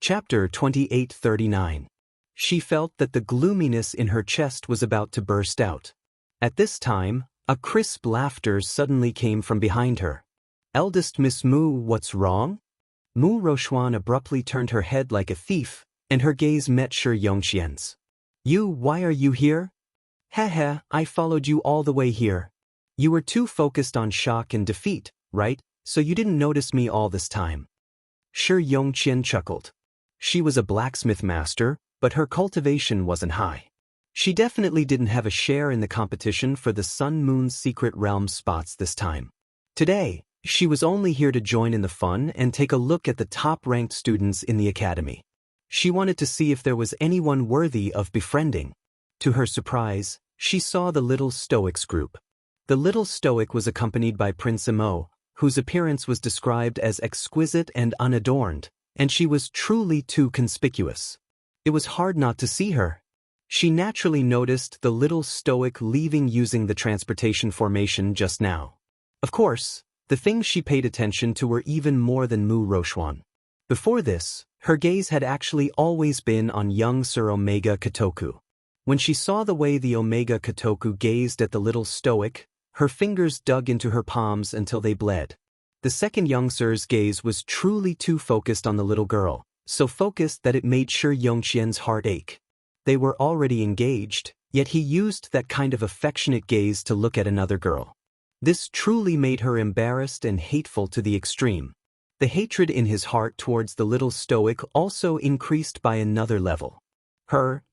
Chapter 2839. She felt that the gloominess in her chest was about to burst out. At this time, a crisp laughter suddenly came from behind her. "Eldest Miss Mu, what's wrong?" Mu Rochuan abruptly turned her head like a thief, and her gaze met Shi Yongqian's. Why are you here?" "Heh, I followed you all the way here. You were too focused on shock and defeat, right? So you didn't notice me all this time." Shi Yongqian chuckled. She was a blacksmith master, but her cultivation wasn't high. She definitely didn't have a share in the competition for the Sun Moon's secret realm spots this time. Today, she was only here to join in the fun and take a look at the top-ranked students in the academy. She wanted to see if there was anyone worthy of befriending. To her surprise, she saw the Little Stoics group. The Little Stoic was accompanied by Prince Imo, whose appearance was described as exquisite and unadorned, and she was truly too conspicuous. It was hard not to see her. She naturally noticed the Little Stoic leaving using the transportation formation just now. Of course, the things she paid attention to were even more than Mu Rochuan. Before this, her gaze had actually always been on young Sir Omega Kotoku. When she saw the way the Omega Kotoku gazed at the Little Stoic, her fingers dug into her palms until they bled. The second young Sir's gaze was truly too focused on the little girl, so focused that it made Shi Yongqian's heart ache. They were already engaged, yet he used that kind of affectionate gaze to look at another girl. This truly made her embarrassed and hateful to the extreme. The hatred in his heart towards the Little Stoic also increased by another level.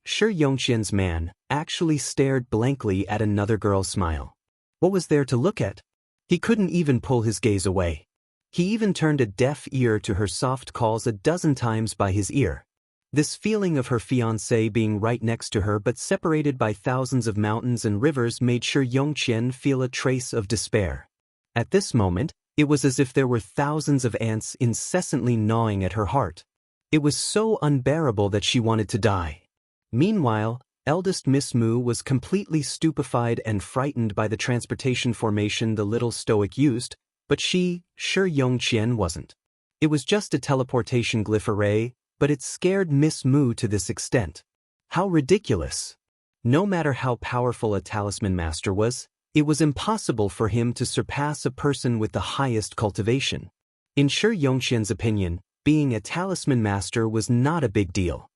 Shi Yongqian's man, actually stared blankly at another girl's smile. What was there to look at? He couldn't even pull his gaze away. He even turned a deaf ear to her soft calls a dozen times by his ear. This feeling of her fiancé being right next to her but separated by thousands of mountains and rivers made Shi Yongqian feel a trace of despair. At this moment, it was as if there were thousands of ants incessantly gnawing at her heart. It was so unbearable that she wanted to die. Meanwhile, eldest Miss Mu was completely stupefied and frightened by the transportation formation the Little Stoic used, but Shi Yongqian wasn't. It was just a teleportation glyph array, but it scared Miss Mu to this extent. How ridiculous! No matter how powerful a talisman master was, it was impossible for him to surpass a person with the highest cultivation. In Shi Yongqian's opinion, being a talisman master was not a big deal.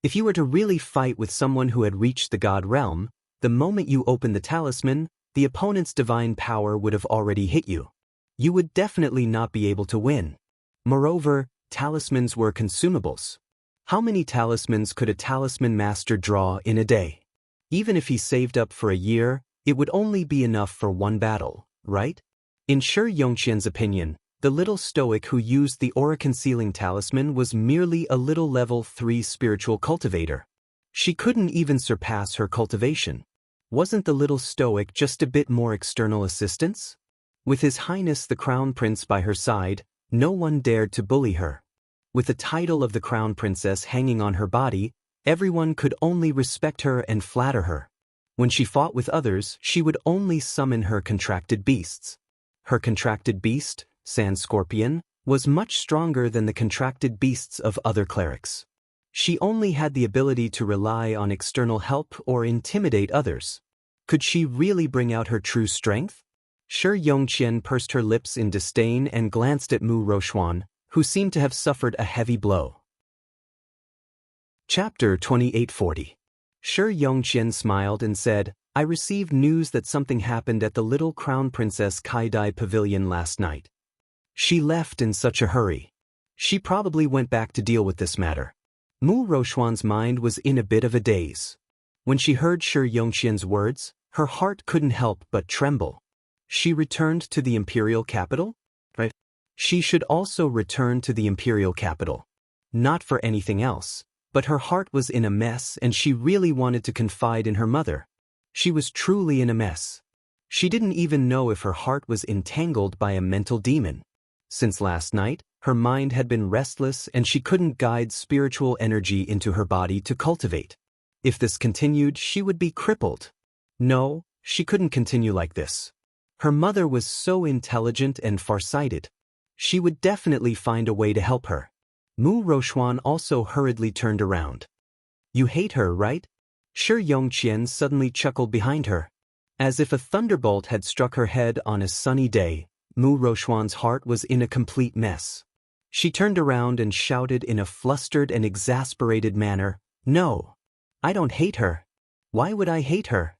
If you were to really fight with someone who had reached the god realm, the moment you opened the talisman, the opponent's divine power would have already hit you. You would definitely not be able to win. Moreover, talismans were consumables. How many talismans could a talisman master draw in a day? Even if he saved up for a year, it would only be enough for one battle, right? In Shi Yongqian's opinion, the Little Stoic who used the aura-concealing talisman was merely a little level 3 spiritual cultivator. She couldn't even surpass her cultivation. Wasn't the Little Stoic just a bit more external assistance? With His Highness the Crown Prince by her side, no one dared to bully her. With the title of the Crown Princess hanging on her body, everyone could only respect her and flatter her. When she fought with others, she would only summon her contracted beasts. Her contracted beast, Sand Scorpion, was much stronger than the contracted beasts of other clerics. She only had the ability to rely on external help or intimidate others. Could she really bring out her true strength? Shi Yongqian pursed her lips in disdain and glanced at Mu Rochuan, who seemed to have suffered a heavy blow. Chapter 2840. Shi Yongqian smiled and said, "I received news that something happened at the Little Crown Princess Kaidai Pavilion last night." She left in such a hurry. She probably went back to deal with this matter. Mu Rochuan's mind was in a bit of a daze. When she heard Shi Yongqian's words, her heart couldn't help but tremble. She returned to the imperial capital? Right? She should also return to the imperial capital. Not for anything else, but her heart was in a mess and she really wanted to confide in her mother. She was truly in a mess. She didn't even know if her heart was entangled by a mental demon. Since last night, her mind had been restless and she couldn't guide spiritual energy into her body to cultivate. If this continued, she would be crippled. No, she couldn't continue like this. Her mother was so intelligent and farsighted. She would definitely find a way to help her. Mu Rochuan also hurriedly turned around. You hate her, right? Shi Yongqian suddenly chuckled behind her. As if a thunderbolt had struck her head on a sunny day, Mu Rochuan's heart was in a complete mess. She turned around and shouted in a flustered and exasperated manner, "No! I don't hate her. Why would I hate her?"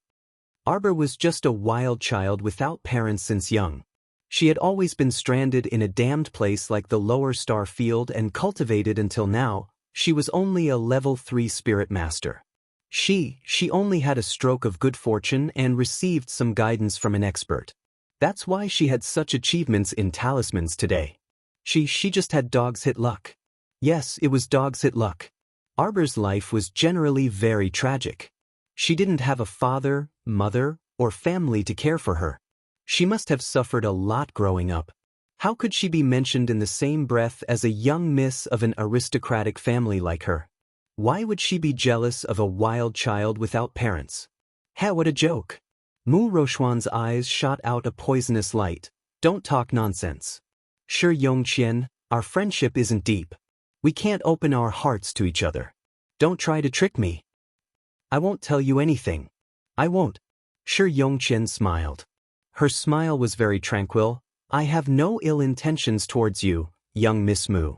Arbor was just a wild child without parents since young. She had always been stranded in a damned place like the Lower Star Field and cultivated until now. She was only a level 3 spirit master. She only had a stroke of good fortune and received some guidance from an expert. That's why she had such achievements in talismans today. She just had dog's hit luck. Yes, it was dog's hit luck. Arbor's life was generally very tragic. She didn't have a father, mother, or family to care for her. She must have suffered a lot growing up. How could she be mentioned in the same breath as a young miss of an aristocratic family like her? Why would she be jealous of a wild child without parents? What a joke. Mu Rochuan's eyes shot out a poisonous light. Don't talk nonsense. Shi Yongqian, our friendship isn't deep. We can't open our hearts to each other. Don't try to trick me. I won't tell you anything. I won't. Shi Yongqian smiled. Her smile was very tranquil. I have no ill intentions towards you, young Miss Mu.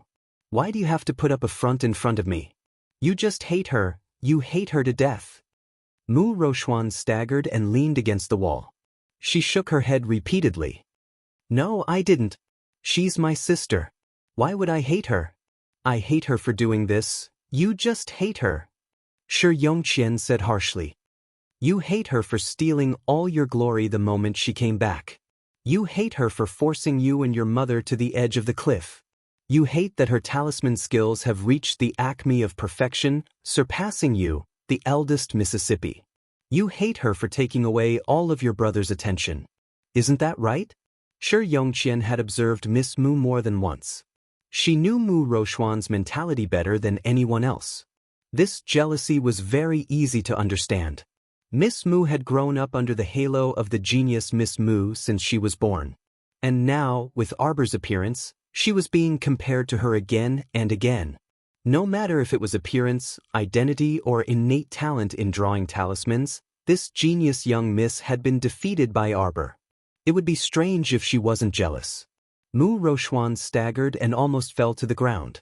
Why do you have to put up a front in front of me? You just hate her, you hate her to death. Mu Rochuan staggered and leaned against the wall. She shook her head repeatedly. No, I didn't. She's my sister. Why would I hate her? I hate her for doing this. You just hate her. Shi Yongqian said harshly. You hate her for stealing all your glory the moment she came back. You hate her for forcing you and your mother to the edge of the cliff. You hate that her talisman skills have reached the acme of perfection, surpassing you, the eldest Mississippi. You hate her for taking away all of your brother's attention. Isn't that right? Shi Yongqian had observed Miss Mu more than once. She knew Mu Rochuan's mentality better than anyone else. This jealousy was very easy to understand. Miss Mu had grown up under the halo of the genius Miss Mu since she was born. And now, with Arbor's appearance, she was being compared to her again and again. No matter if it was appearance, identity, or innate talent in drawing talismans, this genius young miss had been defeated by Arbor. It would be strange if she wasn't jealous. Mu Rochuan staggered and almost fell to the ground.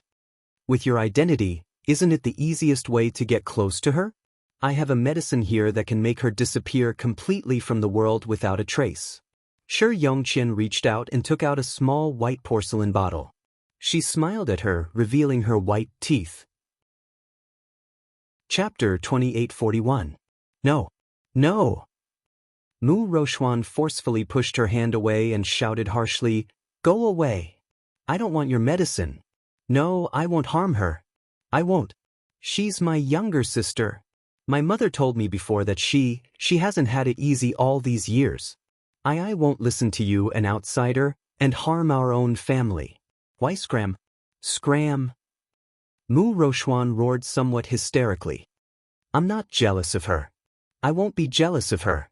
With your identity, isn't it the easiest way to get close to her? I have a medicine here that can make her disappear completely from the world without a trace. Shi Yongqian reached out and took out a small white porcelain bottle. She smiled at her, revealing her white teeth. Chapter 2841. No. No! Mu Rochuan forcefully pushed her hand away and shouted harshly, Go away! I don't want your medicine. No, I won't harm her. I won't. She's my younger sister. My mother told me before that she hasn't had it easy all these years. I won't listen to you, an outsider, and harm our own family. Why scram? Scram! Mu Rochuan roared somewhat hysterically. I'm not jealous of her. I won't be jealous of her.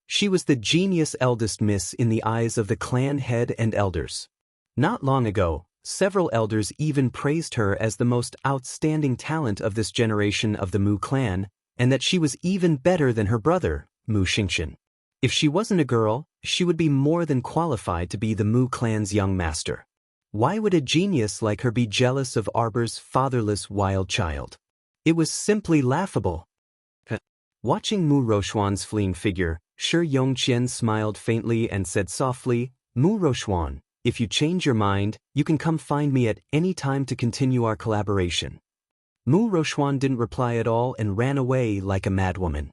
She was the genius eldest miss in the eyes of the clan head and elders. Not long ago, several elders even praised her as the most outstanding talent of this generation of the Mu clan, and that she was even better than her brother, Mu Xingqian. If she wasn't a girl, she would be more than qualified to be the Mu clan's young master. Why would a genius like her be jealous of Arbor's fatherless wild child? It was simply laughable. Watching Mu Rochuan's fleeing figure, Shi Yongqian smiled faintly and said softly, Mu Rochuan, if you change your mind, you can come find me at any time to continue our collaboration. Mu Rochuan didn't reply at all and ran away like a madwoman.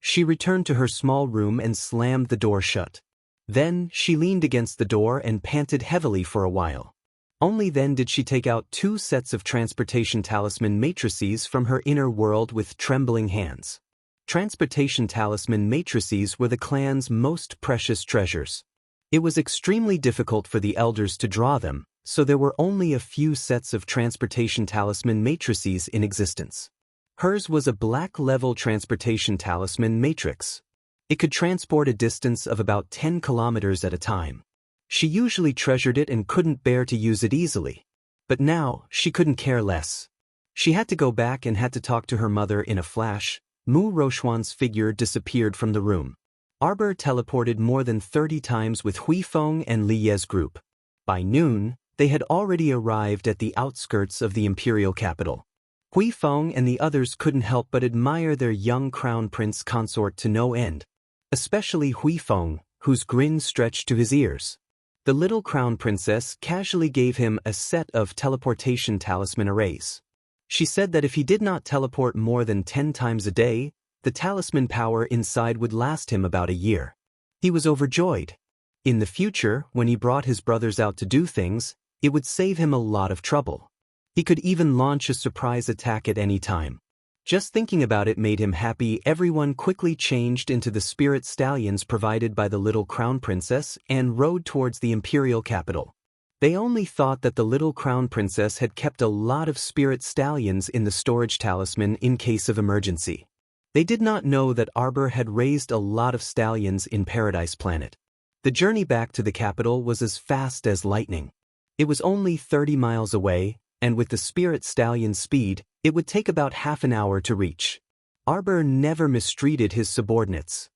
She returned to her small room and slammed the door shut. Then, she leaned against the door and panted heavily for a while. Only then did she take out 2 sets of transportation talisman matrices from her inner world with trembling hands. Transportation talisman matrices were the clan's most precious treasures. It was extremely difficult for the elders to draw them, so there were only a few sets of transportation talisman matrices in existence. Hers was a black-level transportation talisman matrix. It could transport a distance of about 10 kilometers at a time. She usually treasured it and couldn't bear to use it easily. But now, she couldn't care less. She had to go back and had to talk to her mother in a flash. Mu Rochuan's figure disappeared from the room. Arbor teleported more than 30 times with Huifeng and Li Ye's group. By noon, they had already arrived at the outskirts of the imperial capital. Huifeng and the others couldn't help but admire their young crown prince consort to no end. Especially Huifeng, whose grin stretched to his ears. The little crown princess casually gave him a set of teleportation talisman arrays. She said that if he did not teleport more than 10 times a day, the talisman power inside would last him about a year. He was overjoyed. In the future, when he brought his brothers out to do things, it would save him a lot of trouble. He could even launch a surprise attack at any time. Just thinking about it made him happy. Everyone quickly changed into the spirit stallions provided by the little crown princess and rode towards the imperial capital. They only thought that the little crown princess had kept a lot of spirit stallions in the storage talisman in case of emergency. They did not know that Arbor had raised a lot of stallions in Paradise Planet. The journey back to the capital was as fast as lightning. It was only 30 miles away, and with the spirit stallion speed, it would take about half an hour to reach. Arbor never mistreated his subordinates.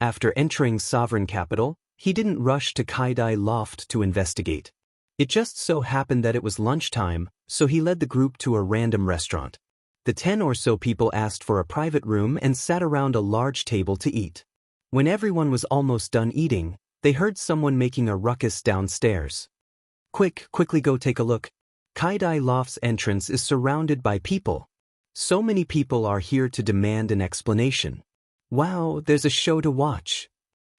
After entering Sovereign Capital, he didn't rush to Kaidai Loft to investigate. It just so happened that it was lunchtime, so he led the group to a random restaurant. The 10 or so people asked for a private room and sat around a large table to eat. When everyone was almost done eating, they heard someone making a ruckus downstairs. Quickly go take a look. Kaidai Loft's entrance is surrounded by people. So many people are here to demand an explanation. Wow, there's a show to watch.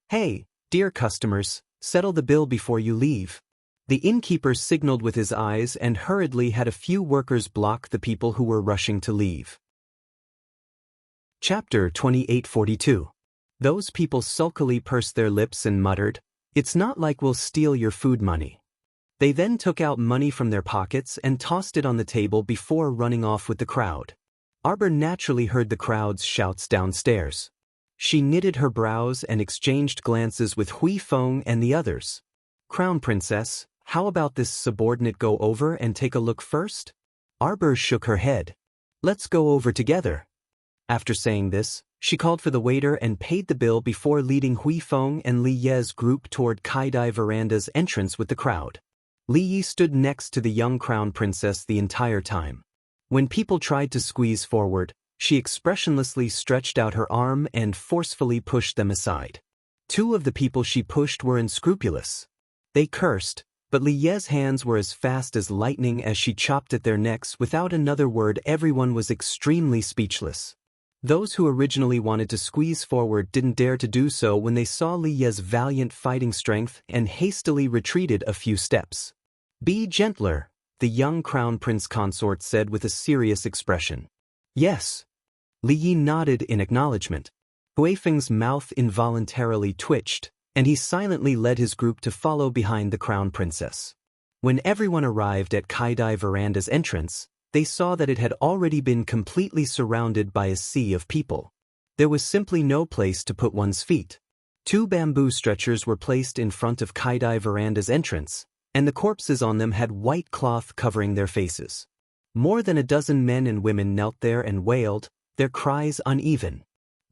Hey, dear customers, settle the bill before you leave. The innkeeper signaled with his eyes and hurriedly had a few workers block the people who were rushing to leave. Chapter 2842. Those people sulkily pursed their lips and muttered, "It's not like we'll steal your food money." They then took out money from their pockets and tossed it on the table before running off with the crowd. Arbor naturally heard the crowd's shouts downstairs. She knitted her brows and exchanged glances with Huifeng and the others. "Crown Princess, how about this subordinate go over and take a look first?" Arbor shook her head. "Let's go over together." After saying this, she called for the waiter and paid the bill before leading Huifeng and Li Ye's group toward Kaidai Veranda's entrance with the crowd. Li Yi stood next to the young crown princess the entire time. When people tried to squeeze forward, she expressionlessly stretched out her arm and forcefully pushed them aside. 2 of the people she pushed were unscrupulous. They cursed, but Li Ye's hands were as fast as lightning as she chopped at their necks without another word. Everyone was extremely speechless. Those who originally wanted to squeeze forward didn't dare to do so when they saw Li Ye's valiant fighting strength and hastily retreated a few steps. "Be gentler," the young crown prince consort said with a serious expression. "Yes." Li Yi nodded in acknowledgement. Huifeng's mouth involuntarily twitched, and he silently led his group to follow behind the crown princess. When everyone arrived at Kaidai Veranda's entrance, they saw that it had already been completely surrounded by a sea of people. There was simply no place to put one's feet. 2 bamboo stretchers were placed in front of Kaidai Veranda's entrance, and the corpses on them had white cloth covering their faces. More than a dozen men and women knelt there and wailed, their cries uneven.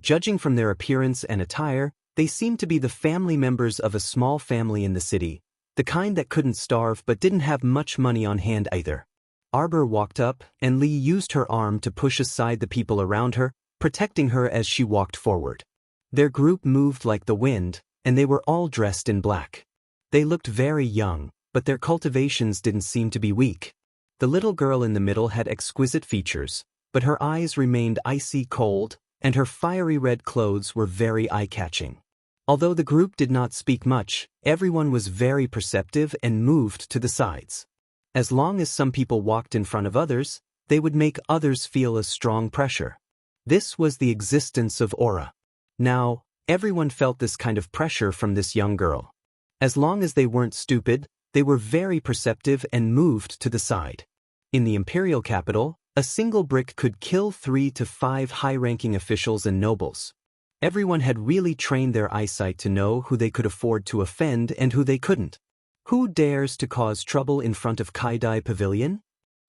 Judging from their appearance and attire, they seemed to be the family members of a small family in the city, the kind that couldn't starve but didn't have much money on hand either. Arbor walked up, and Li used her arm to push aside the people around her, protecting her as she walked forward. Their group moved like the wind, and they were all dressed in black. They looked very young, but their cultivations didn't seem to be weak. The little girl in the middle had exquisite features, but her eyes remained icy cold, and her fiery red clothes were very eye-catching. Although the group did not speak much, everyone was very perceptive and moved to the sides. As long as some people walked in front of others, they would make others feel a strong pressure. This was the existence of aura. Now, everyone felt this kind of pressure from this young girl. As long as they weren't stupid, they were very perceptive and moved to the side. In the imperial capital, a single brick could kill 3 to 5 high-ranking officials and nobles. Everyone had really trained their eyesight to know who they could afford to offend and who they couldn't. "Who dares to cause trouble in front of Kaidai Pavilion?"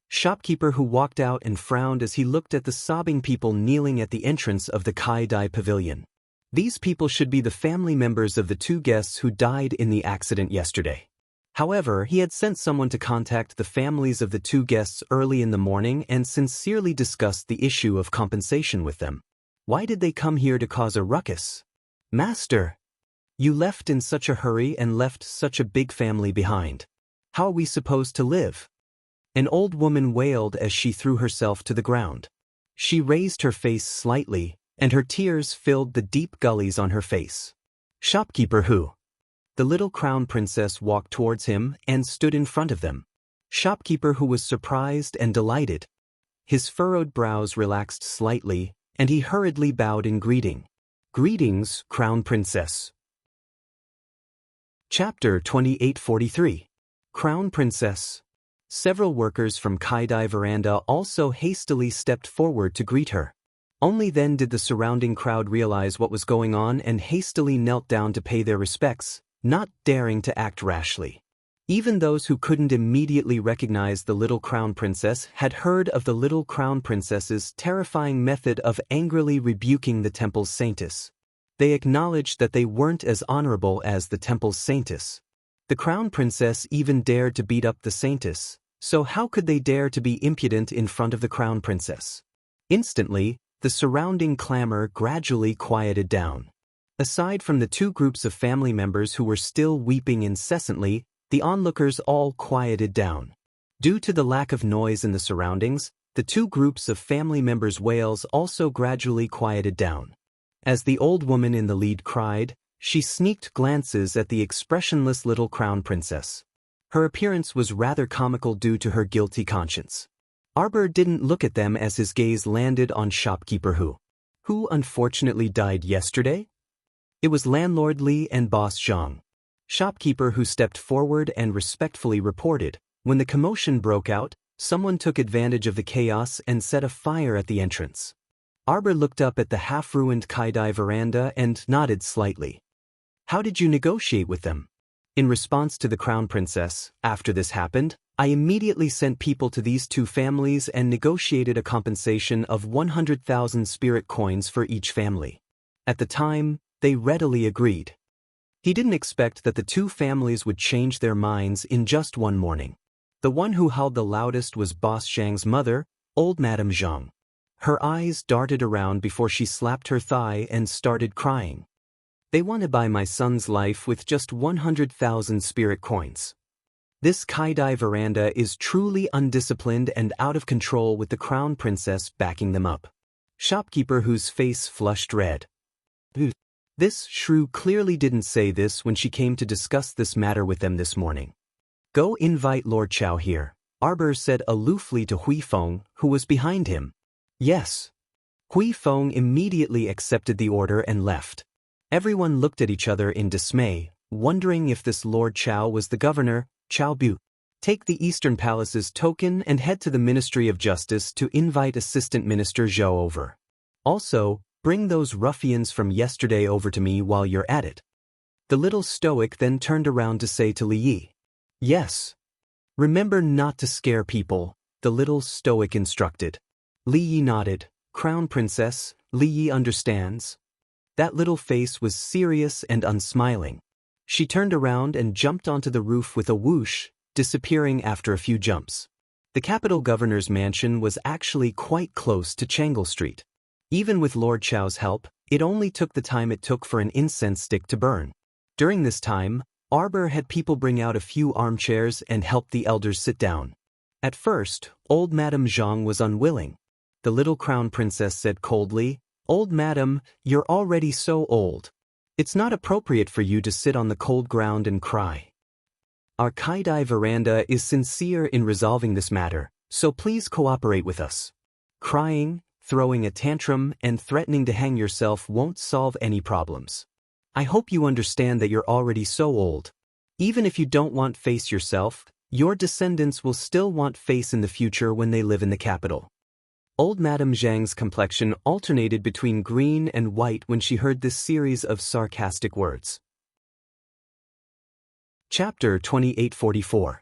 Shopkeeper who walked out and frowned as he looked at the sobbing people kneeling at the entrance of the Kai-Dai pavilion. These people should be the family members of the two guests who died in the accident yesterday. However, he had sent someone to contact the families of the two guests early in the morning and sincerely discussed the issue of compensation with them. Why did they come here to cause a ruckus? Master! You left in such a hurry and left such a big family behind. How are we supposed to live? An old woman wailed as she threw herself to the ground. She raised her face slightly, and her tears filled the deep gullies on her face. Shopkeeper who? The little crown princess walked towards him and stood in front of them. Shopkeeper who was surprised and delighted. His furrowed brows relaxed slightly, and he hurriedly bowed in greeting. Greetings, Crown Princess. Chapter 2843. Crown Princess. Several workers from Kai-Dai Veranda also hastily stepped forward to greet her. Only then did the surrounding crowd realize what was going on and hastily knelt down to pay their respects, not daring to act rashly. Even those who couldn't immediately recognize the little crown princess had heard of the little crown princess's terrifying method of angrily rebuking the temple's saintess. They acknowledged that they weren't as honorable as the temple's saintess. The crown princess even dared to beat up the saintess, so how could they dare to be impudent in front of the crown princess? Instantly, the surrounding clamor gradually quieted down. Aside from the two groups of family members who were still weeping incessantly, the onlookers all quieted down. Due to the lack of noise in the surroundings, the two groups of family members' wails also gradually quieted down. As the old woman in the lead cried, she sneaked glances at the expressionless little crown princess. Her appearance was rather comical due to her guilty conscience. Arbor didn't look at them as his gaze landed on Shopkeeper who unfortunately died yesterday? It was Landlord Li and Boss Zhang. Shopkeeper who stepped forward and respectfully reported, when the commotion broke out, someone took advantage of the chaos and set a fire at the entrance. Arbor looked up at the half-ruined Kai-Dai veranda and nodded slightly. How did you negotiate with them? In response to the crown princess, after this happened, I immediately sent people to these two families and negotiated a compensation of 100,000 spirit coins for each family. At the time, they readily agreed. He didn't expect that the two families would change their minds in just one morning. The one who howled the loudest was Boss Zhang's mother, old Madame Zhang. Her eyes darted around before she slapped her thigh and started crying. They want to buy my son's life with just 100,000 spirit coins. This Kai-Dai veranda is truly undisciplined and out of control with the crown princess backing them up. Shopkeeper whose face flushed red. This shrew clearly didn't say this when she came to discuss this matter with them this morning. Go invite Lord Chao here, Arbor said aloofly to Hui Feng, who was behind him. Yes. Hui Feng immediately accepted the order and left. Everyone looked at each other in dismay, wondering if this Lord Chao was the governor. Chao Bu. Take the Eastern Palace's token and head to the Ministry of Justice to invite Assistant Minister Zhou over. Also, bring those ruffians from yesterday over to me while you're at it. The little stoic then turned around to say to Li Yi. Yes. Remember not to scare people, the little stoic instructed. Li Yi nodded. Crown Princess, Li Yi understands. That little face was serious and unsmiling. She turned around and jumped onto the roof with a whoosh, disappearing after a few jumps. The capital governor's mansion was actually quite close to Changle Street. Even with Lord Chao's help, it only took the time it took for an incense stick to burn. During this time, Arbor had people bring out a few armchairs and help the elders sit down. At first, old Madame Zhang was unwilling. The little crown princess said coldly, Old Madam, you're already so old. It's not appropriate for you to sit on the cold ground and cry. Our Kai-Dai veranda is sincere in resolving this matter, so please cooperate with us. Crying, throwing a tantrum, and threatening to hang yourself won't solve any problems. I hope you understand that you're already so old. Even if you don't want face yourself, your descendants will still want face in the future when they live in the capital. Old Madame Zhang's complexion alternated between green and white when she heard this series of sarcastic words. Chapter 2844.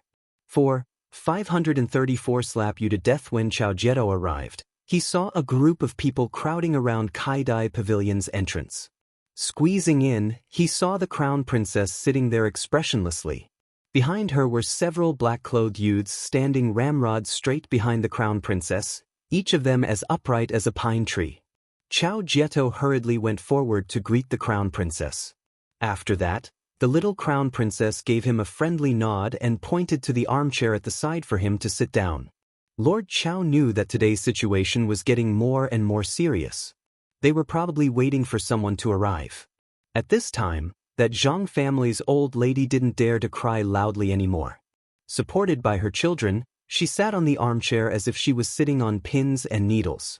534 slap you to death. When Chao Jieto arrived, he saw a group of people crowding around Kaidai Pavilion's entrance. Squeezing in, he saw the crown princess sitting there expressionlessly. Behind her were several black-clothed youths standing ramrod straight behind the crown princess, each of them as upright as a pine tree. Chao Jieto hurriedly went forward to greet the crown princess. After that, the little crown princess gave him a friendly nod and pointed to the armchair at the side for him to sit down. Lord Chao knew that today's situation was getting more and more serious. They were probably waiting for someone to arrive. At this time, that Zhang family's old lady didn't dare to cry loudly anymore. Supported by her children, she sat on the armchair as if she was sitting on pins and needles.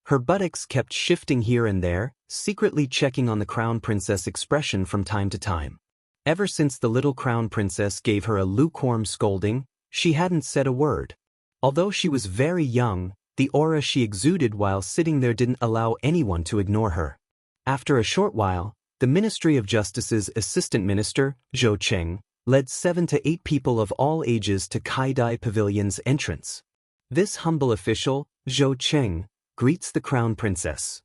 Her buttocks kept shifting here and there, secretly checking on the crown princess' expression from time to time. Ever since the little crown princess gave her a lukewarm scolding, she hadn't said a word. Although she was very young, the aura she exuded while sitting there didn't allow anyone to ignore her. After a short while, the Ministry of Justice's assistant minister, Zhou Cheng, led 7 to 8 people of all ages to Kaidai Pavilion's entrance. This humble official, Zhou Cheng, greets the crown princess.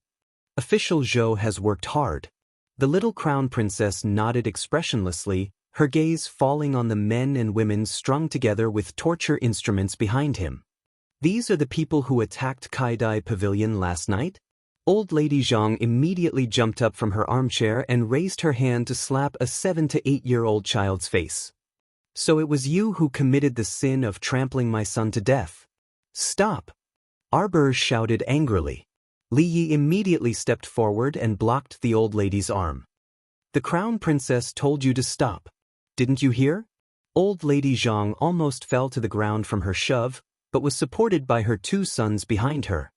Official Zhou has worked hard. The little crown princess nodded expressionlessly, her gaze falling on the men and women strung together with torture instruments behind him. These are the people who attacked Kaidai Pavilion last night? Old Lady Zhang immediately jumped up from her armchair and raised her hand to slap a 7 to 8-year-old child's face. So it was you who committed the sin of trampling my son to death. Stop! Arbor shouted angrily. Li Yi immediately stepped forward and blocked the old lady's arm. The crown princess told you to stop. Didn't you hear? Old Lady Zhang almost fell to the ground from her shove, but was supported by her 2 sons behind her.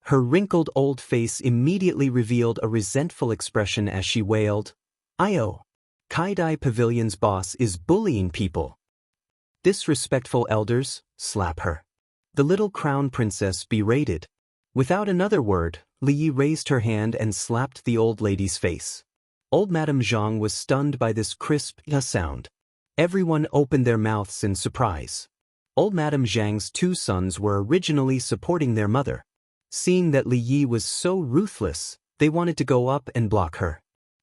Her wrinkled old face immediately revealed a resentful expression as she wailed, "Io! Kaidai Pavilion's boss is bullying people. Disrespectful elders, slap her." The little crown princess berated. Without another word, Li Yi raised her hand and slapped the old lady's face. Old Madame Zhang was stunned by this crisp sound. Everyone opened their mouths in surprise. Old Madame Zhang's 2 sons were originally supporting their mother. Seeing that Li Yi was so ruthless, they wanted to go up and block her.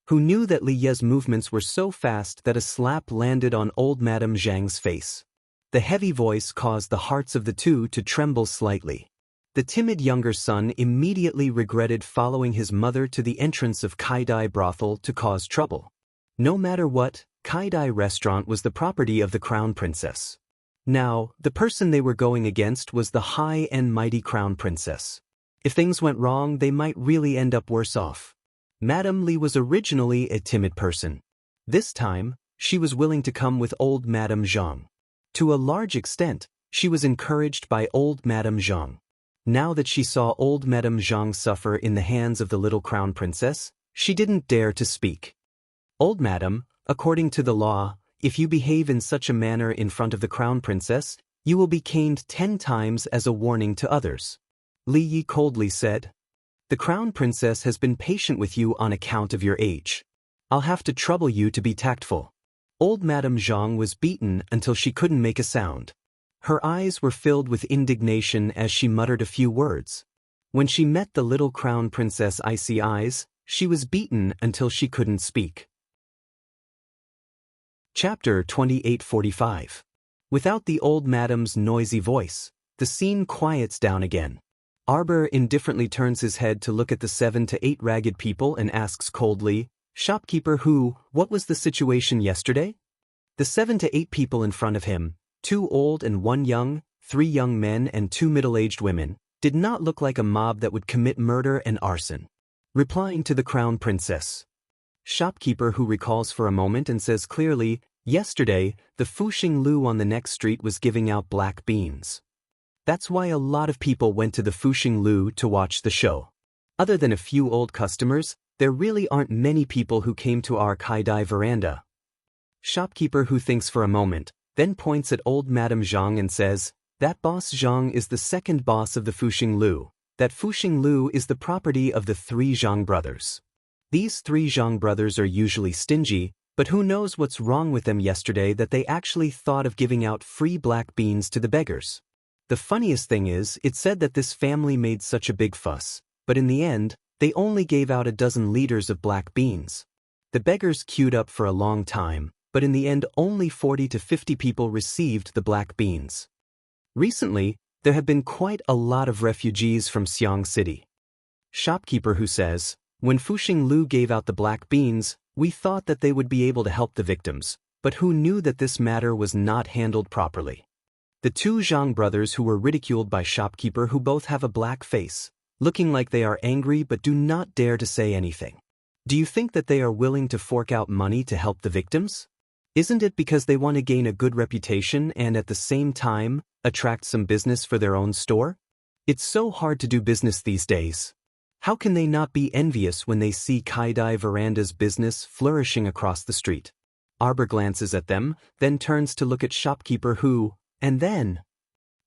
Who knew that Li Yi's movements were so fast that a slap landed on old Madame Zhang's face. The heavy voice caused the hearts of the 2 to tremble slightly. The timid younger son immediately regretted following his mother to the entrance of Kaidai brothel to cause trouble. No matter what, Kaidai restaurant was the property of the crown princess. Now, the person they were going against was the high and mighty crown princess. If things went wrong, they might really end up worse off. Madame Li was originally a timid person. This time, she was willing to come with old Madame Zhang. To a large extent, she was encouraged by old Madame Zhang. Now that she saw old Madame Zhang suffer in the hands of the little crown princess, she didn't dare to speak. Old Madame, according to the law, if you behave in such a manner in front of the crown princess, you will be caned 10 times as a warning to others. Li Yi coldly said, "The crown princess has been patient with you on account of your age. I'll have to trouble you to be tactful." Old Madame Zhang was beaten until she couldn't make a sound. Her eyes were filled with indignation as she muttered a few words. When she met the little crown princess' icy eyes, she was beaten until she couldn't speak. Chapter 2845. Without the old madame's noisy voice, the scene quiets down again. Arbor indifferently turns his head to look at the 7 to 8 ragged people and asks coldly, "Shopkeeper what was the situation yesterday?" The 7 to 8 people in front of him, 2 old and 1 young, 3 young men and 2 middle-aged women, did not look like a mob that would commit murder and arson. Replying to the crown princess. Shopkeeper recalls for a moment and says clearly, "Yesterday, the Fuxing Lu on the next street was giving out black beans. That's why a lot of people went to the Fuxing Lu to watch the show. Other than a few old customers, there really aren't many people who came to our Kaidai veranda." Shopkeeper thinks for a moment, then points at old Madame Zhang and says, "That boss Zhang is the second boss of the Fuxing Lu. That Fuxing Lu is the property of the 3 Zhang brothers. These 3 Zhang brothers are usually stingy, But who knows what's wrong with them yesterday that they actually thought of giving out free black beans to the beggars. The funniest thing is, it said that this family made such a big fuss, but in the end, they only gave out 12 liters of black beans. The beggars queued up for a long time, but in the end only 40 to 50 people received the black beans. Recently, there have been quite a lot of refugees from Xiang City. Shopkeeper who says, when Fuxing Lu gave out the black beans, we thought that they would be able to help the victims, but who knew that this matter was not handled properly. The two Zhang brothers who were ridiculed by Shopkeeper who both have a black face, looking like they are angry but do not dare to say anything. Do you think that they are willing to fork out money to help the victims? Isn't it because they want to gain a good reputation and at the same time, attract some business for their own store? It's so hard to do business these days. How can they not be envious when they see Kaidai Veranda's business flourishing across the street? Arbor glances at them, then turns to look at Shopkeeper who, and then...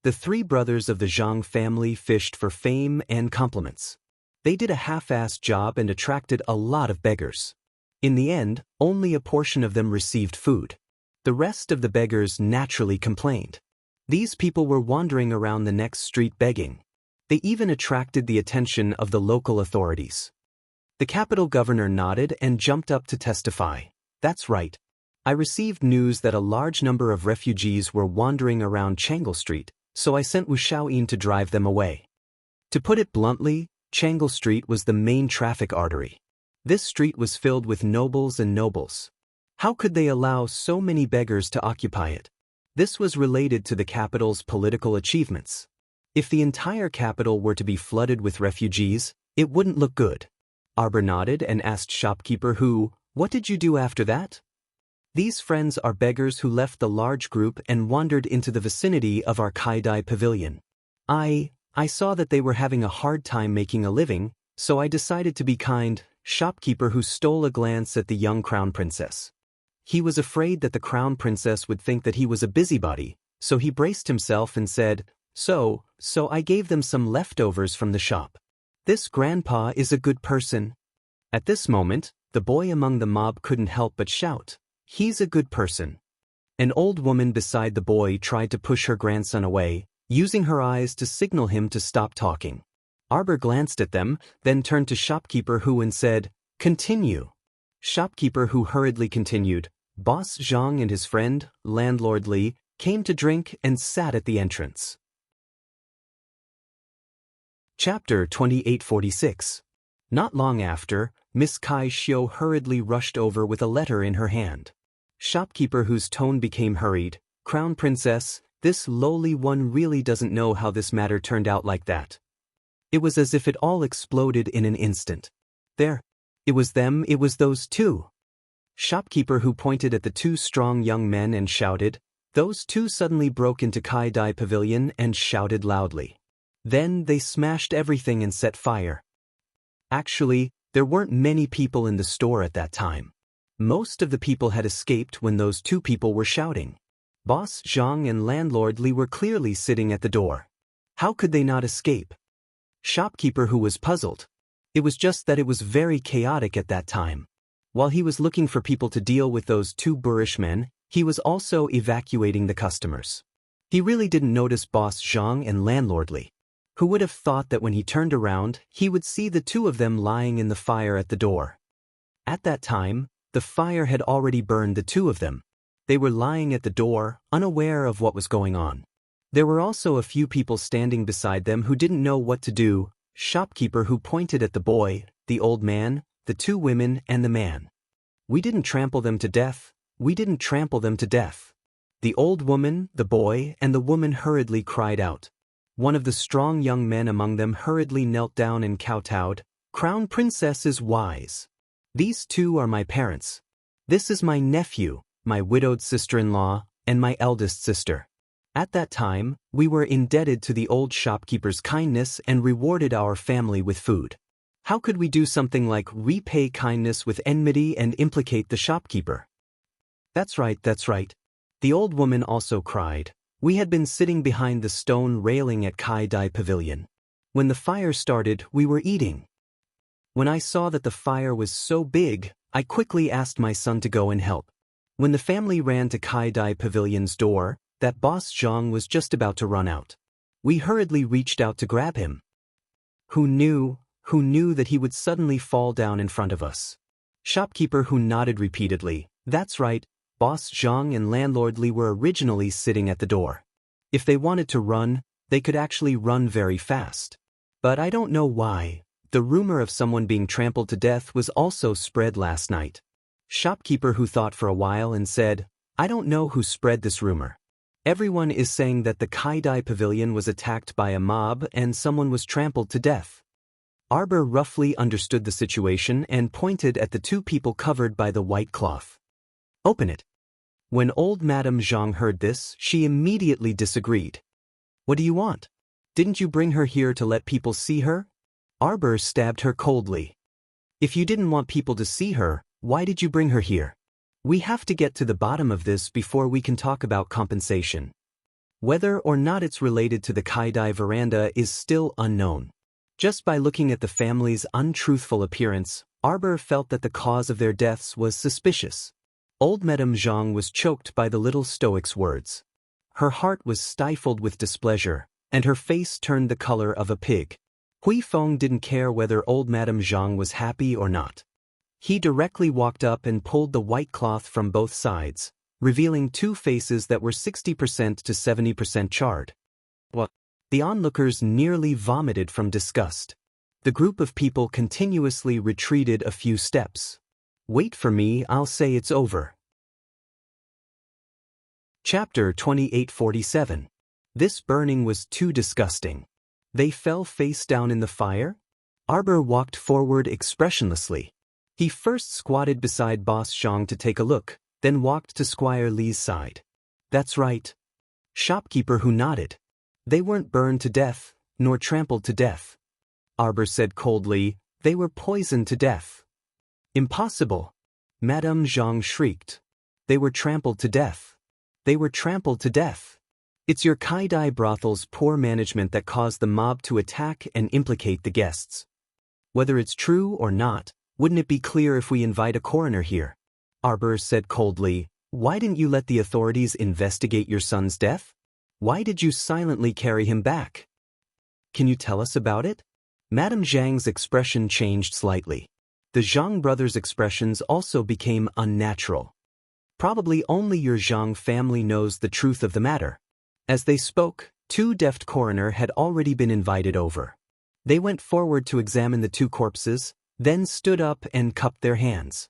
The three brothers of the Zhang family fished for fame and compliments. They did a half-assed job and attracted a lot of beggars. In the end, only a portion of them received food. The rest of the beggars naturally complained. These people were wandering around the next street begging. They even attracted the attention of the local authorities. The capital governor nodded and jumped up to testify. That's right. I received news that a large number of refugees were wandering around Changle Street, so I sent Wu Xiaoyin to drive them away. To put it bluntly, Changle Street was the main traffic artery. This street was filled with nobles and nobles. How could they allow so many beggars to occupy it? This was related to the capital's political achievements. If the entire capital were to be flooded with refugees, it wouldn't look good. Arbor nodded and asked Shopkeeper who, what did you do after that? These friends are beggars who left the large group and wandered into the vicinity of our Kaidai pavilion. I saw that they were having a hard time making a living, so I decided to be kind. Shopkeeper who stole a glance at the young crown princess. He was afraid that the crown princess would think that he was a busybody, so he braced himself and said, So I gave them some leftovers from the shop. This grandpa is a good person. At this moment, the boy among the mob couldn't help but shout, he's a good person. An old woman beside the boy tried to push her grandson away, using her eyes to signal him to stop talking. Arbor glanced at them, then turned to Shopkeeper who and said, Continue. Shopkeeper who hurriedly continued, Boss Zhang and his friend, Landlord Li, came to drink and sat at the entrance. Chapter 2846. Not long after, Miss Kai Xiu hurriedly rushed over with a letter in her hand. Shopkeeper whose tone became hurried, Crown Princess, this lowly one really doesn't know how this matter turned out like that. It was as if it all exploded in an instant. There. It was them, it was those two. Shopkeeper who pointed at the two strong young men and shouted. Those two suddenly broke into Kaidai Pavilion and shouted loudly. Then they smashed everything and set fire. Actually, there weren't many people in the store at that time. Most of the people had escaped when those two people were shouting. Boss Zhang and Landlord Li were clearly sitting at the door. How could they not escape? Shopkeeper who was puzzled. It was just that it was very chaotic at that time. While he was looking for people to deal with those two boorish men, he was also evacuating the customers. He really didn't notice Boss Zhang and Landlord Li. Who would have thought that when he turned around, he would see the two of them lying in the fire at the door. At that time, the fire had already burned the two of them. They were lying at the door, unaware of what was going on. There were also a few people standing beside them who didn't know what to do. Shopkeeper who pointed at the boy, the old man, the two women, and the man. We didn't trample them to death. We didn't trample them to death. The old woman, the boy, and the woman hurriedly cried out. One of the strong young men among them hurriedly knelt down and kowtowed. Crown Princess is wise. These two are my parents. This is my nephew, my widowed sister-in-law, and my eldest sister. At that time, we were indebted to the old shopkeeper's kindness and rewarded our family with food. How could we do something like repay kindness with enmity and implicate the shopkeeper? That's right, that's right. The old woman also cried. We had been sitting behind the stone railing at Kaidai Pavilion. When the fire started, we were eating. When I saw that the fire was so big, I quickly asked my son to go and help. When the family ran to Kai Dai Pavilion's door, that boss Zhang was just about to run out. We hurriedly reached out to grab him. Who knew that he would suddenly fall down in front of us? Shopkeeper Who nodded repeatedly. That's right, Boss Zhang and Landlord Li were originally sitting at the door. If they wanted to run, they could actually run very fast. But I don't know why. The rumor of someone being trampled to death was also spread last night. Shopkeeper Who thought for a while and said, I don't know who spread this rumor. Everyone is saying that the Kai Dai Pavilion was attacked by a mob and someone was trampled to death. Arbor roughly understood the situation and pointed at the two people covered by the white cloth. Open it. When old Madame Zhang heard this, she immediately disagreed. What do you want? Didn't you bring her here to let people see her? Arbor stabbed her coldly. If you didn't want people to see her, why did you bring her here? We have to get to the bottom of this before we can talk about compensation. Whether or not it's related to the Kai Dai veranda is still unknown. Just by looking at the family's untruthful appearance, Arbor felt that the cause of their deaths was suspicious. Old Madame Zhang was choked by the little stoic's words. Her heart was stifled with displeasure, and her face turned the color of a pig. Hui Feng didn't care whether old Madame Zhang was happy or not. He directly walked up and pulled the white cloth from both sides, revealing two faces that were 60% to 70% charred. What? The onlookers nearly vomited from disgust. The group of people continuously retreated a few steps. Wait for me, I'll say it's over. Chapter 2847. This burning was too disgusting. They fell face down in the fire? Arbor walked forward expressionlessly. He first squatted beside Boss Zhang to take a look, then walked to Squire Li's side. That's right. Shopkeeper Who nodded. They weren't burned to death, nor trampled to death. Arbor said coldly, they were poisoned to death. Impossible. Madame Zhang shrieked. They were trampled to death. They were trampled to death. It's your Kai Dai brothel's poor management that caused the mob to attack and implicate the guests. Whether it's true or not, wouldn't it be clear if we invite a coroner here? Arbor said coldly, why didn't you let the authorities investigate your son's death? Why did you silently carry him back? Can you tell us about it? Madame Zhang's expression changed slightly. The Zhang brothers' expressions also became unnatural. Probably only your Zhang family knows the truth of the matter. As they spoke, two deft coroner had already been invited over. They went forward to examine the two corpses, then stood up and cupped their hands.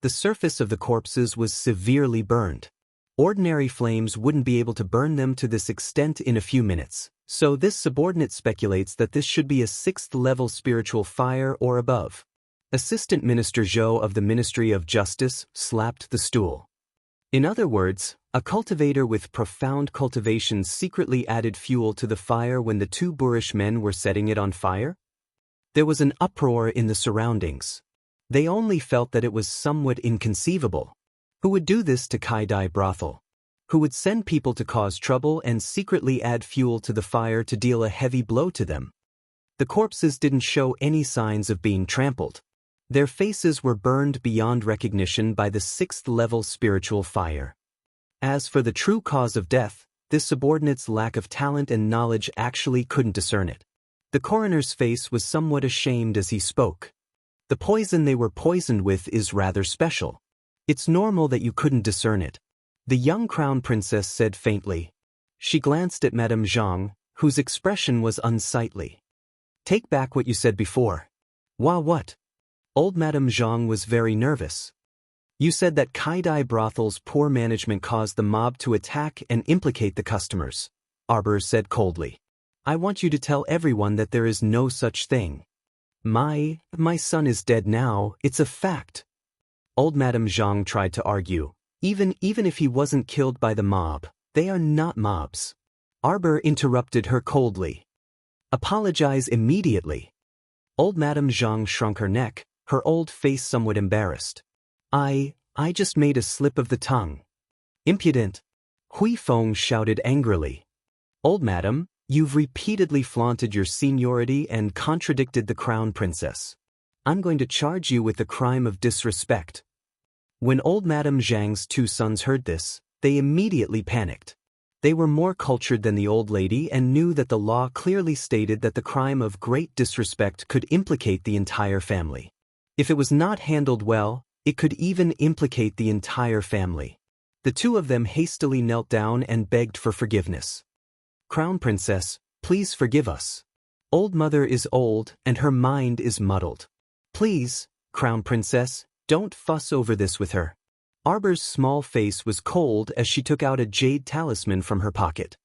The surface of the corpses was severely burned. Ordinary flames wouldn't be able to burn them to this extent in a few minutes, so this subordinate speculates that this should be a 6th-level spiritual fire or above. Assistant Minister Zhou of the Ministry of Justice slapped the stool. In other words, a cultivator with profound cultivation secretly added fuel to the fire when the two boorish men were setting it on fire? There was an uproar in the surroundings. They only felt that it was somewhat inconceivable. Who would do this to Kai Dai brothel? Who would send people to cause trouble and secretly add fuel to the fire to deal a heavy blow to them? The corpses didn't show any signs of being trampled. Their faces were burned beyond recognition by the 6th-level spiritual fire. As for the true cause of death, this subordinate's lack of talent and knowledge actually couldn't discern it. The coroner's face was somewhat ashamed as he spoke. The poison they were poisoned with is rather special. It's normal that you couldn't discern it. The young crown princess said faintly. She glanced at Madame Zhang, whose expression was unsightly. Take back what you said before. What? Old Madame Zhang was very nervous. You said that Kai Dai brothel's poor management caused the mob to attack and implicate the customers. Arbor said coldly. I want you to tell everyone that there is no such thing. My son is dead now, it's a fact. Old Madame Zhang tried to argue. Even if he wasn't killed by the mob, they are not mobs. Arbor interrupted her coldly. Apologize immediately. Old Madame Zhang shrunk her neck, her old face somewhat embarrassed. I just made a slip of the tongue. Impudent. Hui Feng shouted angrily. Old Madam, you've repeatedly flaunted your seniority and contradicted the crown princess. I'm going to charge you with the crime of disrespect." When old Madame Zhang's two sons heard this, they immediately panicked. They were more cultured than the old lady and knew that the law clearly stated that the crime of great disrespect could implicate the entire family. If it was not handled well, it could even implicate the entire family. The two of them hastily knelt down and begged for forgiveness. "Crown Princess, please forgive us. Old Mother is old and her mind is muddled. Please, Crown Princess, don't fuss over this with her." Arbor's small face was cold as she took out a jade talisman from her pocket.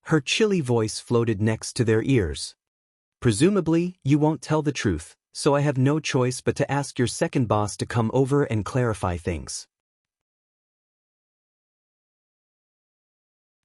Her chilly voice floated next to their ears. "Presumably, you won't tell the truth, so I have no choice but to ask your second boss to come over and clarify things."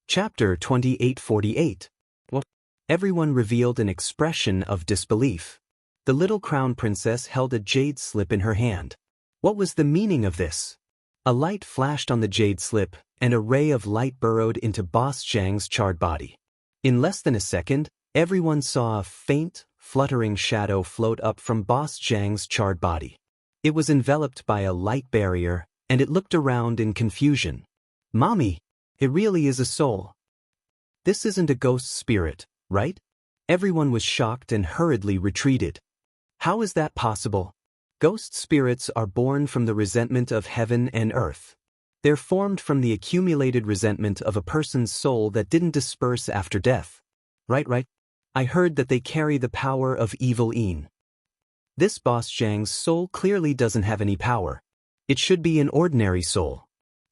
Chapter 2848. What? Everyone revealed an expression of disbelief. The little crown princess held a jade slip in her hand. What was the meaning of this? A light flashed on the jade slip, and a ray of light burrowed into Boss Zhang's charred body. In less than a second, everyone saw a faint, fluttering shadow float up from Boss Zhang's charred body. It was enveloped by a light barrier, and it looked around in confusion. "Mommy, it really is a soul. This isn't a ghost spirit, right?" Everyone was shocked and hurriedly retreated. "How is that possible? Ghost spirits are born from the resentment of heaven and earth. They're formed from the accumulated resentment of a person's soul that didn't disperse after death. Right. I heard that they carry the power of evil Yin. This Boss Zhang's soul clearly doesn't have any power. It should be an ordinary soul."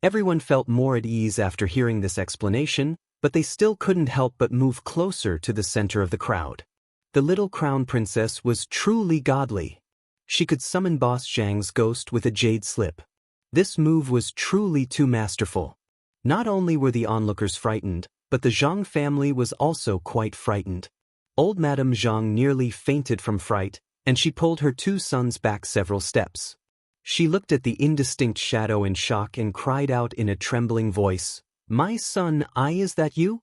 Everyone felt more at ease after hearing this explanation, but they still couldn't help but move closer to the center of the crowd. The little crown princess was truly godly. She could summon Boss Zhang's ghost with a jade slip. This move was truly too masterful. Not only were the onlookers frightened, but the Zhang family was also quite frightened. Old Madame Zhang nearly fainted from fright, and she pulled her two sons back several steps. She looked at the indistinct shadow in shock and cried out in a trembling voice, "My son, is that you?"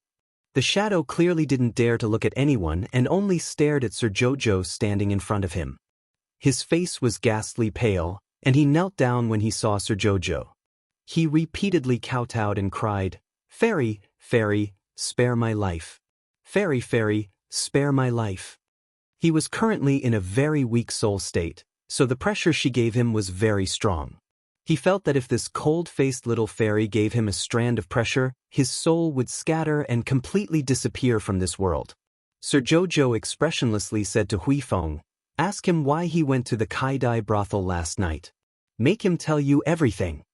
The shadow clearly didn't dare to look at anyone and only stared at Sir Jojo standing in front of him. His face was ghastly pale, and he knelt down when he saw Sir Jojo. He repeatedly kowtowed and cried, "Fairy, fairy, spare my life. Fairy, fairy, spare my life." He was currently in a very weak soul state, so the pressure she gave him was very strong. He felt that if this cold-faced little fairy gave him a strand of pressure, his soul would scatter and completely disappear from this world. Sir Jojo expressionlessly said to Hui Feng, "Ask him why he went to the Kai-Dai brothel last night. Make him tell you everything."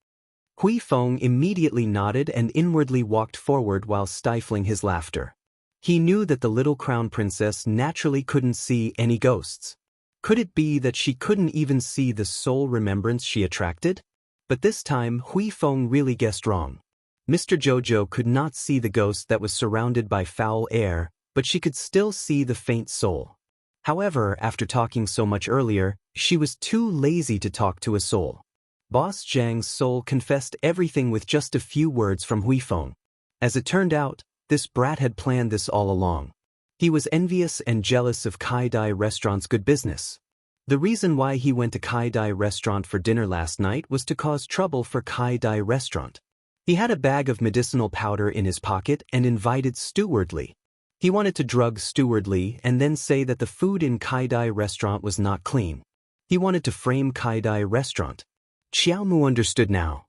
Hui Feng immediately nodded and inwardly walked forward while stifling his laughter. He knew that the little crown princess naturally couldn't see any ghosts. Could it be that she couldn't even see the soul remembrance she attracted? But this time Hui Feng really guessed wrong. Mr. Jojo could not see the ghost that was surrounded by foul air, but she could still see the faint soul. However, after talking so much earlier, she was too lazy to talk to a soul. Boss Zhang's soul confessed everything with just a few words from Hui Feng. As it turned out, this brat had planned this all along. He was envious and jealous of Kai-Dai restaurant's good business. The reason why he went to Kai-Dai restaurant for dinner last night was to cause trouble for Kai-Dai restaurant. He had a bag of medicinal powder in his pocket and invited Stewardly. He wanted to drug Stewardly and then say that the food in Kai-Dai restaurant was not clean. He wanted to frame Kai-Dai restaurant. Xiaomu understood now.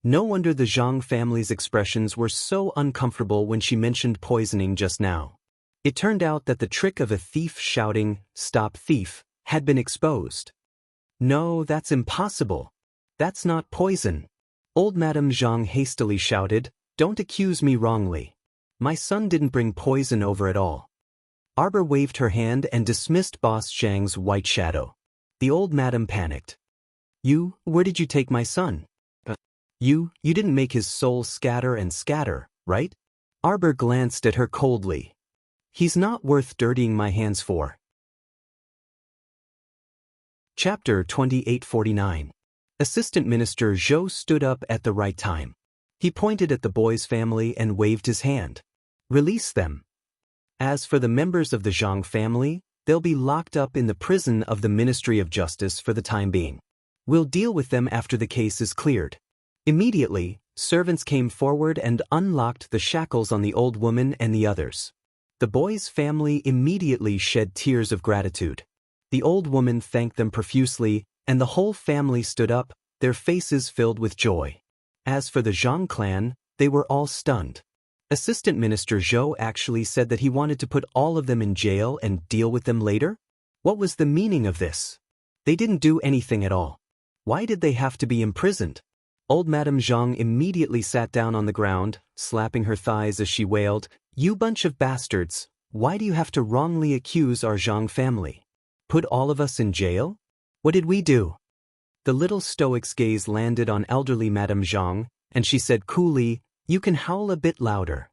No wonder the Zhang family's expressions were so uncomfortable when she mentioned poisoning just now. It turned out that the trick of a thief shouting, "Stop thief," had been exposed. "No, that's impossible. That's not poison." Old Madame Zhang hastily shouted, "Don't accuse me wrongly. My son didn't bring poison over at all." Arbor waved her hand and dismissed Boss Zhang's white shadow. The old madam panicked. Where did you take my son?" You didn't make his soul scatter and scatter, right?" Arbor glanced at her coldly. "He's not worth dirtying my hands for." Chapter 2849. Assistant Minister Zhou stood up at the right time. He pointed at the boy's family and waved his hand. "Release them." As for the members of the Zhang family, They'll be locked up in the prison of the Ministry of Justice for the time being. We'll deal with them after the case is cleared. Immediately, servants came forward and unlocked the shackles on the old woman and the others. The boy's family immediately shed tears of gratitude. The old woman thanked them profusely, and the whole family stood up, their faces filled with joy. As for the Zhang clan, they were all stunned. Assistant Minister Zhou actually said that he wanted to put all of them in jail and deal with them later? What was the meaning of this? They didn't do anything at all. Why did they have to be imprisoned? Old Madame Zhang immediately sat down on the ground, slapping her thighs as she wailed, "You bunch of bastards, why do you have to wrongly accuse our Zhang family? Put all of us in jail? What did we do?" The little stoic's gaze landed on elderly Madame Zhang, and she said coolly, "You can howl a bit louder."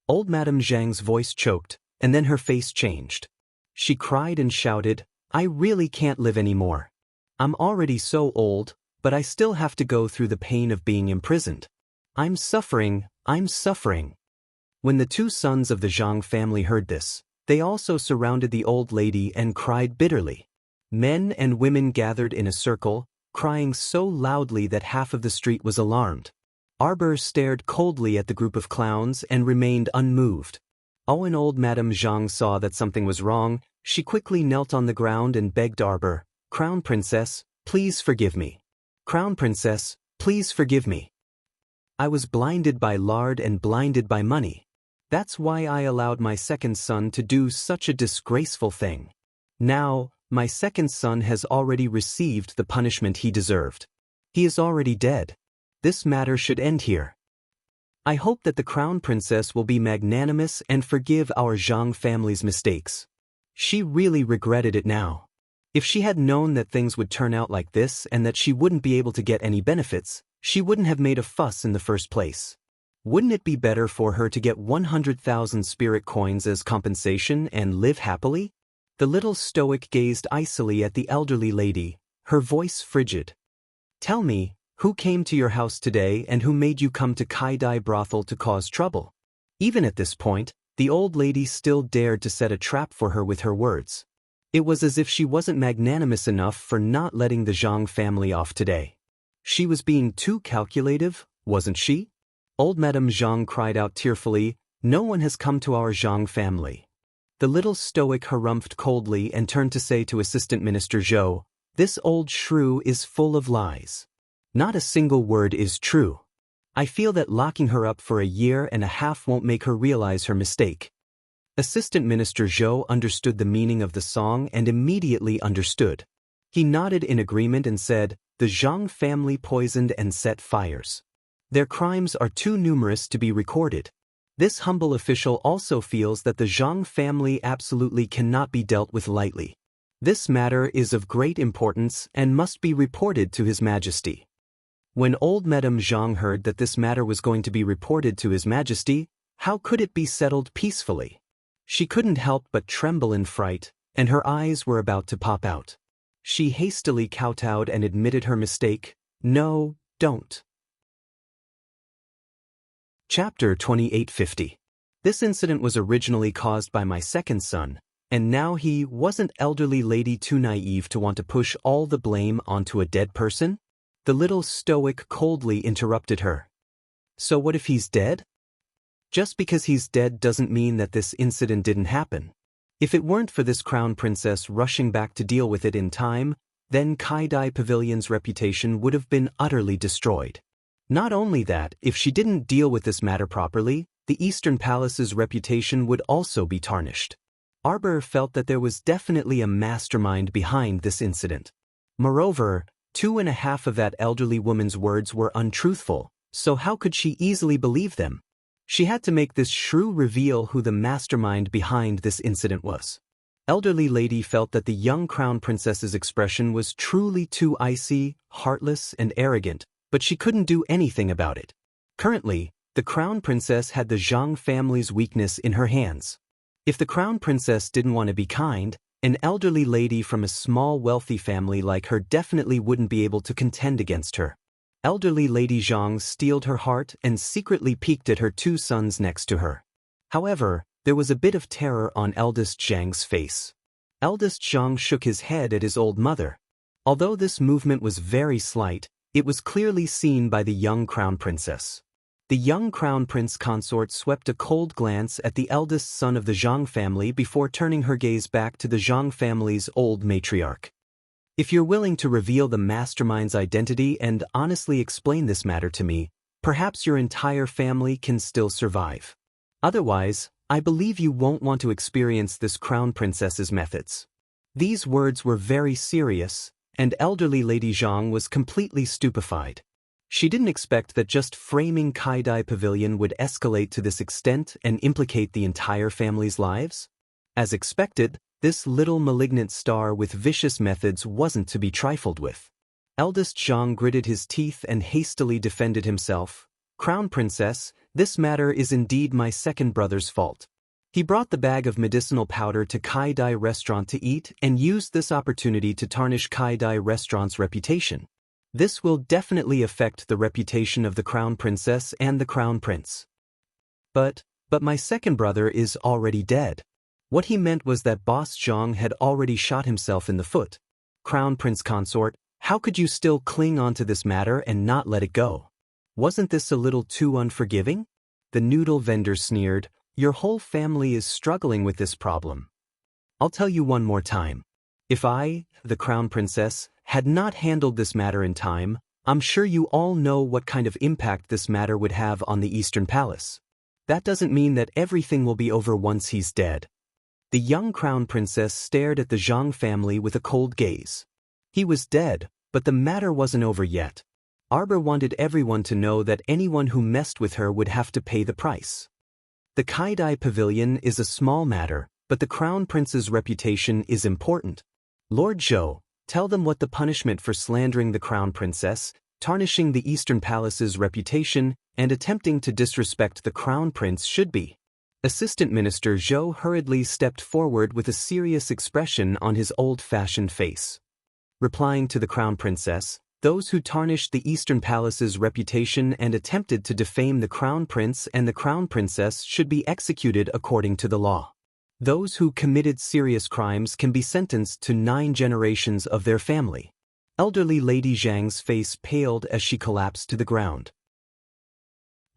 Old Madame Zhang's voice choked, and then her face changed. She cried and shouted, "I really can't live anymore. I'm already so old, but I still have to go through the pain of being imprisoned. I'm suffering, I'm suffering." When the two sons of the Zhang family heard this, they also surrounded the old lady and cried bitterly. Men and women gathered in a circle, crying so loudly that half of the street was alarmed. Arbor stared coldly at the group of clowns and remained unmoved. When old Madame Zhang saw that something was wrong, she quickly knelt on the ground and begged Arbor, "Crown Princess, please forgive me. Crown Princess, please forgive me. I was blinded by lard and blinded by money. That's why I allowed my second son to do such a disgraceful thing. Now, my second son has already received the punishment he deserved. He is already dead. This matter should end here. I hope that the Crown Princess will be magnanimous and forgive our Zhang family's mistakes. She really regretted it now. If she had known that things would turn out like this and that she wouldn't be able to get any benefits, she wouldn't have made a fuss in the first place. Wouldn't it be better for her to get 100,000 spirit coins as compensation and live happily?" The little stoic gazed icily at the elderly lady, her voice frigid. "Tell me, who came to your house today and who made you come to Kai-Dai brothel to cause trouble?" Even at this point, the old lady still dared to set a trap for her with her words. It was as if she wasn't magnanimous enough for not letting the Zhang family off today. She was being too calculative, wasn't she? Old Madame Zhang cried out tearfully, "No one has come to our Zhang family." The little stoic harumphed coldly and turned to say to Assistant Minister Zhou, "This old shrew is full of lies. Not a single word is true. I feel that locking her up for a year and a half won't make her realize her mistake." Assistant Minister Zhou understood the meaning of the song and immediately understood. He nodded in agreement and said, "The Zhang family poisoned and set fires. Their crimes are too numerous to be recorded. This humble official also feels that the Zhang family absolutely cannot be dealt with lightly. This matter is of great importance and must be reported to His Majesty." When old Madame Zhang heard that this matter was going to be reported to His Majesty, how could it be settled peacefully? She couldn't help but tremble in fright, and her eyes were about to pop out. She hastily kowtowed and admitted her mistake. "No, don't." Chapter 2850. This incident was originally caused by my second son, and now he wasn't elderly lady too naive to want to push all the blame onto a dead person? The little stoic coldly interrupted her. "So what if he's dead?" "Just because he's dead doesn't mean that this incident didn't happen. If it weren't for this Crown Princess rushing back to deal with it in time, then Kai-Dai Pavilion's reputation would have been utterly destroyed. Not only that, if she didn't deal with this matter properly, the Eastern Palace's reputation would also be tarnished." Arbor felt that there was definitely a mastermind behind this incident. Moreover, 2.5 of that elderly woman's words were untruthful, so how could she easily believe them? She had to make this shrew reveal who the mastermind behind this incident was. Elderly lady felt that the young Crown Princess's expression was truly too icy, heartless, and arrogant, but she couldn't do anything about it. Currently, the Crown Princess had the Zhang family's weakness in her hands. If the Crown Princess didn't want to be kind, an elderly lady from a small wealthy family like her definitely wouldn't be able to contend against her. Elderly Lady Zhang steeled her heart and secretly peeked at her two sons next to her. However, there was a bit of terror on eldest Zhang's face. Eldest Zhang shook his head at his old mother. Although this movement was very slight, it was clearly seen by the young crown princess. The young crown prince consort swept a cold glance at the eldest son of the Zhang family before turning her gaze back to the Zhang family's old matriarch. If you're willing to reveal the mastermind's identity and honestly explain this matter to me, perhaps your entire family can still survive. Otherwise, I believe you won't want to experience this crown princess's methods. These words were very serious, and elderly Lady Zhang was completely stupefied. She didn't expect that just framing Kaidai Pavilion would escalate to this extent and implicate the entire family's lives. As expected, this little malignant star with vicious methods wasn't to be trifled with. Eldest Zhang gritted his teeth and hastily defended himself. Crown Princess, this matter is indeed my second brother's fault. He brought the bag of medicinal powder to Kaidai restaurant to eat and used this opportunity to tarnish Kaidai restaurant's reputation. This will definitely affect the reputation of the Crown Princess and the Crown Prince. But my second brother is already dead. What he meant was that Boss Zhang had already shot himself in the foot. Crown Prince Consort, how could you still cling on to this matter and not let it go? Wasn't this a little too unforgiving? The noodle vendor sneered. Your whole family is struggling with this problem. I'll tell you one more time. If I, the Crown Princess, had not handled this matter in time, I'm sure you all know what kind of impact this matter would have on the Eastern Palace. That doesn't mean that everything will be over once he's dead. The young Crown Princess stared at the Zhang family with a cold gaze. He was dead, but the matter wasn't over yet. Arbor wanted everyone to know that anyone who messed with her would have to pay the price. The Kaidai Pavilion is a small matter, but the Crown Prince's reputation is important. Lord Zhou, tell them what the punishment for slandering the Crown Princess, tarnishing the Eastern Palace's reputation, and attempting to disrespect the Crown Prince should be. Assistant Minister Zhou hurriedly stepped forward with a serious expression on his old-fashioned face. Replying to the Crown Princess, those who tarnished the Eastern Palace's reputation and attempted to defame the Crown Prince and the Crown Princess should be executed according to the law. Those who committed serious crimes can be sentenced to 9 generations of their family. Elderly Lady Zhang's face paled as she collapsed to the ground.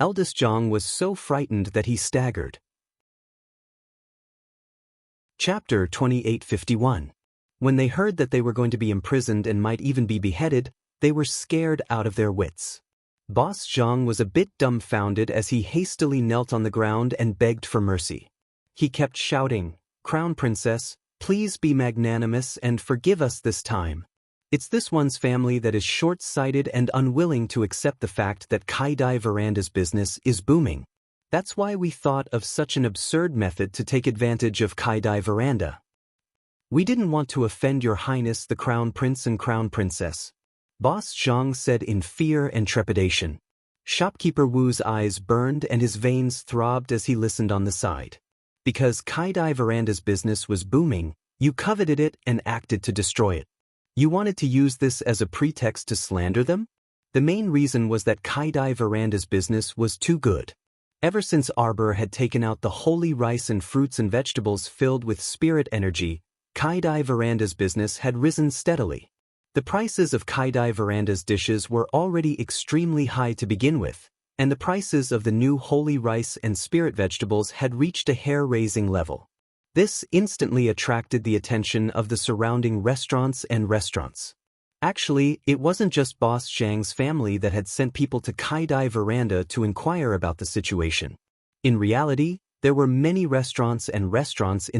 Eldest Zhang was so frightened that he staggered. Chapter 2851. When they heard that they were going to be imprisoned and might even be beheaded, they were scared out of their wits. Boss Zhang was a bit dumbfounded as he hastily knelt on the ground and begged for mercy. He kept shouting, "Crown Princess, please be magnanimous and forgive us this time. It's this one's family that is short-sighted and unwilling to accept the fact that Kaidai Veranda's business is booming. That's why we thought of such an absurd method to take advantage of Kaidai Veranda. We didn't want to offend Your Highness the Crown Prince and Crown Princess," Boss Zhang said in fear and trepidation. Shopkeeper Wu's eyes burned and his veins throbbed as he listened on the side. Because Kaidai Veranda's business was booming, you coveted it and acted to destroy it. You wanted to use this as a pretext to slander them? The main reason was that Kaidai Veranda's business was too good. Ever since Arbor had taken out the holy rice and fruits and vegetables filled with spirit energy, Kaidai Veranda's business had risen steadily. The prices of Kaidai Veranda's dishes were already extremely high to begin with, and the prices of the new holy rice and spirit vegetables had reached a hair-raising level. This instantly attracted the attention of the surrounding restaurants. Actually, it wasn't just Boss Zhang's family that had sent people to Kaidai Veranda to inquire about the situation. In reality, there were many restaurants in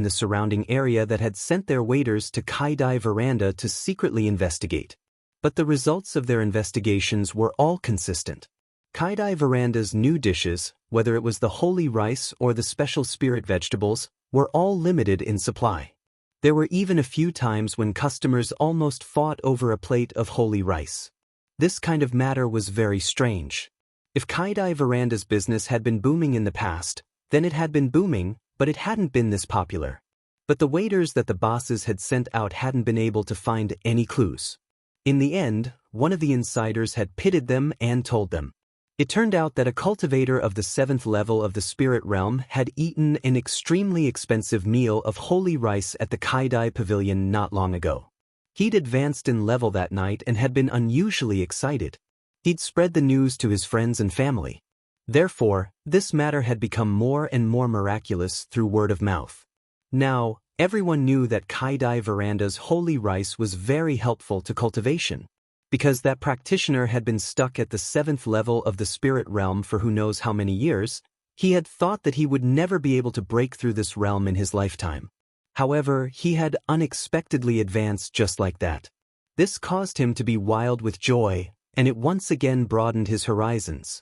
the surrounding area that had sent their waiters to Kaidai Veranda to secretly investigate. But the results of their investigations were all consistent. Kaidai Veranda's new dishes, whether it was the holy rice or the special spirit vegetables, were all limited in supply. There were even a few times when customers almost fought over a plate of holy rice. This kind of matter was very strange. If Kaidai Veranda's business had been booming in the past, then it had been booming, but it hadn't been this popular. But the waiters that the bosses had sent out hadn't been able to find any clues. In the end, one of the insiders had pitted them and told them, It turned out that a cultivator of the 7th level of the spirit realm had eaten an extremely expensive meal of holy rice at the Kaidai Pavilion not long ago. He'd advanced in level that night and had been unusually excited. He'd spread the news to his friends and family. Therefore, this matter had become more and more miraculous through word of mouth. Now, everyone knew that Kaidai Veranda's holy rice was very helpful to cultivation. Because that practitioner had been stuck at the 7th level of the spirit realm for who knows how many years, he had thought that he would never be able to break through this realm in his lifetime. However, he had unexpectedly advanced just like that. This caused him to be wild with joy, and it once again broadened his horizons.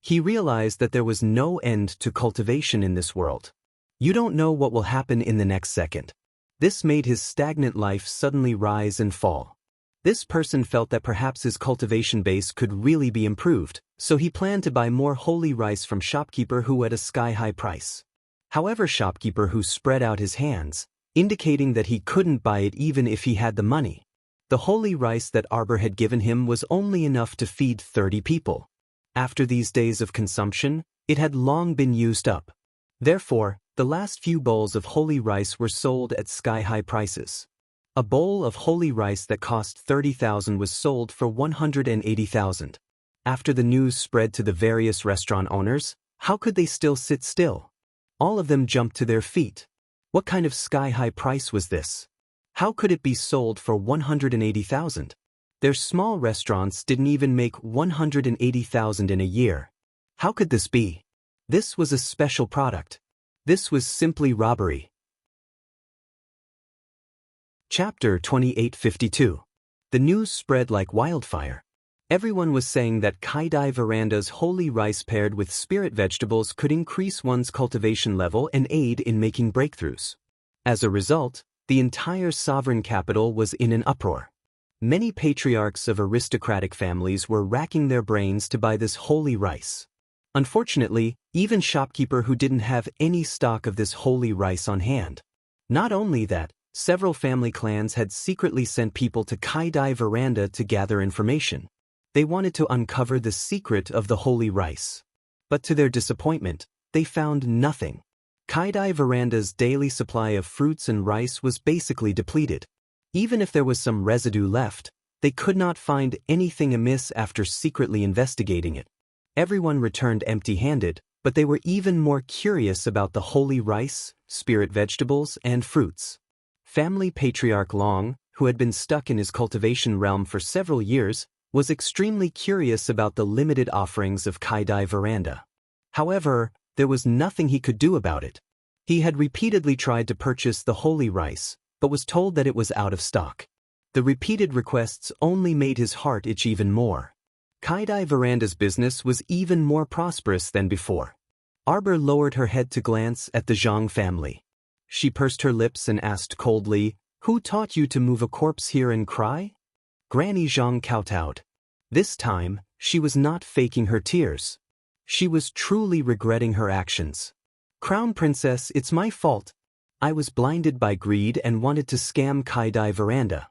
He realized that there was no end to cultivation in this world. You don't know what will happen in the next second. This made his stagnant life suddenly rise and fall. This person felt that perhaps his cultivation base could really be improved, so he planned to buy more holy rice from shopkeeper who at a sky-high price. However, shopkeeper who spread out his hands, indicating that he couldn't buy it even if he had the money. The holy rice that Arbor had given him was only enough to feed 30 people. After these days of consumption, it had long been used up. Therefore, the last few bowls of holy rice were sold at sky-high prices. A bowl of holy rice that cost 30,000 was sold for 180,000. After the news spread to the various restaurant owners, how could they still sit still? All of them jumped to their feet. What kind of sky-high price was this? How could it be sold for 180,000? Their small restaurants didn't even make 180,000 in a year. How could this be? This was a special product. This was simply robbery. Chapter 2852. The news spread like wildfire. Everyone was saying that Kaidai Veranda's holy rice paired with spirit vegetables could increase one's cultivation level and aid in making breakthroughs. As a result, the entire sovereign capital was in an uproar. Many patriarchs of aristocratic families were racking their brains to buy this holy rice. Unfortunately, even shopkeeper who didn't have any stock of this holy rice on hand. Not only that, several family clans had secretly sent people to Kaidai Veranda to gather information. They wanted to uncover the secret of the holy rice. But to their disappointment, they found nothing. Kaidai Veranda's daily supply of fruits and rice was basically depleted. Even if there was some residue left, they could not find anything amiss after secretly investigating it. Everyone returned empty-handed, but they were even more curious about the holy rice, spirit vegetables, and fruits. Family patriarch Long, who had been stuck in his cultivation realm for several years, was extremely curious about the limited offerings of Kaidai Veranda. However, there was nothing he could do about it. He had repeatedly tried to purchase the holy rice, but was told that it was out of stock. The repeated requests only made his heart itch even more. Kaidai Veranda's business was even more prosperous than before. Arbor lowered her head to glance at the Zhang family. She pursed her lips and asked coldly, "Who taught you to move a corpse here and cry?" Granny Zhang kowtowed. This time, she was not faking her tears. She was truly regretting her actions. "Crown Princess, it's my fault. I was blinded by greed and wanted to scam Kaidai Veranda.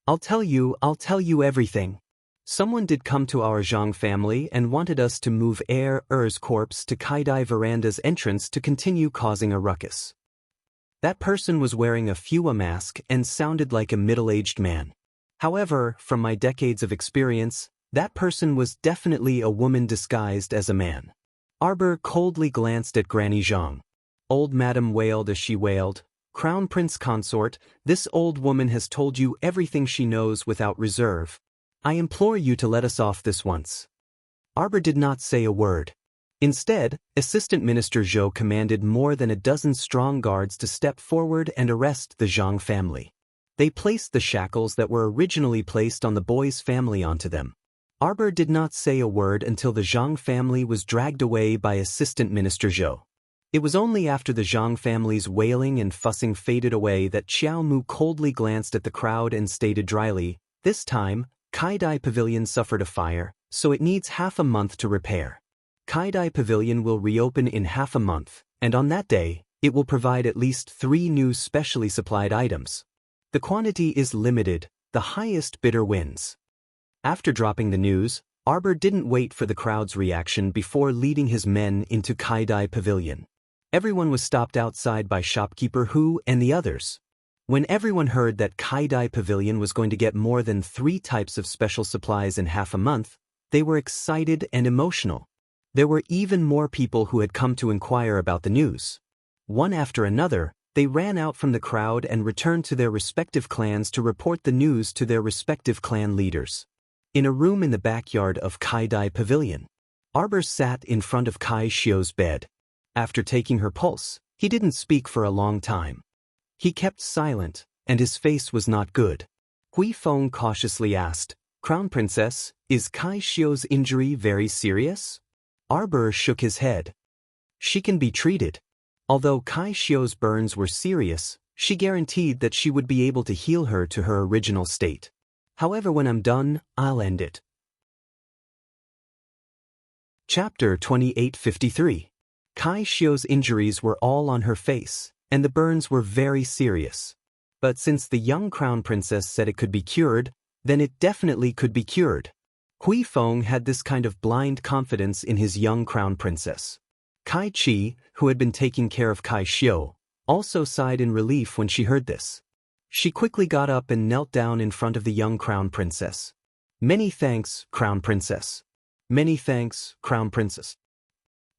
I'll tell you everything. Someone did come to our Zhang family and wanted us to move Er's corpse to Kaidai Veranda's entrance to continue causing a ruckus. That person was wearing a Fua mask and sounded like a middle-aged man. However, from my decades of experience, that person was definitely a woman disguised as a man." Arbor coldly glanced at Granny Zhang. Old Madam wailed as she wailed, "Crown Prince Consort, this old woman has told you everything she knows without reserve. I implore you to let us off this once." Arbor did not say a word. Instead, Assistant Minister Zhou commanded more than a dozen strong guards to step forward and arrest the Zhang family. They placed the shackles that were originally placed on the boy's family onto them. Arbor did not say a word until the Zhang family was dragged away by Assistant Minister Zhou. It was only after the Zhang family's wailing and fussing faded away that Xiao Mu coldly glanced at the crowd and stated dryly, "This time, Kaidai Pavilion suffered a fire, so it needs half a month to repair. Kaidai Pavilion will reopen in half a month, and on that day, it will provide at least 3 new specially supplied items. The quantity is limited, the highest bidder wins." After dropping the news, Arbor didn't wait for the crowd's reaction before leading his men into Kaidai Pavilion. Everyone was stopped outside by shopkeeper Hu and the others. When everyone heard that Kaidai Pavilion was going to get more than 3 types of special supplies in half a month, they were excited and emotional. There were even more people who had come to inquire about the news. One after another, they ran out from the crowd and returned to their respective clans to report the news to their respective clan leaders. In a room in the backyard of Kaidai Pavilion, Arbor sat in front of Kai Shio's bed. After taking her pulse, he didn't speak for a long time. He kept silent, and his face was not good. Hui Feng cautiously asked, "Crown Princess, is Kai Shio's injury very serious?" Arbor shook his head. "She can be treated." Although Kai Shio's burns were serious, she guaranteed that she would be able to heal her to her original state. "However, when I'm done, I'll end it." Chapter 2853. Kai Shio's injuries were all on her face, and the burns were very serious. But since the young crown princess said it could be cured, then it definitely could be cured. Hui Feng had this kind of blind confidence in his young crown princess. Kai Chi, who had been taking care of Kai Shio, also sighed in relief when she heard this. She quickly got up and knelt down in front of the young crown princess. "Many thanks, crown princess." "Many thanks, crown princess."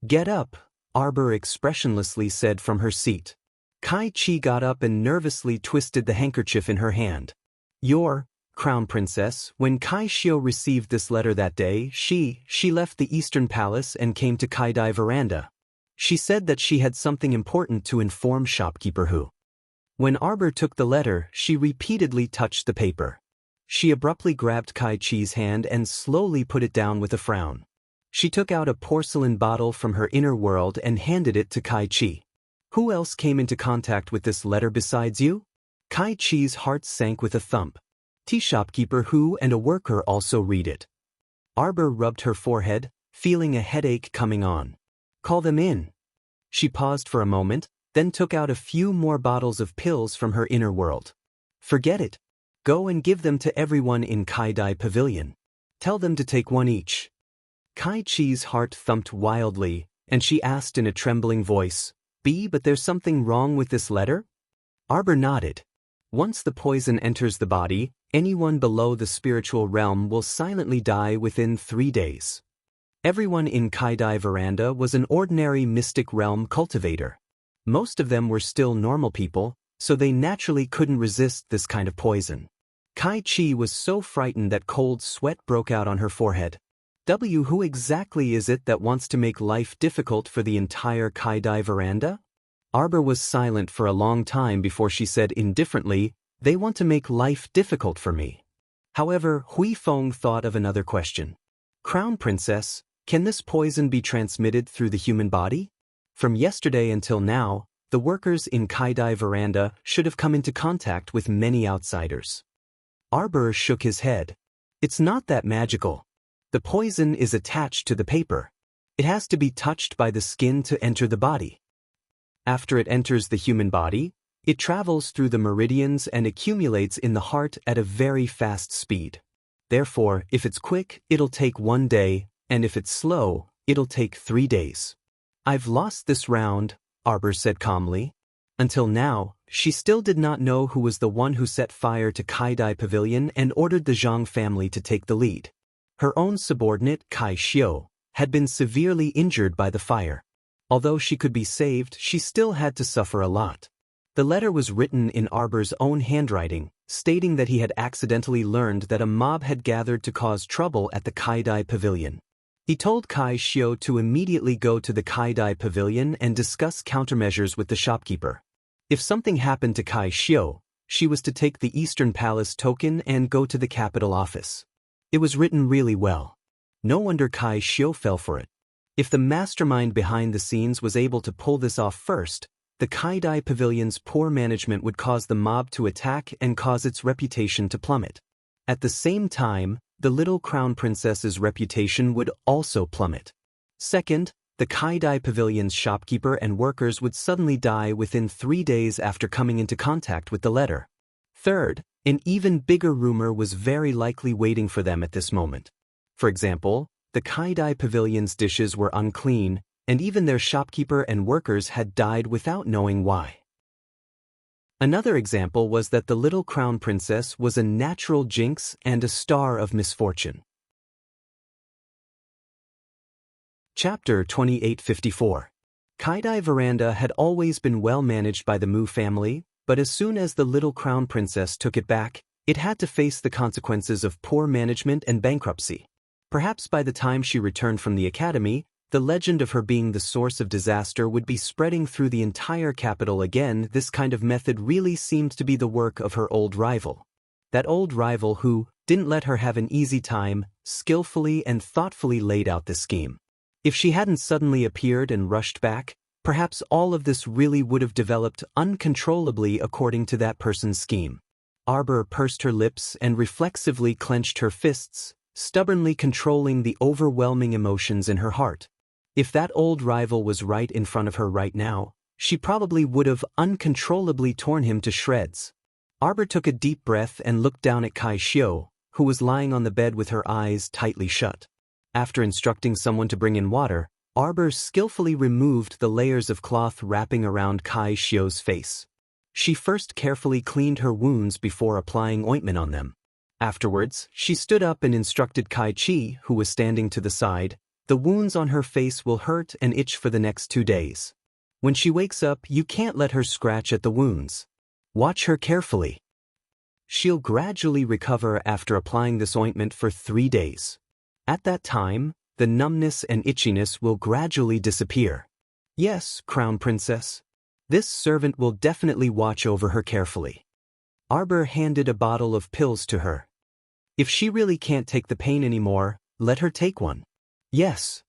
"Get up," Arbor expressionlessly said from her seat. Kai Chi got up and nervously twisted the handkerchief in her hand. "Your crown princess, when Kai Shio received this letter that day, she left the Eastern Palace and came to Kaidai Veranda. She said that she had something important to inform shopkeeper Hu." When Arbor took the letter, she repeatedly touched the paper. She abruptly grabbed Kai Chi's hand and slowly put it down with a frown. She took out a porcelain bottle from her inner world and handed it to Kai Chi. "Who else came into contact with this letter besides you?" Kai Chi's heart sank with a thump. "Tea shopkeeper Hu and a worker also read it." Arbor rubbed her forehead, feeling a headache coming on. "Call them in." She paused for a moment, then took out a few more bottles of pills from her inner world. "Forget it. Go and give them to everyone in Kaidai Pavilion. Tell them to take one each." Kai Chi's heart thumped wildly, and she asked in a trembling voice, But there's something wrong with this letter?" Arbor nodded. "Once the poison enters the body, anyone below the spiritual realm will silently die within 3 days. Everyone in Kaidai Veranda was an ordinary mystic realm cultivator. Most of them were still normal people, so they naturally couldn't resist this kind of poison." Kai Chi was so frightened that cold sweat broke out on her forehead. Who exactly is it that wants to make life difficult for the entire Kaidai Veranda?" Arbor was silent for a long time before she said indifferently, "They want to make life difficult for me." However, Hui Feng thought of another question. "Crown Princess, can this poison be transmitted through the human body? From yesterday until now, the workers in Kaidai Veranda should have come into contact with many outsiders." Arbor shook his head. "It's not that magical. The poison is attached to the paper. It has to be touched by the skin to enter the body. After it enters the human body, it travels through the meridians and accumulates in the heart at a very fast speed. Therefore, if it's quick, it'll take 1 day, and if it's slow, it'll take 3 days." "I've lost this round," Arbor said calmly. Until now, she still did not know who was the one who set fire to Kaidai Pavilion and ordered the Zhang family to take the lead. Her own subordinate, Kai Shio, had been severely injured by the fire. Although she could be saved, she still had to suffer a lot. The letter was written in Arbor's own handwriting, stating that he had accidentally learned that a mob had gathered to cause trouble at the Kaidai Pavilion. He told Kai Shio to immediately go to the Kaidai Pavilion and discuss countermeasures with the shopkeeper. If something happened to Kai Shio, she was to take the Eastern Palace token and go to the capital office. It was written really well. No wonder Kai Shio fell for it. If the mastermind behind the scenes was able to pull this off first, the Kaidai Pavilion's poor management would cause the mob to attack and cause its reputation to plummet. At the same time, the little crown princess's reputation would also plummet. Second, the Kaidai Pavilion's shopkeeper and workers would suddenly die within 3 days after coming into contact with the letter. Third, an even bigger rumor was very likely waiting for them at this moment. For example, the Kaidai Pavilion's dishes were unclean, and even their shopkeeper and workers had died without knowing why. Another example was that the little crown princess was a natural jinx and a star of misfortune. Chapter 2854. Kaidai Veranda had always been well managed by the Mu family, but as soon as the little crown princess took it back, it had to face the consequences of poor management and bankruptcy. Perhaps by the time she returned from the academy, the legend of her being the source of disaster would be spreading through the entire capital again. This kind of method really seemed to be the work of her old rival. That old rival who didn't let her have an easy time, skillfully and thoughtfully laid out this scheme. If she hadn't suddenly appeared and rushed back, perhaps all of this really would have developed uncontrollably according to that person's scheme. Arbor pursed her lips and reflexively clenched her fists, stubbornly controlling the overwhelming emotions in her heart. If that old rival was right in front of her right now, she probably would have uncontrollably torn him to shreds. Arbor took a deep breath and looked down at Kai Xiu, who was lying on the bed with her eyes tightly shut. After instructing someone to bring in water, Arbor skillfully removed the layers of cloth wrapping around Kai Xiu's face. She first carefully cleaned her wounds before applying ointment on them. Afterwards, she stood up and instructed Kai Chi, who was standing to the side, "The wounds on her face will hurt and itch for the next 2 days. When she wakes up, you can't let her scratch at the wounds. Watch her carefully. She'll gradually recover after applying this ointment for 3 days. At that time, the numbness and itchiness will gradually disappear. Yes, Crown Princess. This servant will definitely watch over her carefully." Arbor handed a bottle of pills to her. "If she really can't take the pain anymore, let her take one." "Yes."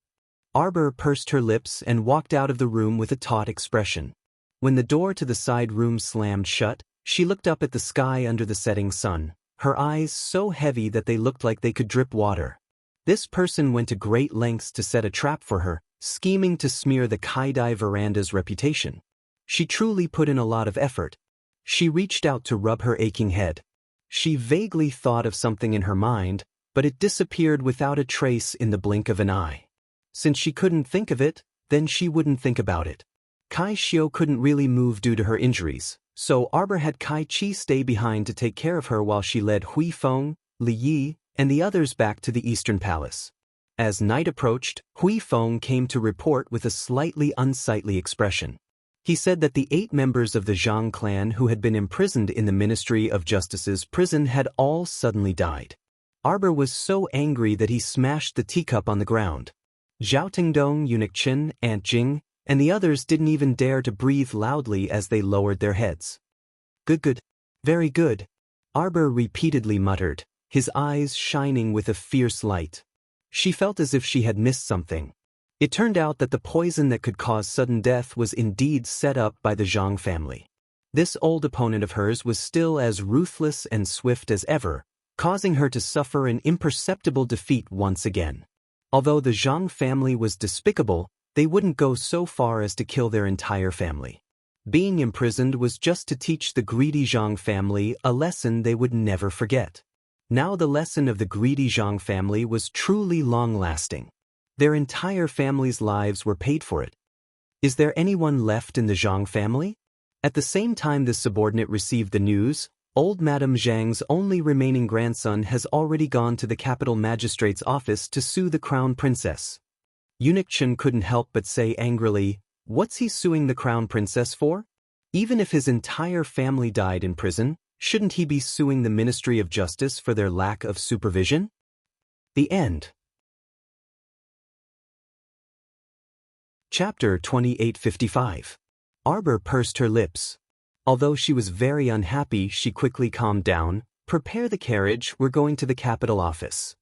Arbor pursed her lips and walked out of the room with a taut expression. When the door to the side room slammed shut, she looked up at the sky under the setting sun, her eyes so heavy that they looked like they could drip water. This person went to great lengths to set a trap for her, scheming to smear the Kaidai Veranda's reputation. She truly put in a lot of effort. She reached out to rub her aching head. She vaguely thought of something in her mind, but it disappeared without a trace in the blink of an eye. Since she couldn't think of it, then she wouldn't think about it. Kai Xiu couldn't really move due to her injuries, so Arbor had Kai Chi stay behind to take care of her while she led Hui Feng, Li Yi, and the others back to the Eastern Palace. As night approached, Hui Feng came to report with a slightly unsightly expression. He said that the 8 members of the Zhang clan who had been imprisoned in the Ministry of Justice's prison had all suddenly died. Arbor was so angry that he smashed the teacup on the ground. Zhao Tingdong, Eunuch Chen, Aunt Jing, and the others didn't even dare to breathe loudly as they lowered their heads. Good, very good," Arbor repeatedly muttered, his eyes shining with a fierce light. She felt as if she had missed something. It turned out that the poison that could cause sudden death was indeed set up by the Zhang family. This old opponent of hers was still as ruthless and swift as ever, causing her to suffer an imperceptible defeat once again. Although the Zhang family was despicable, they wouldn't go so far as to kill their entire family. Being imprisoned was just to teach the greedy Zhang family a lesson they would never forget. Now the lesson of the greedy Zhang family was truly long-lasting. Their entire family's lives were paid for it. Is there anyone left in the Zhang family? At the same time the subordinate received the news, old Madame Zhang's only remaining grandson has already gone to the capital magistrate's office to sue the crown princess. Eunuch Chen couldn't help but say angrily, "What's he suing the crown princess for? Even if his entire family died in prison, shouldn't he be suing the Ministry of Justice for their lack of supervision?" The end. Chapter 2855. Arbor pursed her lips. Although she was very unhappy, she quickly calmed down. "Prepare the carriage, we're going to the capital office."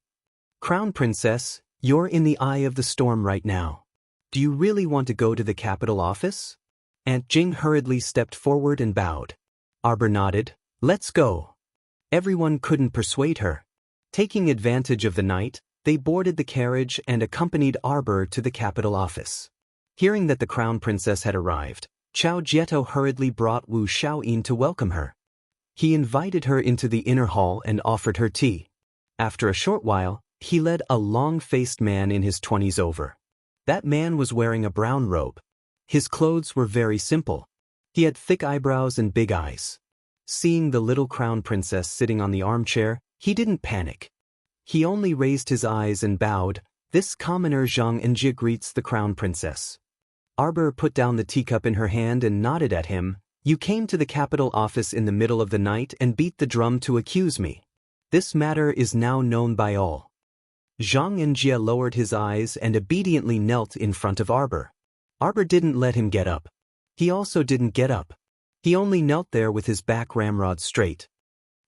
"Crown Princess, you're in the eye of the storm right now. Do you really want to go to the capital office?" Aunt Jing hurriedly stepped forward and bowed. Arbor nodded. "Let's go." Everyone couldn't persuade her. Taking advantage of the night, they boarded the carriage and accompanied Arbor to the capital office. Hearing that the crown princess had arrived, Chao Jieto hurriedly brought Wu Xiaoyin to welcome her. He invited her into the inner hall and offered her tea. After a short while, He led a long-faced man in his 20s over. That man was wearing a brown robe. His clothes were very simple. He had thick eyebrows and big eyes. Seeing the little crown princess sitting on the armchair, he didn't panic. He only raised his eyes and bowed. This commoner Zhang Enjia greets the crown princess. Arbor put down the teacup in her hand and nodded at him. You came to the capital office in the middle of the night and beat the drum to accuse me. This matter is now known by all. Zhang Enjia lowered his eyes and obediently knelt in front of Arbor. Arbor didn't let him get up. He also didn't get up. He only knelt there with his back ramrod straight.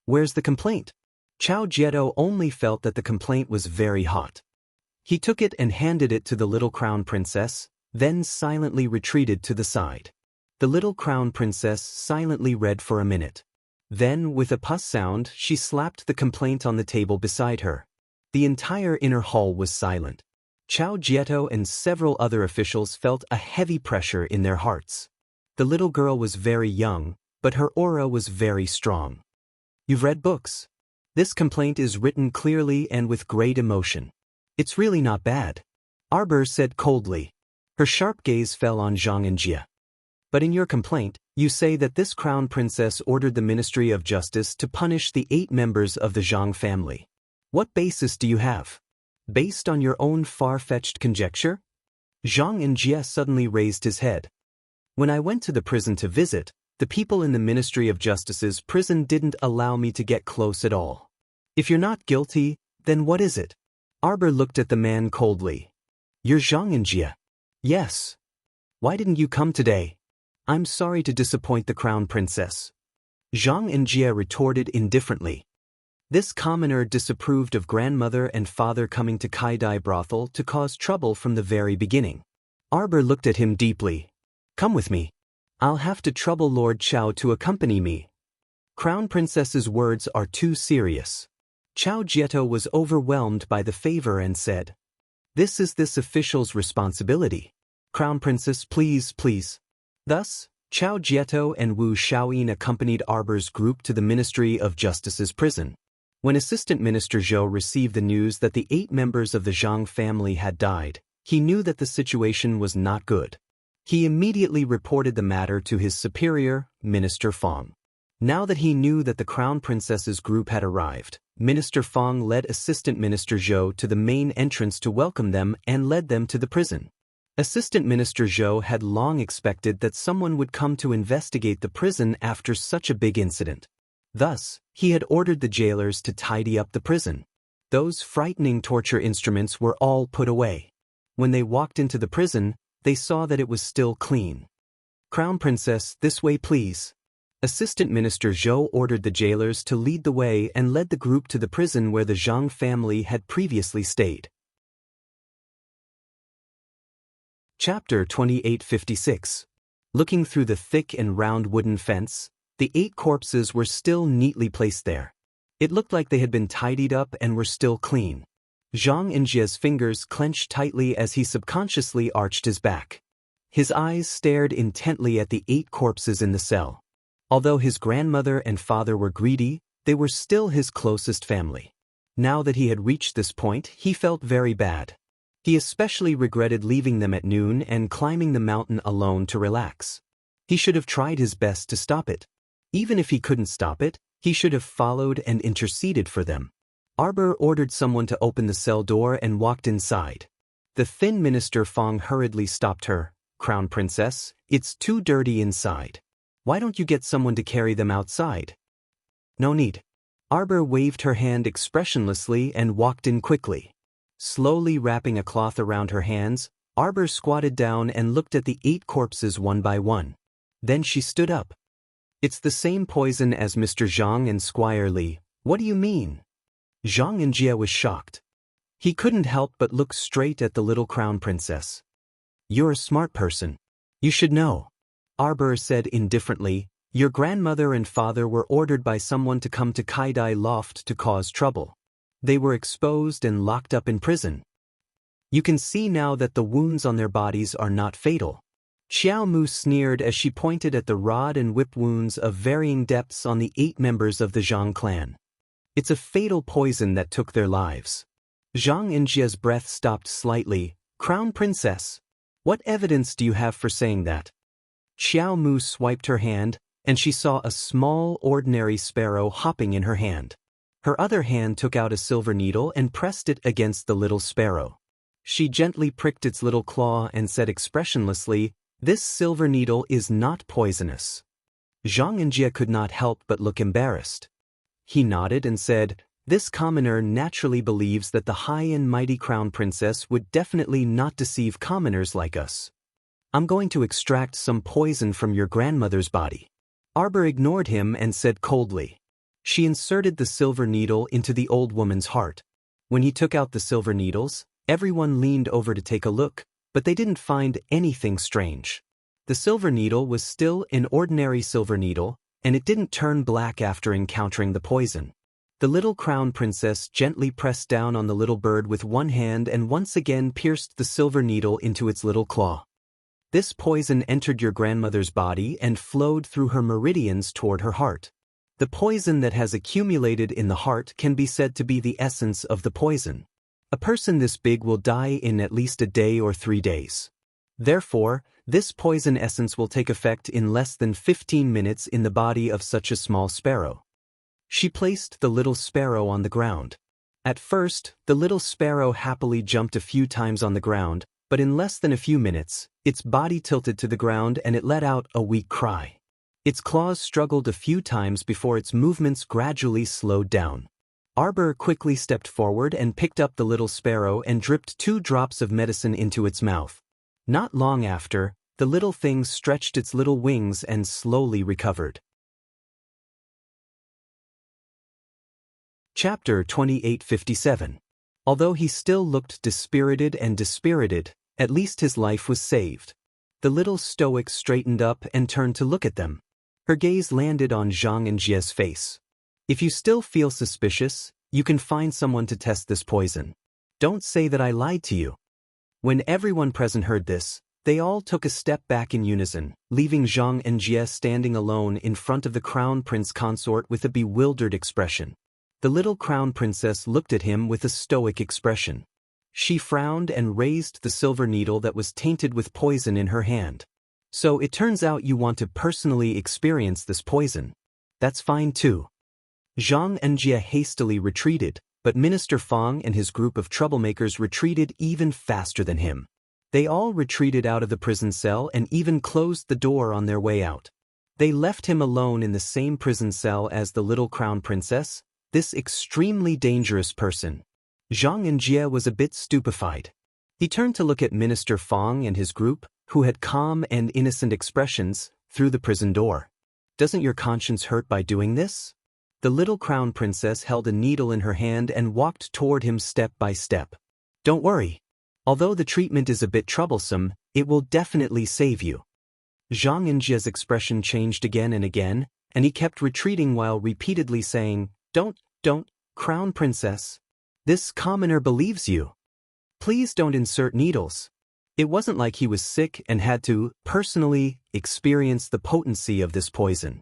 Where's the complaint? Chao Jieto only felt that the complaint was very hot. He took it and handed it to the little crown princess, then silently retreated to the side. The little crown princess silently read for a minute. Then, with a puss sound, she slapped the complaint on the table beside her. The entire inner hall was silent. Chao Jieto and several other officials felt a heavy pressure in their hearts. The little girl was very young, but her aura was very strong. You've read books. This complaint is written clearly and with great emotion. It's really not bad, Arbor said coldly. Her sharp gaze fell on Zhang Enjia. But in your complaint, you say that this crown princess ordered the Ministry of Justice to punish the 8 members of the Zhang family. What basis do you have? Based on your own far-fetched conjecture? Zhang Enjia suddenly raised his head. When I went to the prison to visit, the people in the Ministry of Justice's prison didn't allow me to get close at all. If you're not guilty, then what is it? Arbor looked at the man coldly. You're Zhang Enjia. Yes. Why didn't you come today? I'm sorry to disappoint the crown princess. Zhang Enjia retorted indifferently. This commoner disapproved of grandmother and father coming to Kaidai brothel to cause trouble from the very beginning. Arbor looked at him deeply. Come with me. I'll have to trouble Lord Chao to accompany me. Crown princess's words are too serious. Chao Jieto was overwhelmed by the favor and said, This is this official's responsibility. Crown princess, please, please. Thus, Chao Jieto and Wu Shaoyin accompanied Arbor's group to the Ministry of Justice's prison. When Assistant Minister Zhou received the news that the 8 members of the Zhang family had died, he knew that the situation was not good. He immediately reported the matter to his superior, Minister Fong. Now that he knew that the Crown Princess's group had arrived, Minister Fong led Assistant Minister Zhou to the main entrance to welcome them and led them to the prison. Assistant Minister Zhou had long expected that someone would come to investigate the prison after such a big incident. Thus, he had ordered the jailers to tidy up the prison. Those frightening torture instruments were all put away. When they walked into the prison, they saw that it was still clean. Crown Princess, this way please. Assistant Minister Zhou ordered the jailers to lead the way and led the group to the prison where the Zhang family had previously stayed. Chapter 2856. Looking through the thick and round wooden fence, the 8 corpses were still neatly placed there. It looked like they had been tidied up and were still clean. Zhang Enjia's fingers clenched tightly as he subconsciously arched his back. His eyes stared intently at the 8 corpses in the cell. Although his grandmother and father were greedy, they were still his closest family. Now that he had reached this point, he felt very bad. He especially regretted leaving them at noon and climbing the mountain alone to relax. He should have tried his best to stop it. Even if he couldn't stop it, he should have followed and interceded for them. Arbor ordered someone to open the cell door and walked inside. The thin Minister Fong hurriedly stopped her. Crown Princess, it's too dirty inside. Why don't you get someone to carry them outside? No need. Arbor waved her hand expressionlessly and walked in quickly. Slowly wrapping a cloth around her hands, Arbor squatted down and looked at the 8 corpses one by one. Then she stood up. It's the same poison as Mr. Zhang and Squire Li. What do you mean? Zhang Enjia was shocked. He couldn't help but look straight at the little crown princess. You're a smart person. You should know. Arbor said indifferently, your grandmother and father were ordered by someone to come to Kaidai Loft to cause trouble. They were exposed and locked up in prison. You can see now that the wounds on their bodies are not fatal. Xiao Mu sneered as she pointed at the rod and whip wounds of varying depths on the 8 members of the Zhang clan. It's a fatal poison that took their lives. Zhang Enjia's breath stopped slightly. Crown Princess. What evidence do you have for saying that? Xiao Mu swiped her hand, and she saw a small, ordinary sparrow hopping in her hand. Her other hand took out a silver needle and pressed it against the little sparrow. She gently pricked its little claw and said expressionlessly, "This silver needle is not poisonous." Zhang Enjia could not help but look embarrassed. He nodded and said, "This commoner naturally believes that the high and mighty Crown Princess would definitely not deceive commoners like us. I'm going to extract some poison from your grandmother's body." Arbor ignored him and said coldly. She inserted the silver needle into the old woman's heart. When he took out the silver needles, everyone leaned over to take a look, but they didn't find anything strange. The silver needle was still an ordinary silver needle, and it didn't turn black after encountering the poison. The little Crown Princess gently pressed down on the little bird with one hand and once again pierced the silver needle into its little claw. This poison entered your grandmother's body and flowed through her meridians toward her heart. The poison that has accumulated in the heart can be said to be the essence of the poison. A person this big will die in at least a day or 3 days. Therefore, this poison essence will take effect in less than 15 minutes in the body of such a small sparrow. She placed the little sparrow on the ground. At first, the little sparrow happily jumped a few times on the ground, but in less than a few minutes, its body tilted to the ground and it let out a weak cry. Its claws struggled a few times before its movements gradually slowed down. Arbor quickly stepped forward and picked up the little sparrow and dripped 2 drops of medicine into its mouth. Not long after, the little thing stretched its little wings and slowly recovered. Chapter 2857. Although he still looked dispirited, at least his life was saved. The little stoic straightened up and turned to look at them. Her gaze landed on Zhang Enjia's face. "If you still feel suspicious, you can find someone to test this poison. Don't say that I lied to you." When everyone present heard this, they all took a step back in unison, leaving Zhang Enjia standing alone in front of the Crown Prince Consort with a bewildered expression. The little Crown Princess looked at him with a stoic expression. She frowned and raised the silver needle that was tainted with poison in her hand. "So it turns out you want to personally experience this poison. That's fine too." Zhang Enjia hastily retreated, but Minister Fang and his group of troublemakers retreated even faster than him. They all retreated out of the prison cell and even closed the door on their way out. They left him alone in the same prison cell as the little Crown Princess, this extremely dangerous person. Zhang Enjia was a bit stupefied. He turned to look at Minister Fang and his group, who had calm and innocent expressions, through the prison door. "Doesn't your conscience hurt by doing this?" The little Crown Princess held a needle in her hand and walked toward him step by step. "Don't worry. Although the treatment is a bit troublesome, it will definitely save you." Zhang Enjia's expression changed again, and he kept retreating while repeatedly saying, Don't, Crown Princess. This commoner believes you. Please don't insert needles." It wasn't like he was sick and had to, personally, experience the potency of this poison.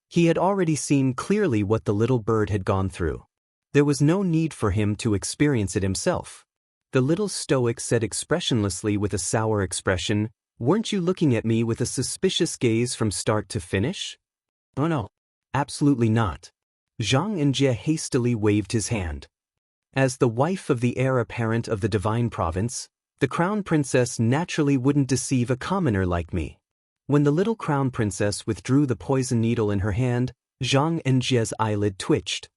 He had already seen clearly what the little bird had gone through. There was no need for him to experience it himself. The little stoic said expressionlessly with a sour expression, "Weren't you looking at me with a suspicious gaze from start to finish?" "Oh no, absolutely not." Zhang Enjia hastily waved his hand. As the wife of the heir apparent of the divine province, the Crown Princess naturally wouldn't deceive a commoner like me. When the little Crown Princess withdrew the poison needle in her hand, Zhang Enjia's eyelid twitched.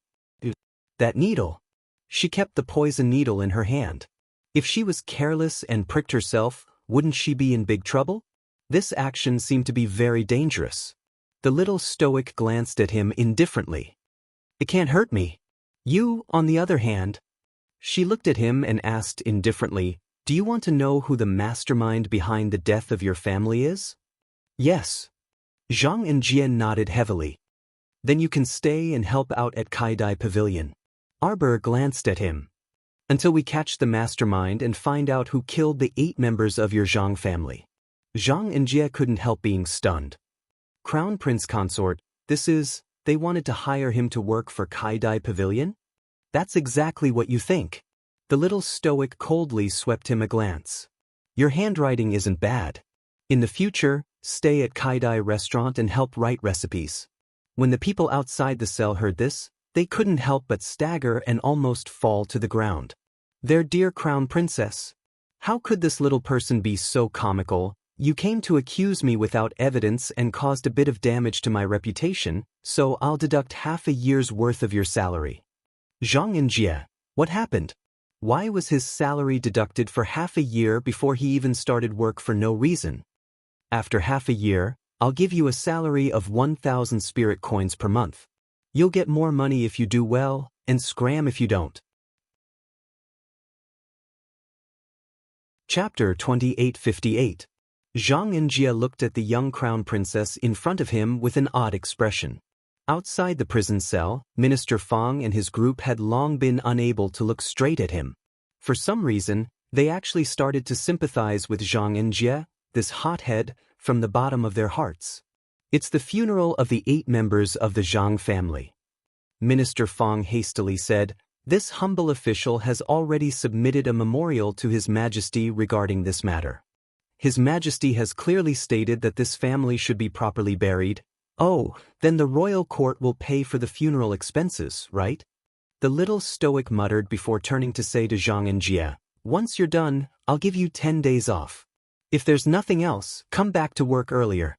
That needle. She kept the poison needle in her hand. If she was careless and pricked herself, wouldn't she be in big trouble? This action seemed to be very dangerous. The little stoic glanced at him indifferently. "It can't hurt me. You, on the other hand." She looked at him and asked indifferently, "Do you want to know who the mastermind behind the death of your family is?" "Yes." Zhang Enjia nodded heavily. "Then you can stay and help out at Kaidai Pavilion." Arbor glanced at him. "Until we catch the mastermind and find out who killed the 8 members of your Zhang family." Zhang Enjia couldn't help being stunned. "Crown Prince Consort, they wanted to hire him to work for Kaidai Pavilion?" "That's exactly what you think." The little stoic coldly swept him a glance. Your handwriting isn't bad. In the future, stay at Kaidai restaurant and help write recipes. When the people outside the cell heard this, they couldn't help but stagger and almost fall to the ground. Their dear crown princess. How could this little person be so comical? You came to accuse me without evidence and caused a bit of damage to my reputation, so I'll deduct half a year's worth of your salary. Zhang Enjie, what happened? Why was his salary deducted for half a year before he even started work for no reason? After half a year, I'll give you a salary of 1,000 spirit coins per month. You'll get more money if you do well, and scram if you don't. Chapter 2858. Zhang Enjie looked at the young crown princess in front of him with an odd expression. Outside the prison cell, Minister Fang and his group had long been unable to look straight at him. For some reason, they actually started to sympathize with Zhang Enjie, this hothead, from the bottom of their hearts. It's the funeral of the 8 members of the Zhang family. Minister Fang hastily said, "This humble official has already submitted a memorial to His Majesty regarding this matter. His Majesty has clearly stated that this family should be properly buried. Oh, then the royal court will pay for the funeral expenses, right?" The little stoic muttered before turning to say to Zhang Enjie, "Once you're done, I'll give you 10 days off. If there's nothing else, come back to work earlier."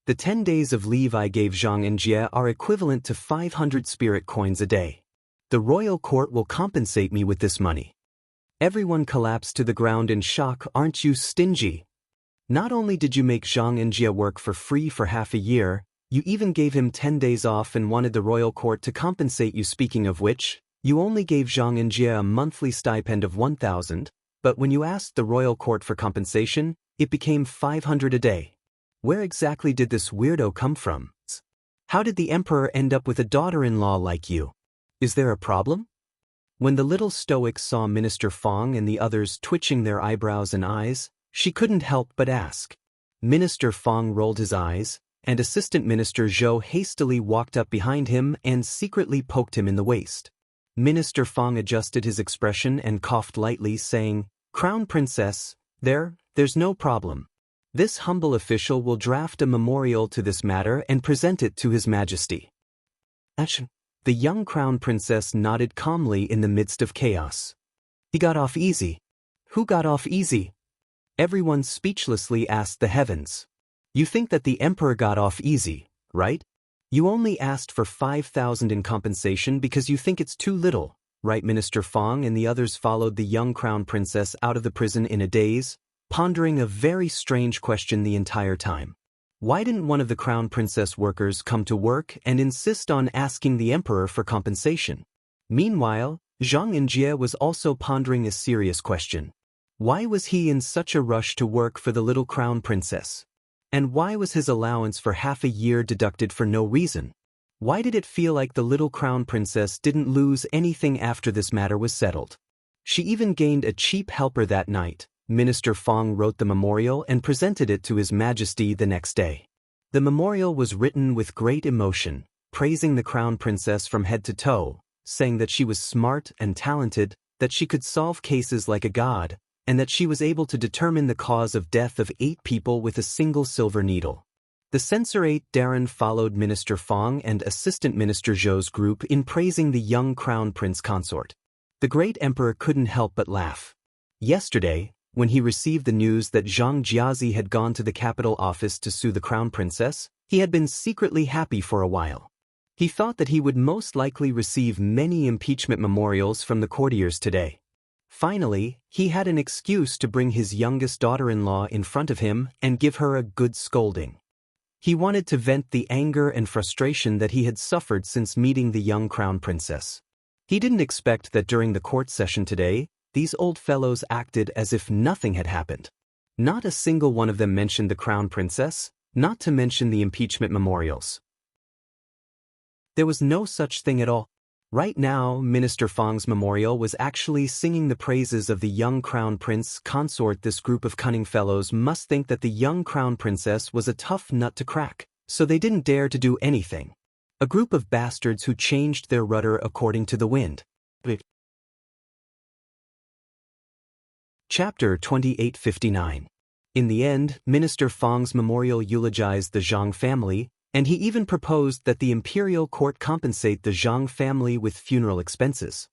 The 10 days of leave I gave Zhang Enjie are equivalent to 500 spirit coins a day. The royal court will compensate me with this money. Everyone collapsed to the ground in shock. "Aren't you stingy? Not only did you make Zhang Enjie work for free for half a year, you even gave him 10 days off and wanted the royal court to compensate you. Speaking of which, you only gave Zhang Enjie a monthly stipend of 1,000, but when you asked the royal court for compensation, it became 500 a day. Where exactly did this weirdo come from? How did the emperor end up with a daughter-in-law like you? Is there a problem?" When the little stoic saw Minister Fang and the others twitching their eyebrows and eyes, she couldn't help but ask. Minister Fang rolled his eyes, and Assistant Minister Zhou hastily walked up behind him and secretly poked him in the waist. Minister Fang adjusted his expression and coughed lightly, saying, "Crown Princess, there's no problem. This humble official will draft a memorial to this matter and present it to His Majesty." The young crown princess nodded calmly in the midst of chaos. "He got off easy." "Who got off easy?" Everyone speechlessly asked the heavens. "You think that the emperor got off easy, right? You only asked for 5,000 in compensation because you think it's too little, right?" Minister Fang and the others followed the young crown princess out of the prison in a daze, pondering a very strange question the entire time. Why didn't one of the crown princess workers come to work and insist on asking the emperor for compensation? Meanwhile, Zhang Enjie was also pondering a serious question. Why was he in such a rush to work for the little crown princess? And why was his allowance for half a year deducted for no reason? Why did it feel like the little crown princess didn't lose anything after this matter was settled? She even gained a cheap helper that night. Minister Fang wrote the memorial and presented it to His Majesty the next day. The memorial was written with great emotion, praising the crown princess from head to toe, saying that she was smart and talented, that she could solve cases like a god, and that she was able to determine the cause of death of 8 people with a single silver needle. The censorate Darren followed Minister Fang and Assistant Minister Zhou's group in praising the young crown prince consort. The great emperor couldn't help but laugh. Yesterday, when he received the news that Zhang Jiazi had gone to the capital office to sue the crown princess, he had been secretly happy for a while. He thought that he would most likely receive many impeachment memorials from the courtiers today. Finally, he had an excuse to bring his youngest daughter-in-law in front of him and give her a good scolding. He wanted to vent the anger and frustration that he had suffered since meeting the young crown princess. He didn't expect that during the court session today, these old fellows acted as if nothing had happened. Not a single one of them mentioned the crown princess, not to mention the impeachment memorials. There was no such thing at all. Right now, Minister Fang's memorial was actually singing the praises of the young crown prince consort. This group of cunning fellows must think that the young crown princess was a tough nut to crack, so they didn't dare to do anything. A group of bastards who changed their rudder according to the wind. Chapter 2859. In the end, Minister Fang's memorial eulogized the Zhang family, and he even proposed that the imperial court compensate the Zhang family with funeral expenses.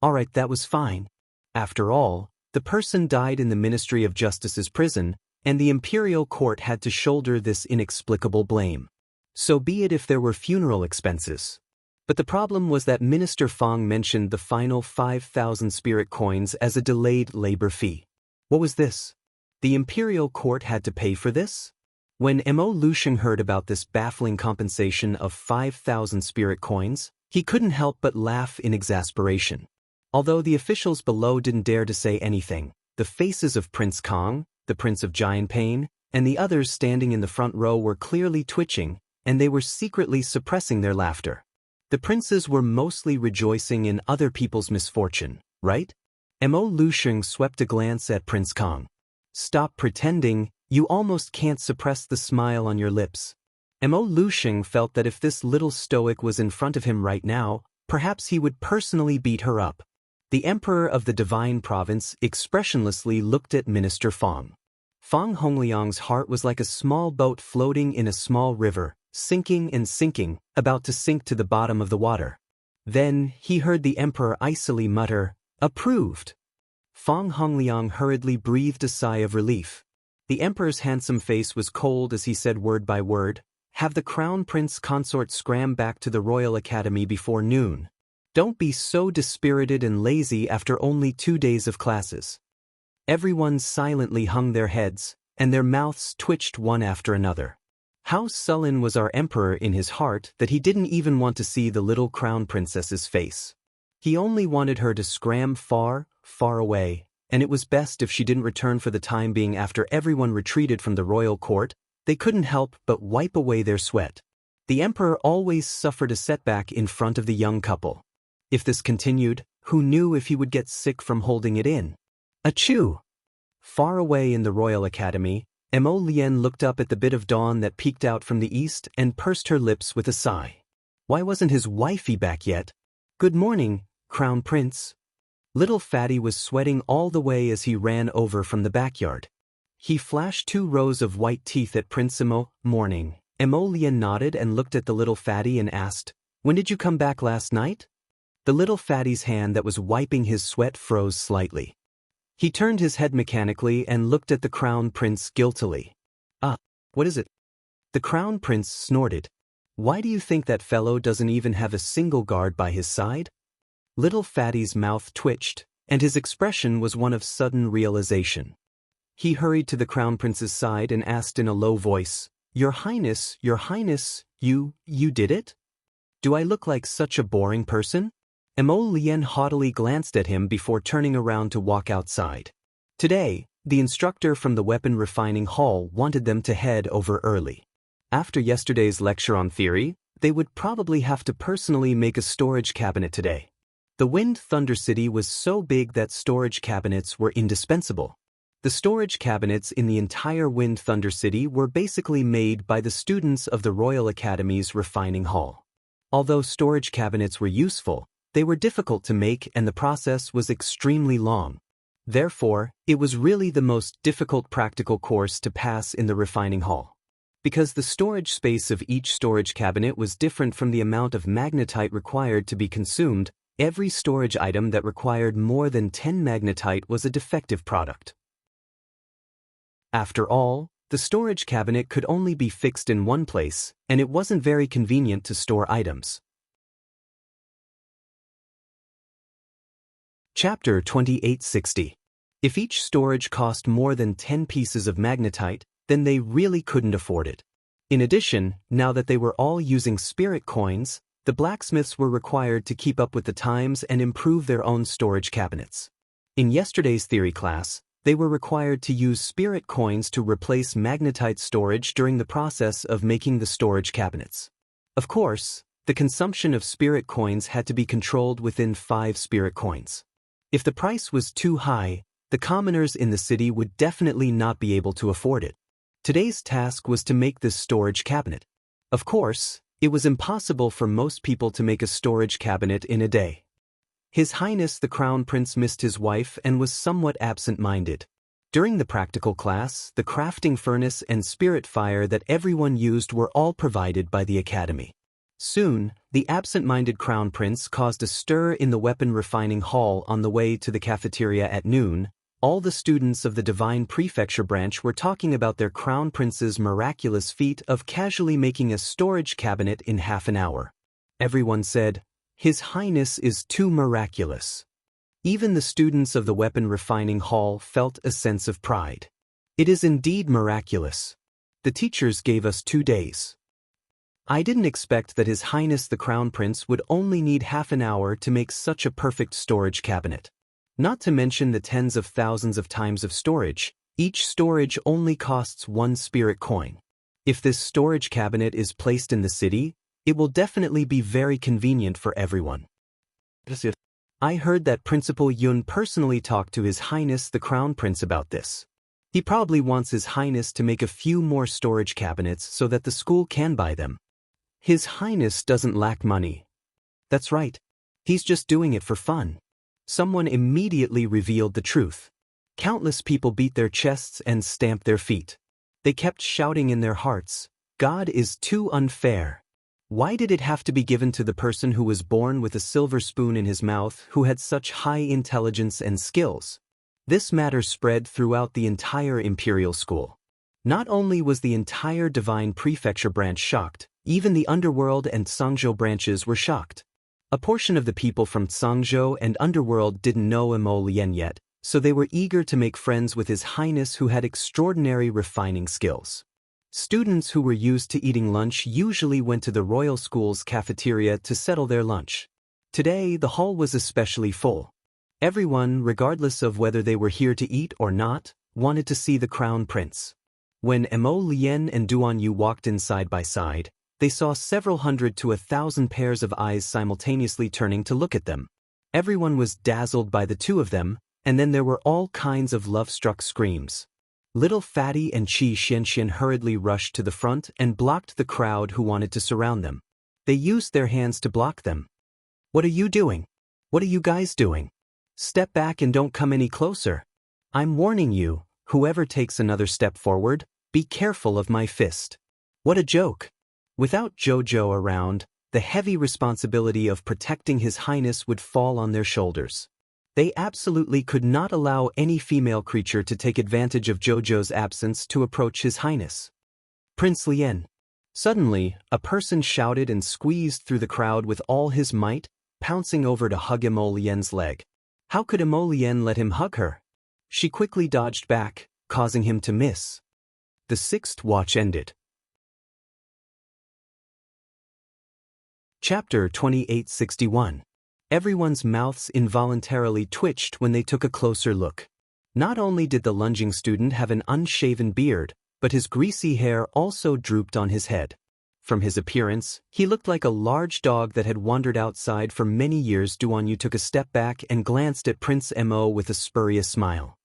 Alright, that was fine. After all, the person died in the Ministry of Justice's prison, and the imperial court had to shoulder this inexplicable blame. So be it if there were funeral expenses. But the problem was that Minister Fang mentioned the final 5,000 spirit coins as a delayed labor fee. What was this? The imperial court had to pay for this? When Mo Lusheng heard about this baffling compensation of 5,000 spirit coins, he couldn't help but laugh in exasperation. Although the officials below didn't dare to say anything, the faces of Prince Kong, the Prince of Giant Pain, and the others standing in the front row were clearly twitching, and they were secretly suppressing their laughter. The princes were mostly rejoicing in other people's misfortune, right? Mo Lusheng swept a glance at Prince Kong. Stop pretending, you almost can't suppress the smile on your lips. Mo Lusheng felt that if this little stoic was in front of him right now, perhaps he would personally beat her up. The emperor of the divine province expressionlessly looked at Minister Fang. Fang Hongliang's heart was like a small boat floating in a small river, sinking and sinking, about to sink to the bottom of the water. Then he heard the emperor icily mutter, "Approved." Fang Hongliang hurriedly breathed a sigh of relief. The emperor's handsome face was cold as he said word by word, "Have the crown prince consort scram back to the Royal Academy before noon. Don't be so dispirited and lazy after only 2 days of classes." Everyone silently hung their heads, and their mouths twitched one after another. How sullen was our emperor in his heart that he didn't even want to see the little crown princess's face. He only wanted her to scram far, far away, and it was best if she didn't return for the time being. After everyone retreated from the royal court, they couldn't help but wipe away their sweat. The emperor always suffered a setback in front of the young couple. If this continued, who knew if he would get sick from holding it in? Achoo! Far away in the Royal Academy, Mo Lien looked up at the bit of dawn that peeked out from the east and pursed her lips with a sigh. Why wasn't his wifey back yet? Good morning, Crown Prince. Little Fatty was sweating all the way as he ran over from the backyard. He flashed 2 rows of white teeth at Prince Mo. Morning. Mo Lien nodded and looked at the little fatty and asked, "When did you come back last night?" The little fatty's hand that was wiping his sweat froze slightly. He turned his head mechanically and looked at the crown prince guiltily. What is it? The crown prince snorted. Why do you think that fellow doesn't even have a single guard by his side? Little fatty's mouth twitched, and his expression was one of sudden realization. He hurried to the crown prince's side and asked in a low voice, Your Highness, you did it? Do I look like such a boring person?" Mo Lien haughtily glanced at him before turning around to walk outside. Today, the instructor from the weapon refining hall wanted them to head over early. After yesterday's lecture on theory, they would probably have to personally make a storage cabinet today. The Wind Thunder City was so big that storage cabinets were indispensable. The storage cabinets in the entire Wind Thunder City were basically made by the students of the Royal Academy's refining hall. Although storage cabinets were useful, they were difficult to make and the process was extremely long. Therefore, it was really the most difficult practical course to pass in the refining hall. Because the storage space of each storage cabinet was different from the amount of magnetite required to be consumed, every storage item that required more than 10 magnetite was a defective product. After all, the storage cabinet could only be fixed in one place, and it wasn't very convenient to store items. Chapter 2860. If each storage cost more than 10 pieces of magnetite, then they really couldn't afford it. In addition, now that they were all using spirit coins, the blacksmiths were required to keep up with the times and improve their own storage cabinets. In yesterday's theory class, they were required to use spirit coins to replace magnetite storage during the process of making the storage cabinets. Of course, the consumption of spirit coins had to be controlled within 5 spirit coins. If the price was too high, the commoners in the city would definitely not be able to afford it. Today's task was to make this storage cabinet. Of course, it was impossible for most people to make a storage cabinet in a day. His Highness the Crown Prince missed his wife and was somewhat absent-minded. During the practical class, the crafting furnace and spirit fire that everyone used were all provided by the Academy. Soon, the absent-minded Crown Prince caused a stir in the weapon refining hall on the way to the cafeteria at noon. All the students of the Divine Prefecture branch were talking about their Crown Prince's miraculous feat of casually making a storage cabinet in half an hour. Everyone said, "His Highness is too miraculous." Even the students of the weapon refining hall felt a sense of pride. It is indeed miraculous. The teachers gave us 2 days. I didn't expect that His Highness the Crown Prince would only need half an hour to make such a perfect storage cabinet. Not to mention the tens of thousands of times of storage, each storage only costs 1 spirit coin. If this storage cabinet is placed in the city, it will definitely be very convenient for everyone. I heard that Principal Yun personally talked to His Highness the Crown Prince about this. He probably wants His Highness to make a few more storage cabinets so that the school can buy them. His Highness doesn't lack money. That's right. He's just doing it for fun. Someone immediately revealed the truth. Countless people beat their chests and stamped their feet. They kept shouting in their hearts, "God is too unfair. Why did it have to be given to the person who was born with a silver spoon in his mouth who had such high intelligence and skills?" This matter spread throughout the entire Imperial School. Not only was the entire Divine Prefecture branch shocked, even the Underworld and Tsangzhou branches were shocked. A portion of the people from Tsangzhou and Underworld didn't know Emo Lien yet, so they were eager to make friends with His Highness who had extraordinary refining skills. Students who were used to eating lunch usually went to the Royal School's cafeteria to settle their lunch. Today, the hall was especially full. Everyone, regardless of whether they were here to eat or not, wanted to see the Crown Prince. When Emo Lien and Duan Yu walked in side by side, they saw several hundred to 1,000 pairs of eyes simultaneously turning to look at them. Everyone was dazzled by the two of them, and then there were all kinds of love-struck screams. Little Fatty and Qi Xianxian hurriedly rushed to the front and blocked the crowd who wanted to surround them. They used their hands to block them. "What are you doing? What are you guys doing? Step back and don't come any closer. I'm warning you, whoever takes another step forward, be careful of my fist." What a joke! Without Jojo around, the heavy responsibility of protecting His Highness would fall on their shoulders. They absolutely could not allow any female creature to take advantage of Jojo's absence to approach His Highness. Prince Lien. Suddenly, a person shouted and squeezed through the crowd with all his might, pouncing over to hug Emo Lien's leg. How could Emo Lien let him hug her? She quickly dodged back, causing him to miss. The 6th watch ended. Chapter 2861. Everyone's mouths involuntarily twitched when they took a closer look. Not only did the lunging student have an unshaven beard, but his greasy hair also drooped on his head. From his appearance, he looked like a large dog that had wandered outside for many years. Duan Yu took a step back and glanced at Prince Mo with a spurious smile.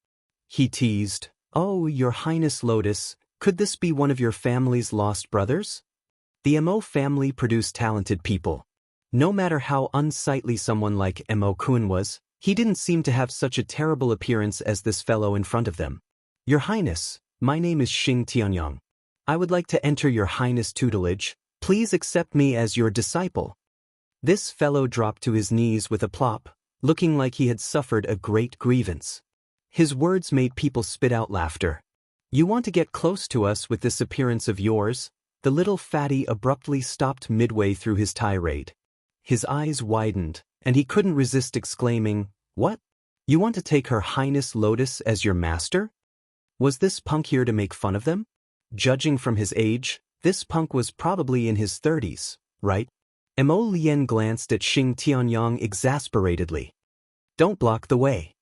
He teased, "Oh, Your Highness Lotus, could this be one of your family's lost brothers?" The Mo family produced talented people. No matter how unsightly someone like Mo Kun was, he didn't seem to have such a terrible appearance as this fellow in front of them. "Your Highness, my name is Xing Tianyang. I would like to enter Your Highness' tutelage. Please accept me as your disciple." This fellow dropped to his knees with a plop, looking like he had suffered a great grievance. His words made people spit out laughter. "You want to get close to us with this appearance of yours?" The little fatty abruptly stopped midway through his tirade. His eyes widened, and he couldn't resist exclaiming, "What? You want to take Her Highness Lotus as your master?" Was this punk here to make fun of them? Judging from his age, this punk was probably in his 30s, right? Mo Lien glanced at Xing Tianyang exasperatedly. "Don't block the way."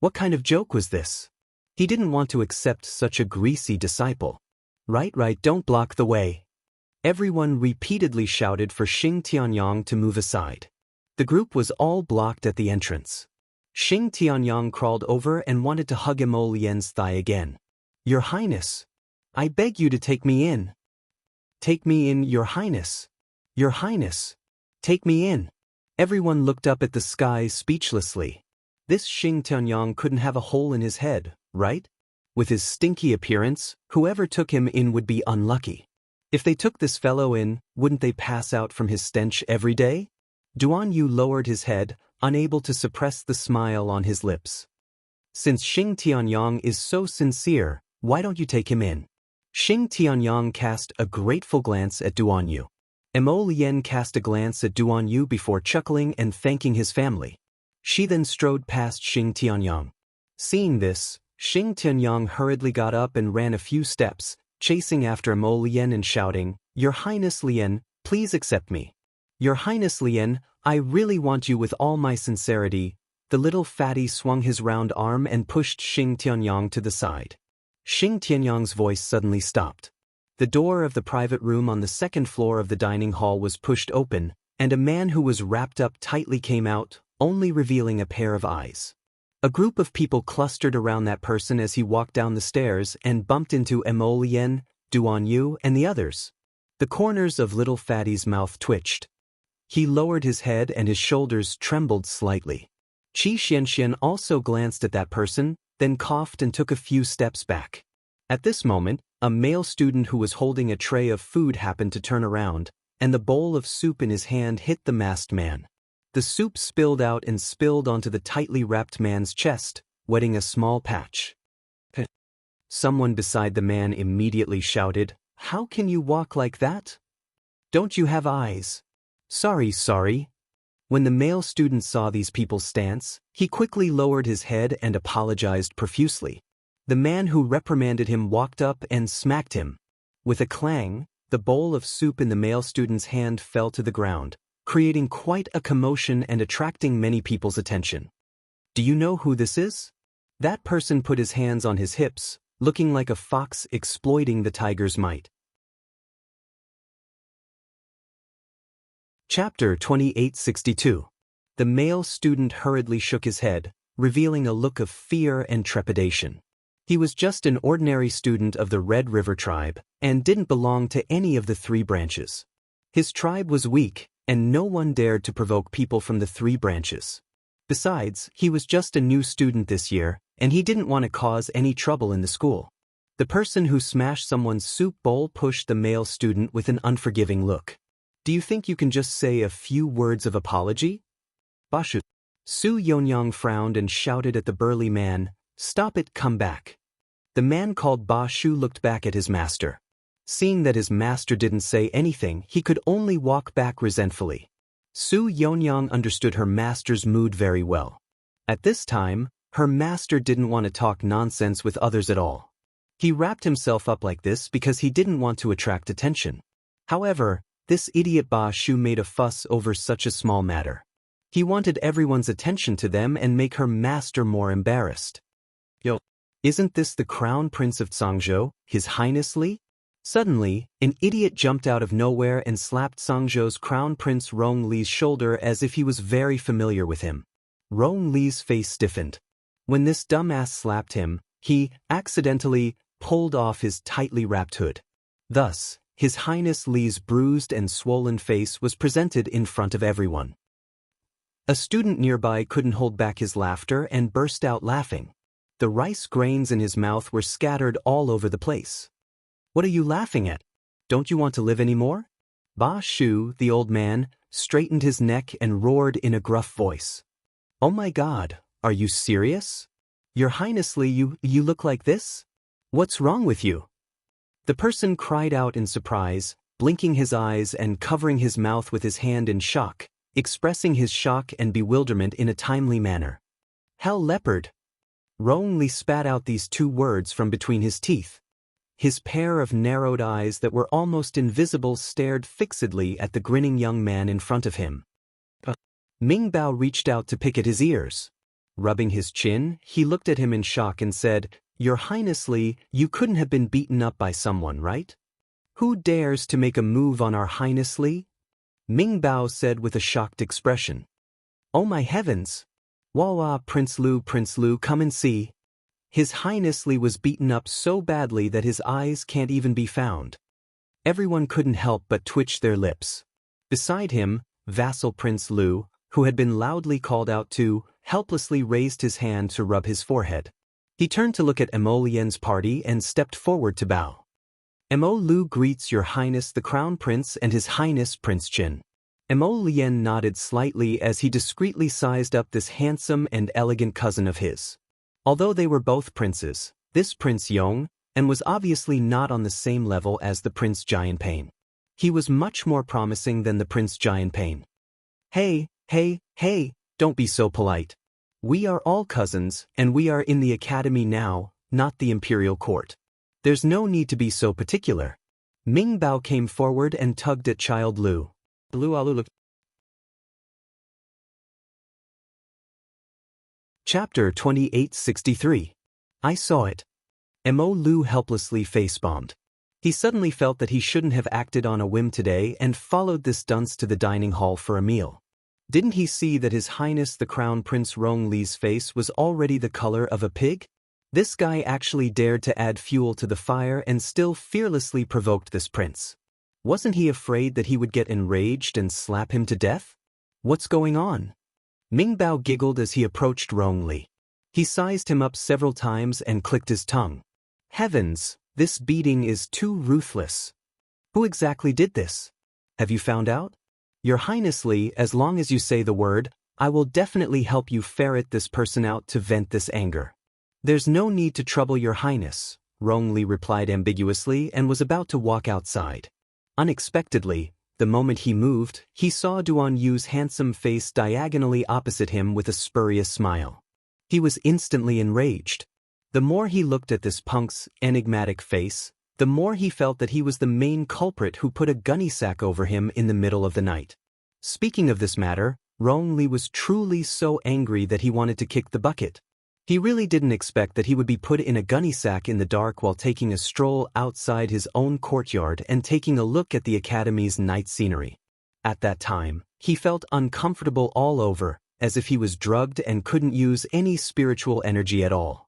What kind of joke was this? He didn't want to accept such a greasy disciple. Right, don't block the way." Everyone repeatedly shouted for Xing Tianyang to move aside. The group was all blocked at the entrance. Xing Tianyang crawled over and wanted to hug Mo Lien's thigh again. "Your Highness, I beg you to take me in." "Take me in, Your Highness. Your Highness, take me in." Everyone looked up at the sky speechlessly. This Xing Tianyang couldn't have a hole in his head, right? With his stinky appearance, whoever took him in would be unlucky. If they took this fellow in, wouldn't they pass out from his stench every day? Duan Yu lowered his head, unable to suppress the smile on his lips. Since Xing Tianyang is so sincere, why don't you take him in? Xing Tianyang cast a grateful glance at Duan Yu. Mo Lien cast a glance at Duan Yu before chuckling and thanking his family. She then strode past Xing Tianyang. Seeing this, Xing Tianyang hurriedly got up and ran a few steps, chasing after Mo Lien and shouting, "Your Highness Lien, please accept me. Your Highness Lien, I really want you with all my sincerity." The little fatty swung his round arm and pushed Xing Tianyang to the side. Xing Tianyang's voice suddenly stopped. The door of the private room on the second floor of the dining hall was pushed open, and a man who was wrapped up tightly came out, only revealing a pair of eyes. A group of people clustered around that person as he walked down the stairs and bumped into Mo Lien, Duan Yu, and the others. The corners of little fatty's mouth twitched. He lowered his head and his shoulders trembled slightly. Qi Xianxian also glanced at that person, then coughed and took a few steps back. At this moment, a male student who was holding a tray of food happened to turn around, and the bowl of soup in his hand hit the masked man. The soup spilled out and spilled onto the tightly wrapped man's chest, wetting a small patch. Someone beside the man immediately shouted, "How can you walk like that? Don't you have eyes?" Sorry. When the male student saw these people's stance, he quickly lowered his head and apologized profusely. The man who reprimanded him walked up and smacked him. With a clang, the bowl of soup in the male student's hand fell to the ground, creating quite a commotion and attracting many people's attention. Do you know who this is? That person put his hands on his hips, looking like a fox exploiting the tiger's might. Chapter 2862. The male student hurriedly shook his head, revealing a look of fear and trepidation. He was just an ordinary student of the Red River tribe, and didn't belong to any of the three branches. His tribe was weak, and no one dared to provoke people from the three branches. Besides, he was just a new student this year, and he didn't want to cause any trouble in the school. The person who smashed someone's soup bowl pushed the male student with an unforgiving look. Do you think you can just say a few words of apology? Bashu. Su Yonyang frowned and shouted at the burly man, "Stop it, come back." The man called Ba Shu looked back at his master. Seeing that his master didn't say anything, he could only walk back resentfully. Su Yonyang understood her master's mood very well. At this time, her master didn't want to talk nonsense with others at all. He wrapped himself up like this because he didn't want to attract attention. However, this idiot Ba Shu made a fuss over such a small matter. He wanted everyone's attention to them and make her master more embarrassed. Yo, isn't this the crown prince of Zhangzhou, His Highness Li? Suddenly, an idiot jumped out of nowhere and slapped Zhangzhou's crown prince Rong Li's shoulder as if he was very familiar with him. Rong Li's face stiffened. When this dumbass slapped him, he accidentally pulled off his tightly wrapped hood. Thus, His Highness Li's bruised and swollen face was presented in front of everyone. A student nearby couldn't hold back his laughter and burst out laughing. The rice grains in his mouth were scattered all over the place. "What are you laughing at? Don't you want to live anymore?" Ba Shu, the old man, straightened his neck and roared in a gruff voice. "Oh my God, are you serious? Your Highness Li, you look like this? What's wrong with you?" The person cried out in surprise, blinking his eyes and covering his mouth with his hand in shock, expressing his shock and bewilderment in a timely manner. "Hell leopard!" Rong Li spat out these two words from between his teeth. His pair of narrowed eyes that were almost invisible stared fixedly at the grinning young man in front of him. Ming Bao reached out to pick at his ears. Rubbing his chin, he looked at him in shock and said, "Your Highness Li, you couldn't have been beaten up by someone, right? Who dares to make a move on our Highness Li?" Ming Bao said with a shocked expression. "Oh my heavens! Wah, Prince Lu, come and see." His Highness Li was beaten up so badly that his eyes can't even be found. Everyone couldn't help but twitch their lips. Beside him, vassal Prince Lu, who had been loudly called out to, helplessly raised his hand to rub his forehead. He turned to look at Emo Lien's party and stepped forward to bow. Emo Lu greets Your Highness the Crown Prince and His Highness Prince Jin. Emo Lien nodded slightly as he discreetly sized up this handsome and elegant cousin of his. Although they were both princes, this Prince Yong and was obviously not on the same level as the Prince Jianping. He was much more promising than the Prince Jianping. Hey, don't be so polite. We are all cousins, and we are in the academy now, not the imperial court. There's no need to be so particular. Ming Bao came forward and tugged at Child Lu. Chapter 2863. I saw it. Emo Lu helplessly face-bombed. He suddenly felt that he shouldn't have acted on a whim today and followed this dunce to the dining hall for a meal. Didn't he see that His Highness the Crown Prince Rong Li's face was already the color of a pig? This guy actually dared to add fuel to the fire and still fearlessly provoked this prince. Wasn't he afraid that he would get enraged and slap him to death? What's going on? Ming Bao giggled as he approached Rong Li. He sized him up several times and clicked his tongue. Heavens, this beating is too ruthless. Who exactly did this? Have you found out? Your Highness Li, as long as you say the word, I will definitely help you ferret this person out to vent this anger. There's no need to trouble Your Highness, Rong Li replied ambiguously and was about to walk outside. Unexpectedly, the moment he moved, he saw Duan Yu's handsome face diagonally opposite him with a spurious smile. He was instantly enraged. The more he looked at this punk's enigmatic face, the more he felt that he was the main culprit who put a gunny sack over him in the middle of the night. Speaking of this matter, Rong Li was truly so angry that he wanted to kick the bucket. He really didn't expect that he would be put in a gunny sack in the dark while taking a stroll outside his own courtyard and taking a look at the academy's night scenery. At that time, he felt uncomfortable all over, as if he was drugged and couldn't use any spiritual energy at all.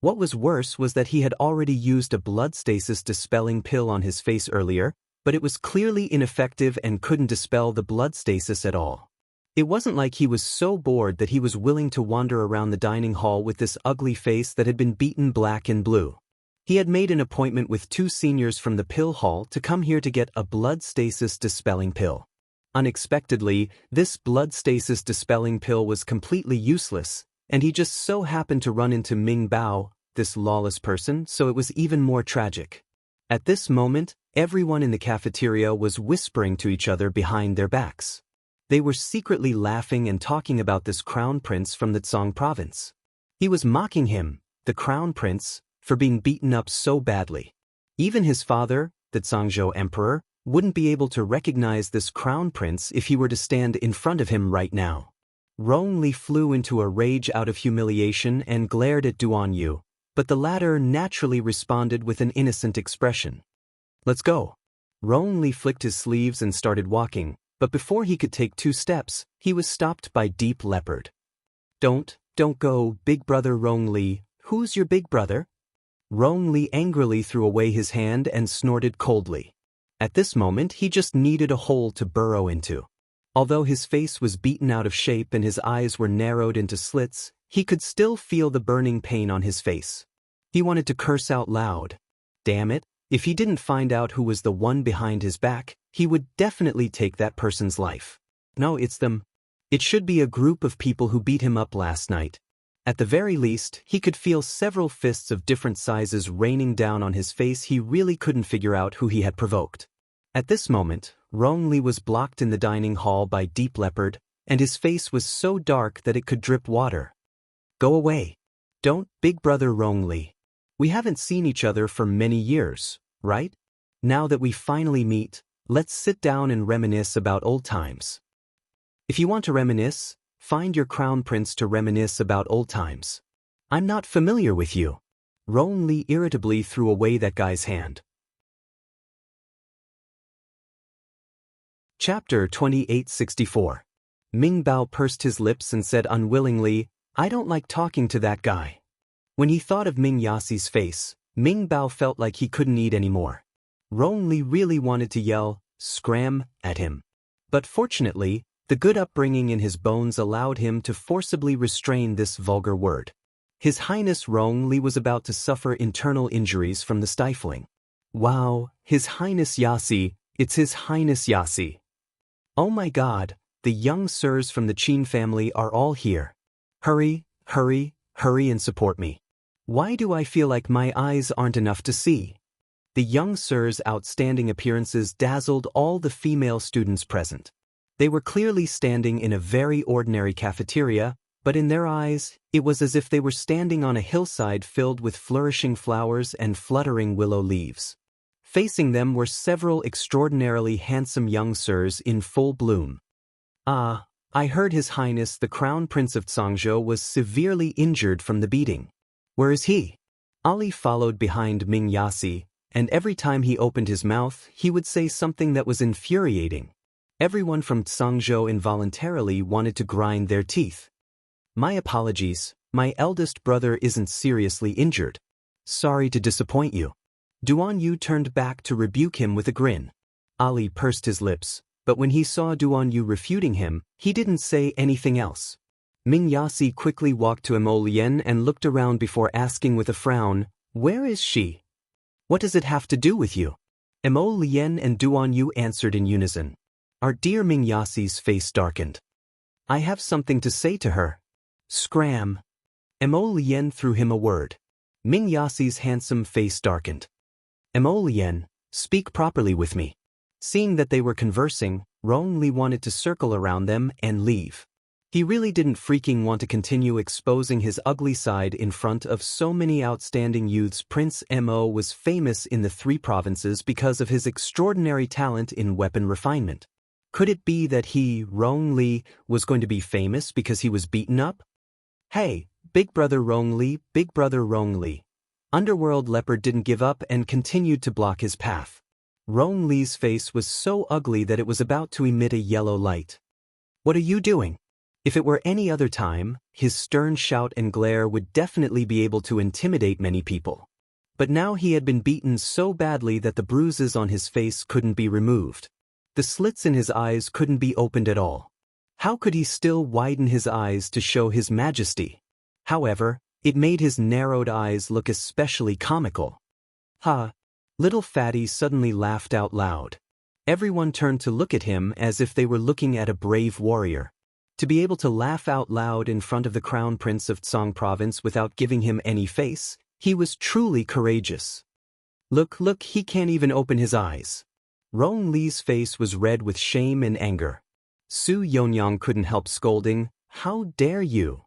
What was worse was that he had already used a blood stasis dispelling pill on his face earlier, but it was clearly ineffective and couldn't dispel the blood stasis at all. It wasn't like he was so bored that he was willing to wander around the dining hall with this ugly face that had been beaten black and blue. He had made an appointment with 2 seniors from the pill hall to come here to get a blood stasis dispelling pill. Unexpectedly, this blood stasis dispelling pill was completely useless, and he just so happened to run into Ming Bao, this lawless person, so it was even more tragic. At this moment, everyone in the cafeteria was whispering to each other behind their backs. They were secretly laughing and talking about this crown prince from the Tsang province. He was mocking him, the crown prince, for being beaten up so badly. Even his father, the Tsangzhou emperor, wouldn't be able to recognize this crown prince if he were to stand in front of him right now. Rong Li flew into a rage out of humiliation and glared at Duan Yu, but the latter naturally responded with an innocent expression. Let's go. Rong Li flicked his sleeves and started walking, but before he could take 2 steps, he was stopped by Deep Leopard. Don't go, big brother Rong Li. Who's your big brother? Rong Li angrily threw away his hand and snorted coldly. At this moment, he just needed a hole to burrow into. Although his face was beaten out of shape and his eyes were narrowed into slits, he could still feel the burning pain on his face. He wanted to curse out loud. Damn it, if he didn't find out who was the one behind his back, he would definitely take that person's life. No, it's them. It should be a group of people who beat him up last night. At the very least, he could feel several fists of different sizes raining down on his face. He really couldn't figure out who he had provoked. At this moment, Rong Li was blocked in the dining hall by Deep Leopard, and his face was so dark that it could drip water. Go away. Don't, big brother Rong Li. We haven't seen each other for many years, right? Now that we finally meet, let's sit down and reminisce about old times. If you want to reminisce, find your crown prince to reminisce about old times. I'm not familiar with you. Rong Li irritably threw away that guy's hand. Chapter 2864. Ming Bao pursed his lips and said unwillingly, I don't like talking to that guy. When he thought of Ming Yasi's face, Ming Bao felt like he couldn't eat anymore. Rong Li really wanted to yell, scram, at him. But fortunately, The good upbringing in his bones allowed him to forcibly restrain this vulgar word. His Highness Rongli was about to suffer internal injuries from the stifling. Wow, His Highness Yasi, it's His Highness Yasi. Oh my God, the young sirs from the Qin family are all here. Hurry, hurry, hurry and support me. Why do I feel like my eyes aren't enough to see? The young sirs' outstanding appearances dazzled all the female students present. They were clearly standing in a very ordinary cafeteria, but in their eyes, it was as if they were standing on a hillside filled with flourishing flowers and fluttering willow leaves. Facing them were several extraordinarily handsome young sirs in full bloom. Ah, I heard His Highness the Crown Prince of Zhangzhou was severely injured from the beating. Where is he? Ali followed behind Ming Yasi, and every time he opened his mouth, he would say something that was infuriating. Everyone from Zhangzhou involuntarily wanted to grind their teeth. My apologies, my eldest brother isn't seriously injured. Sorry to disappoint you. Duan Yu turned back to rebuke him with a grin. Ali pursed his lips, but when he saw Duan Yu refuting him, he didn't say anything else. Ming Yasi quickly walked to Emo Lien and looked around before asking with a frown, "Where is she? What does it have to do with you?" Emo Lien and Duan Yu answered in unison. Our dear Ming Yasi's face darkened. I have something to say to her. Scram. Emo Lien threw him a word. Ming Yasi's handsome face darkened. Emo Lien, speak properly with me. Seeing that they were conversing, Rongli wanted to circle around them and leave. He really didn't freaking want to continue exposing his ugly side in front of so many outstanding youths. Prince Mo was famous in the 3 provinces because of his extraordinary talent in weapon refinement. Could it be that he, Rongli, was going to be famous because he was beaten up? Hey, Big Brother Rongli, Big Brother Rongli. Underworld Leopard didn't give up and continued to block his path. Rongli's face was so ugly that it was about to emit a yellow light. What are you doing? If it were any other time, his stern shout and glare would definitely be able to intimidate many people. But now he had been beaten so badly that the bruises on his face couldn't be removed. The slits in his eyes couldn't be opened at all. How could he still widen his eyes to show his majesty? However, it made his narrowed eyes look especially comical. Ha! Little Fatty suddenly laughed out loud. Everyone turned to look at him as if they were looking at a brave warrior. To be able to laugh out loud in front of the Crown Prince of Tsang Province without giving him any face, he was truly courageous. Look, he can't even open his eyes. Rong Li's face was red with shame and anger. Su Yonyang couldn't help scolding, "How dare you?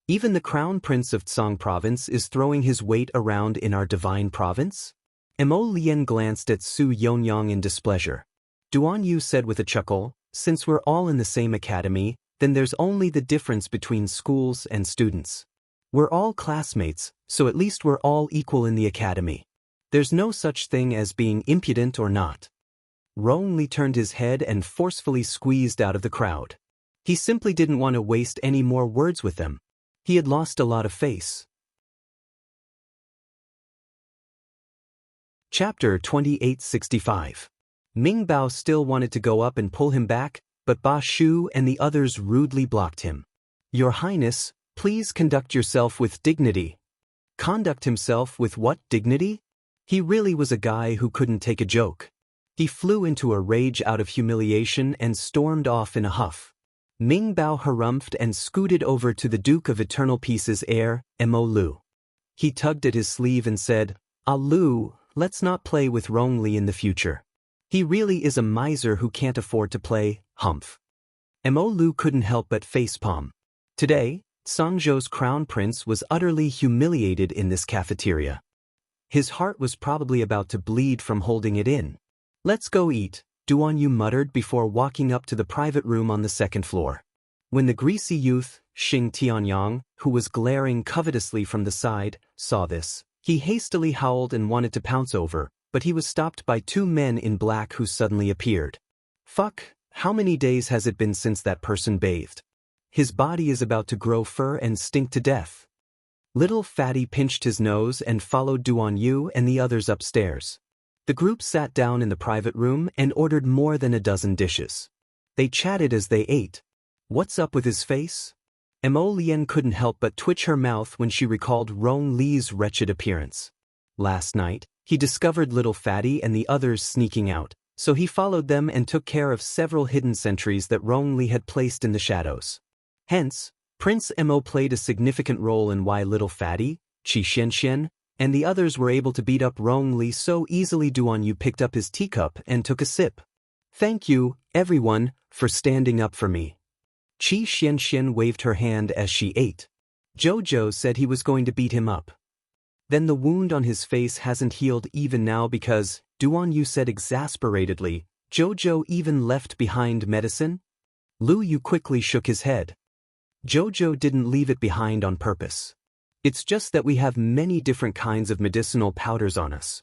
Even the Crown Prince of Tsang Province is throwing his weight around in our divine province?" Emo Lien glanced at Su Yonyang in displeasure. Duan Yu said with a chuckle, "Since we're all in the same academy, then there's only the difference between schools and students. We're all classmates, so at least we're all equal in the academy. There's no such thing as being impudent or not." Rong Li turned his head and forcefully squeezed out of the crowd. He simply didn't want to waste any more words with them. He had lost a lot of face. Chapter 2865. Ming Bao still wanted to go up and pull him back, but Ba Shu and the others rudely blocked him. "Your Highness, please conduct yourself with dignity." Conduct himself with what dignity? He really was a guy who couldn't take a joke. He flew into a rage out of humiliation and stormed off in a huff. Ming Bao harumphed and scooted over to the Duke of Eternal Peace's heir, Mo Lu. He tugged at his sleeve and said, "Ah Lu, let's not play with Rong Li in the future. He really is a miser who can't afford to play, humph." Mo Lu couldn't help but facepalm. Today, Zhangzhou's crown prince was utterly humiliated in this cafeteria. His heart was probably about to bleed from holding it in. "Let's go eat," Duan Yu muttered before walking up to the private room on the 2nd floor. When the greasy youth, Xing Tianyang, who was glaring covetously from the side, saw this, he hastily howled and wanted to pounce over, but he was stopped by 2 men in black who suddenly appeared. "Fuck, how many days has it been since that person bathed? His body is about to grow fur and stink to death." Little Fatty pinched his nose and followed Duan Yu and the others upstairs. The group sat down in the private room and ordered more than a dozen dishes. They chatted as they ate. What's up with his face? Mo Lien couldn't help but twitch her mouth when she recalled Rong Li's wretched appearance. Last night, he discovered little Fatty and the others sneaking out, so he followed them and took care of several hidden sentries that Rong Li had placed in the shadows. Hence, Prince Mo played a significant role in why little Fatty, Qi Xianxian, and the others were able to beat up Rong Li so easily. Duan Yu picked up his teacup and took a sip. Thank you, everyone, for standing up for me. Qi Xianxian waved her hand as she ate. Jojo said he was going to beat him up. Then the wound on his face hasn't healed even now because, Duan Yu said exasperatedly, Jojo even left behind medicine? Lu Yu quickly shook his head. Jojo didn't leave it behind on purpose. It's just that we have many different kinds of medicinal powders on us.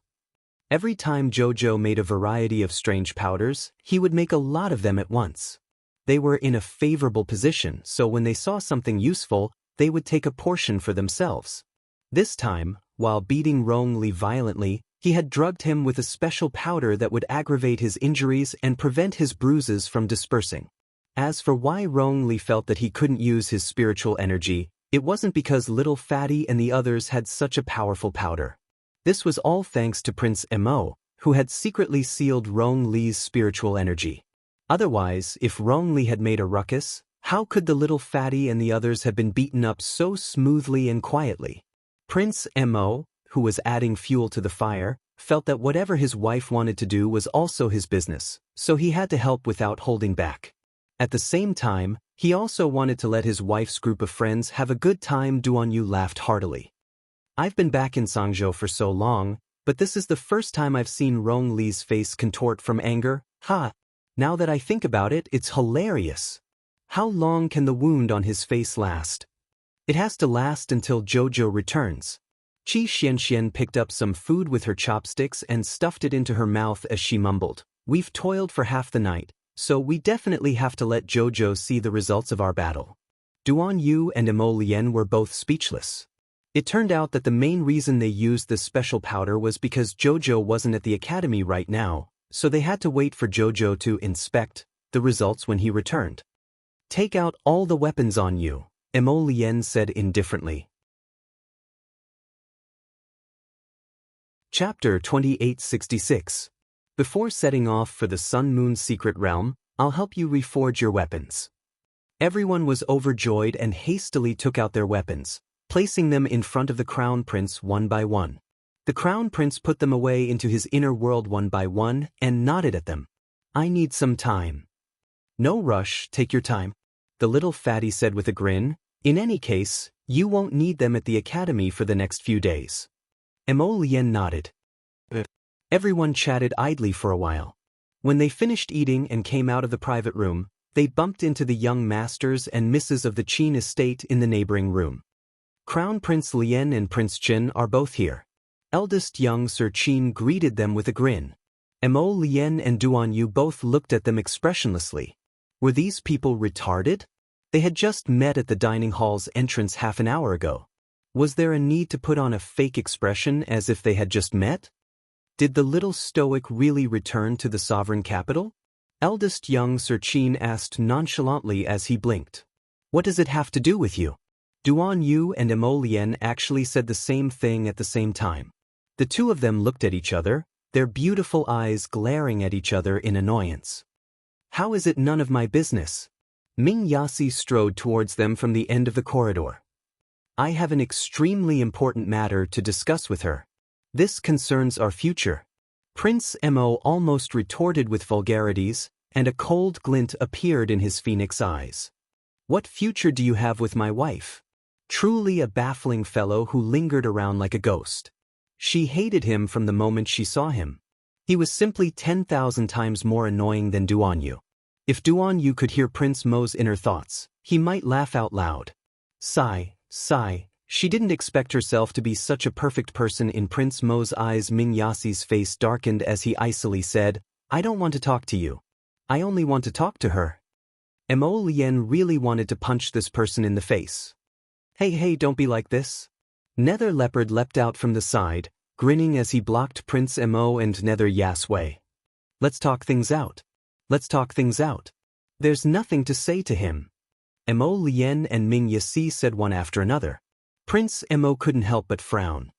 Every time Jojo made a variety of strange powders, he would make a lot of them at once. They were in a favorable position, so when they saw something useful, they would take a portion for themselves. This time, while beating Rong Li violently, he had drugged him with a special powder that would aggravate his injuries and prevent his bruises from dispersing. As for why Rong Li felt that he couldn't use his spiritual energy, it wasn't because little Fatty and the others had such a powerful powder. This was all thanks to Prince Mo, who had secretly sealed Rong Li's spiritual energy. Otherwise, if Rong Li had made a ruckus, how could the little Fatty and the others have been beaten up so smoothly and quietly? Prince Mo, who was adding fuel to the fire, felt that whatever his wife wanted to do was also his business, so he had to help without holding back. At the same time, he also wanted to let his wife's group of friends have a good time. Duan Yu laughed heartily. I've been back in Sangzhou for so long, but this is the first time I've seen Rong Li's face contort from anger. Ha! Now that I think about it, it's hilarious. How long can the wound on his face last? It has to last until Jojo returns. Qi Xianxian picked up some food with her chopsticks and stuffed it into her mouth as she mumbled, "We've toiled for half the night, so we definitely have to let Jojo see the results of our battle." Duan Yu and Mo Lien were both speechless. It turned out that the main reason they used this special powder was because Jojo wasn't at the academy right now, so they had to wait for Jojo to inspect the results when he returned. "Take out all the weapons on you," Mo Lien said indifferently. Chapter 2866. Before setting off for the Sun Moon Secret Realm, I'll help you reforge your weapons. Everyone was overjoyed and hastily took out their weapons, placing them in front of the Crown Prince one by one. The Crown Prince put them away into his inner world one by one and nodded at them. "I need some time." "No rush, take your time," the little Fatty said with a grin. "In any case, you won't need them at the academy for the next few days." Mo Lien nodded. Everyone chatted idly for a while. When they finished eating and came out of the private room, they bumped into the young masters and misses of the Qin estate in the neighboring room. Crown Prince Lien and Prince Jin are both here. Eldest young Sir Qin greeted them with a grin. Mo Lien and Duan Yu both looked at them expressionlessly. Were these people retarded? They had just met at the dining hall's entrance half an hour ago. Was there a need to put on a fake expression as if they had just met? Did the little stoic really return to the sovereign capital? Eldest young Sir Qin asked nonchalantly as he blinked. "What does it have to do with you?" Duan Yu and Mo Lien actually said the same thing at the same time. The two of them looked at each other, their beautiful eyes glaring at each other in annoyance. "How is it none of my business?" Ming Yasi strode towards them from the end of the corridor. "I have an extremely important matter to discuss with her. This concerns our future." Prince Mo almost retorted with vulgarities, and a cold glint appeared in his phoenix eyes. "What future do you have with my wife?" Truly a baffling fellow who lingered around like a ghost. She hated him from the moment she saw him. He was simply 10,000 times more annoying than Duan Yu. If Duan Yu could hear Prince Mo's inner thoughts, he might laugh out loud. Sigh. She didn't expect herself to be such a perfect person. In Prince Mo's eyes, Ming Yasi's face darkened as he icily said, "I don't want to talk to you. I only want to talk to her." Mo Lien really wanted to punch this person in the face. Hey, don't be like this." Nether Leopard leapt out from the side, grinning as he blocked Prince Mo and Nether Yas way. Let's talk things out. There's nothing to say to him. Mo Lien and Ming Yasi said one after another. Prince Mo couldn't help but frown.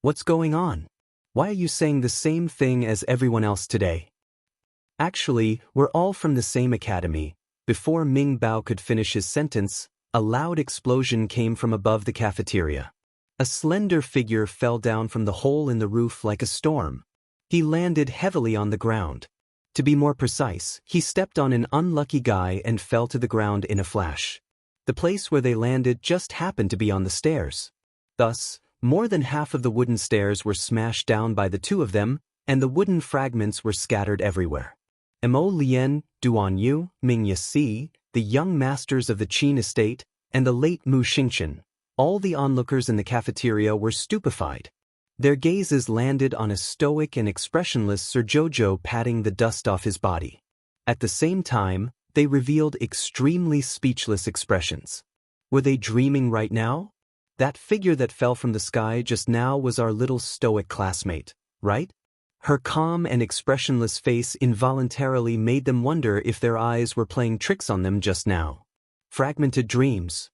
What's going on? Why are you saying the same thing as everyone else today? Actually, we're all from the same academy. Before Ming Bao could finish his sentence, a loud explosion came from above the cafeteria. A slender figure fell down from the hole in the roof like a storm. He landed heavily on the ground. To be more precise, he stepped on an unlucky guy and fell to the ground in a flash. The place where they landed just happened to be on the stairs. Thus, more than half of the wooden stairs were smashed down by the two of them, and the wooden fragments were scattered everywhere. Mo Lien, Duan Yu, Ming Yasi, the young masters of the Qin estate, and the late Mu Xingchen, all the onlookers in the cafeteria were stupefied. Their gazes landed on a stoic and expressionless Sir Jojo patting the dust off his body. At the same time, they revealed extremely speechless expressions. Were they dreaming right now? That figure that fell from the sky just now was our little stoic classmate, right? Her calm and expressionless face involuntarily made them wonder if their eyes were playing tricks on them just now. Fragmented dreams.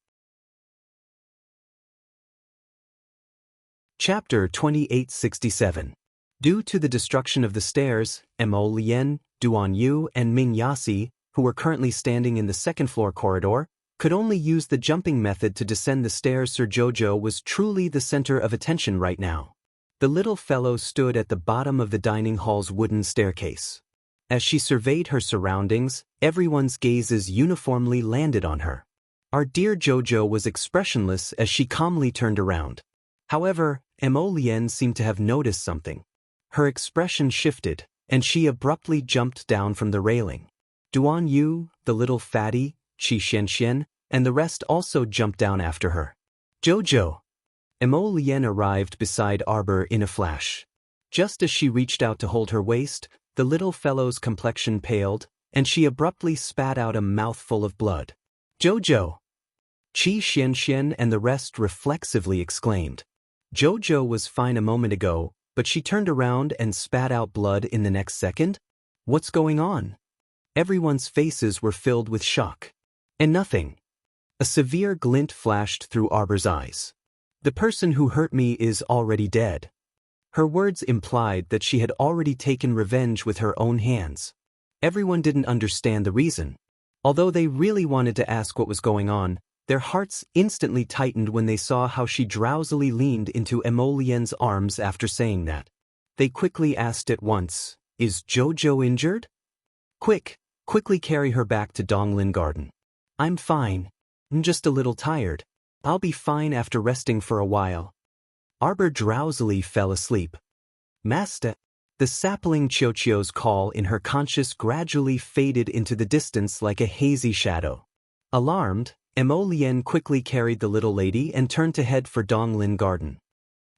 Chapter 2867. Due to the destruction of the stairs, Mo Lien, Duan Yu, and Ming Yasi, who were currently standing in the second-floor corridor, could only use the jumping method to descend the stairs. Sir Jojo was truly the center of attention right now. The little fellow stood at the bottom of the dining hall's wooden staircase. As she surveyed her surroundings, everyone's gazes uniformly landed on her. Our dear Jojo was expressionless as she calmly turned around. However, Mo Lien seemed to have noticed something. Her expression shifted, and she abruptly jumped down from the railing. Duan Yu, the little fatty, Qi Xianxian, and the rest also jumped down after her. Jojo! Mo Lien arrived beside Arbor in a flash. Just as she reached out to hold her waist, the little fellow's complexion paled, and she abruptly spat out a mouthful of blood. Jojo! Qi Xianxian and the rest reflexively exclaimed. Jojo was fine a moment ago, but she turned around and spat out blood in the next second? What's going on? Everyone's faces were filled with shock. And nothing. A severe glint flashed through Arbor's eyes. The person who hurt me is already dead. Her words implied that she had already taken revenge with her own hands. Everyone didn't understand the reason. Although they really wanted to ask what was going on, their hearts instantly tightened when they saw how she drowsily leaned into Mo Lien's arms after saying that. They quickly asked at once, "Is Jojo injured? Quickly carry her back to Donglin Garden." "I'm fine. I'm just a little tired. I'll be fine after resting for a while." Arbor drowsily fell asleep. Master. The sapling Chiochio's call in her conscience gradually faded into the distance like a hazy shadow. Alarmed, Mo Lien quickly carried the little lady and turned to head for Donglin Garden.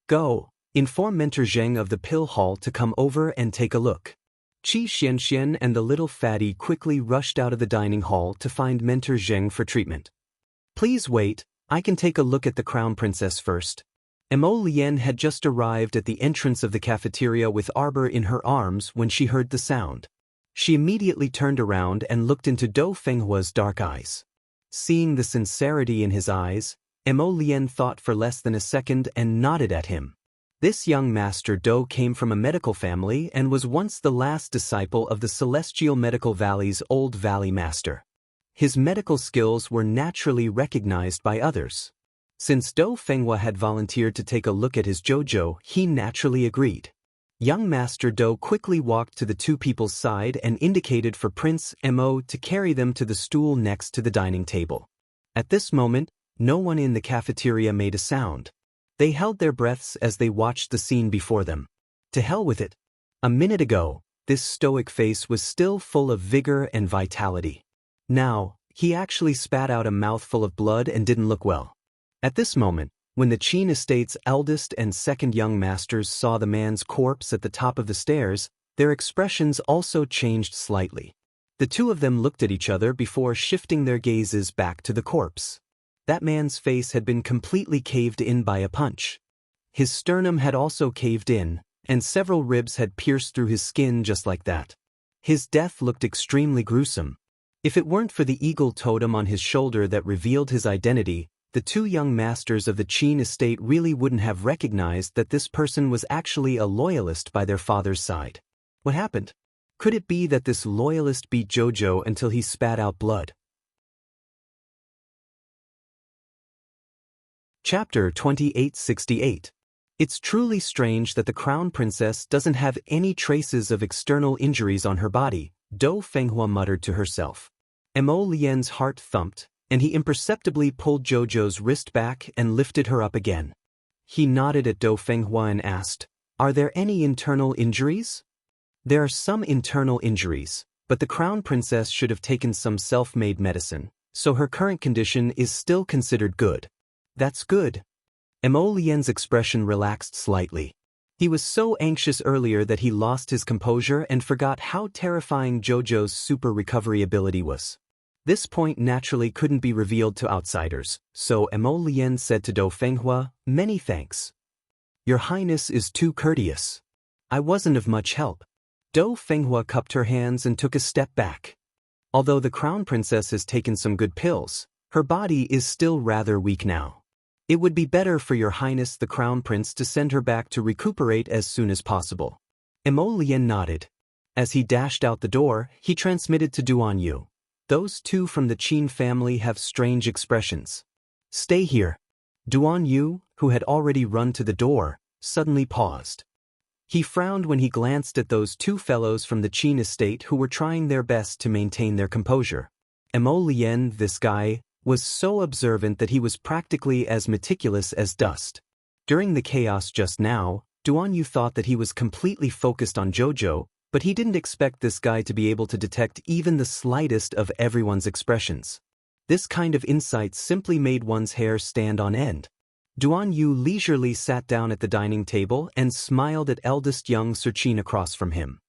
"Go, inform Mentor Zheng of the pill hall to come over and take a look." Qi Xianxian and the little fatty quickly rushed out of the dining hall to find Mentor Zheng for treatment. "Please wait, I can take a look at the crown princess first." Mo Lien had just arrived at the entrance of the cafeteria with Arbor in her arms when she heard the sound. She immediately turned around and looked into Dou Fenghua's dark eyes. Seeing the sincerity in his eyes, Mo Lien thought for less than a second and nodded at him. This young master Dou came from a medical family and was once the last disciple of the Celestial Medical Valley's Old Valley Master. His medical skills were naturally recognized by others. Since Dou Fenghua had volunteered to take a look at his Jojo, he naturally agreed. Young Master Dou quickly walked to the two people's side and indicated for Prince Mo to carry them to the stool next to the dining table. At this moment, no one in the cafeteria made a sound. They held their breaths as they watched the scene before them. To hell with it. A minute ago, this stoic face was still full of vigor and vitality. Now, he actually spat out a mouthful of blood and didn't look well. At this moment, when the Qin estate's eldest and second young masters saw the man's corpse at the top of the stairs, their expressions also changed slightly. The two of them looked at each other before shifting their gazes back to the corpse. That man's face had been completely caved in by a punch. His sternum had also caved in, and several ribs had pierced through his skin just like that. His death looked extremely gruesome. If it weren't for the eagle totem on his shoulder that revealed his identity, the two young masters of the Qin estate really wouldn't have recognized that this person was actually a loyalist by their father's side. What happened? Could it be that this loyalist beat Jojo until he spat out blood? Chapter 2868. It's truly strange that the crown princess doesn't have any traces of external injuries on her body, Dou Fenghua muttered to herself. Mo Lian's heart thumped, and he imperceptibly pulled Jojo's wrist back and lifted her up again. He nodded at Dou Fenghua and asked, "Are there any internal injuries?" "There are some internal injuries, but the crown princess should have taken some self-made medicine, so her current condition is still considered good." "That's good." Mo Lian's expression relaxed slightly. He was so anxious earlier that he lost his composure and forgot how terrifying Jojo's super recovery ability was. This point naturally couldn't be revealed to outsiders, so Mo Lian said to Dou Fenghua, "Many thanks. Your Highness is too courteous. I wasn't of much help." Dou Fenghua cupped her hands and took a step back. Although the crown princess has taken some good pills, her body is still rather weak now. It would be better for Your Highness the Crown Prince to send her back to recuperate as soon as possible. Mo Lian nodded. As he dashed out the door, he transmitted to Duan Yu. "Those two from the Qin family have strange expressions. Stay here." Duan Yu, who had already run to the door, suddenly paused. He frowned when he glanced at those two fellows from the Qin estate who were trying their best to maintain their composure. Mo Lian, this guy, was so observant that he was practically as meticulous as dust. During the chaos just now, Duan Yu thought that he was completely focused on Jojo, but he didn't expect this guy to be able to detect even the slightest of everyone's expressions. This kind of insight simply made one's hair stand on end. Duan Yu leisurely sat down at the dining table and smiled at eldest young Sir Qin across from him.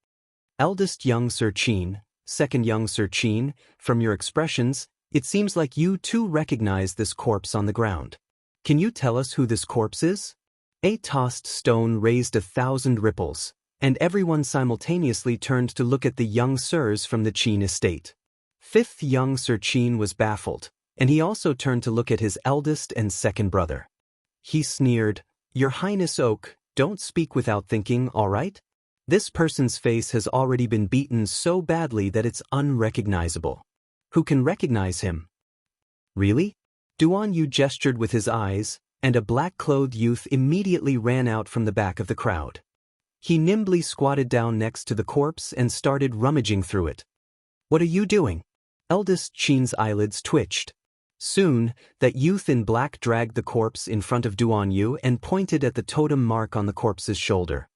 "Eldest young Sir Qin, second young Sir Qin, from your expressions, it seems like you too recognize this corpse on the ground. Can you tell us who this corpse is?" A tossed stone raised 1,000 ripples, and everyone simultaneously turned to look at the young sirs from the Qin estate. Fifth young Sir Qin was baffled, and he also turned to look at his eldest and second brother. He sneered, "Your Highness Oak, don't speak without thinking, all right? This person's face has already been beaten so badly that it's unrecognizable. Who can recognize him?" "Really?" Duan Yu gestured with his eyes, and a black-clothed youth immediately ran out from the back of the crowd. He nimbly squatted down next to the corpse and started rummaging through it. "What are you doing?" Eldest Qin's eyelids twitched. Soon, that youth in black dragged the corpse in front of Duan Yu and pointed at the totem mark on the corpse's shoulder.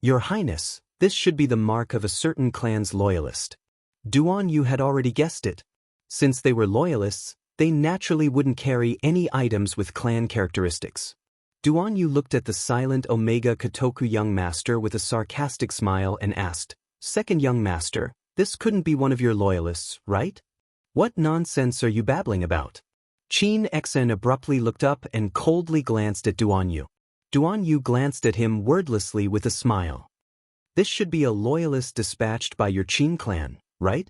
"Your Highness, this should be the mark of a certain clan's loyalist." Duan Yu had already guessed it. Since they were loyalists, they naturally wouldn't carry any items with clan characteristics. Duan Yu looked at the silent Omega Kotoku young master with a sarcastic smile and asked, "Second young master, this couldn't be one of your loyalists, right? What nonsense are you babbling about?" Qin Xen abruptly looked up and coldly glanced at Duan Yu. Duan Yu glanced at him wordlessly with a smile. "This should be a loyalist dispatched by your Qin clan, right?"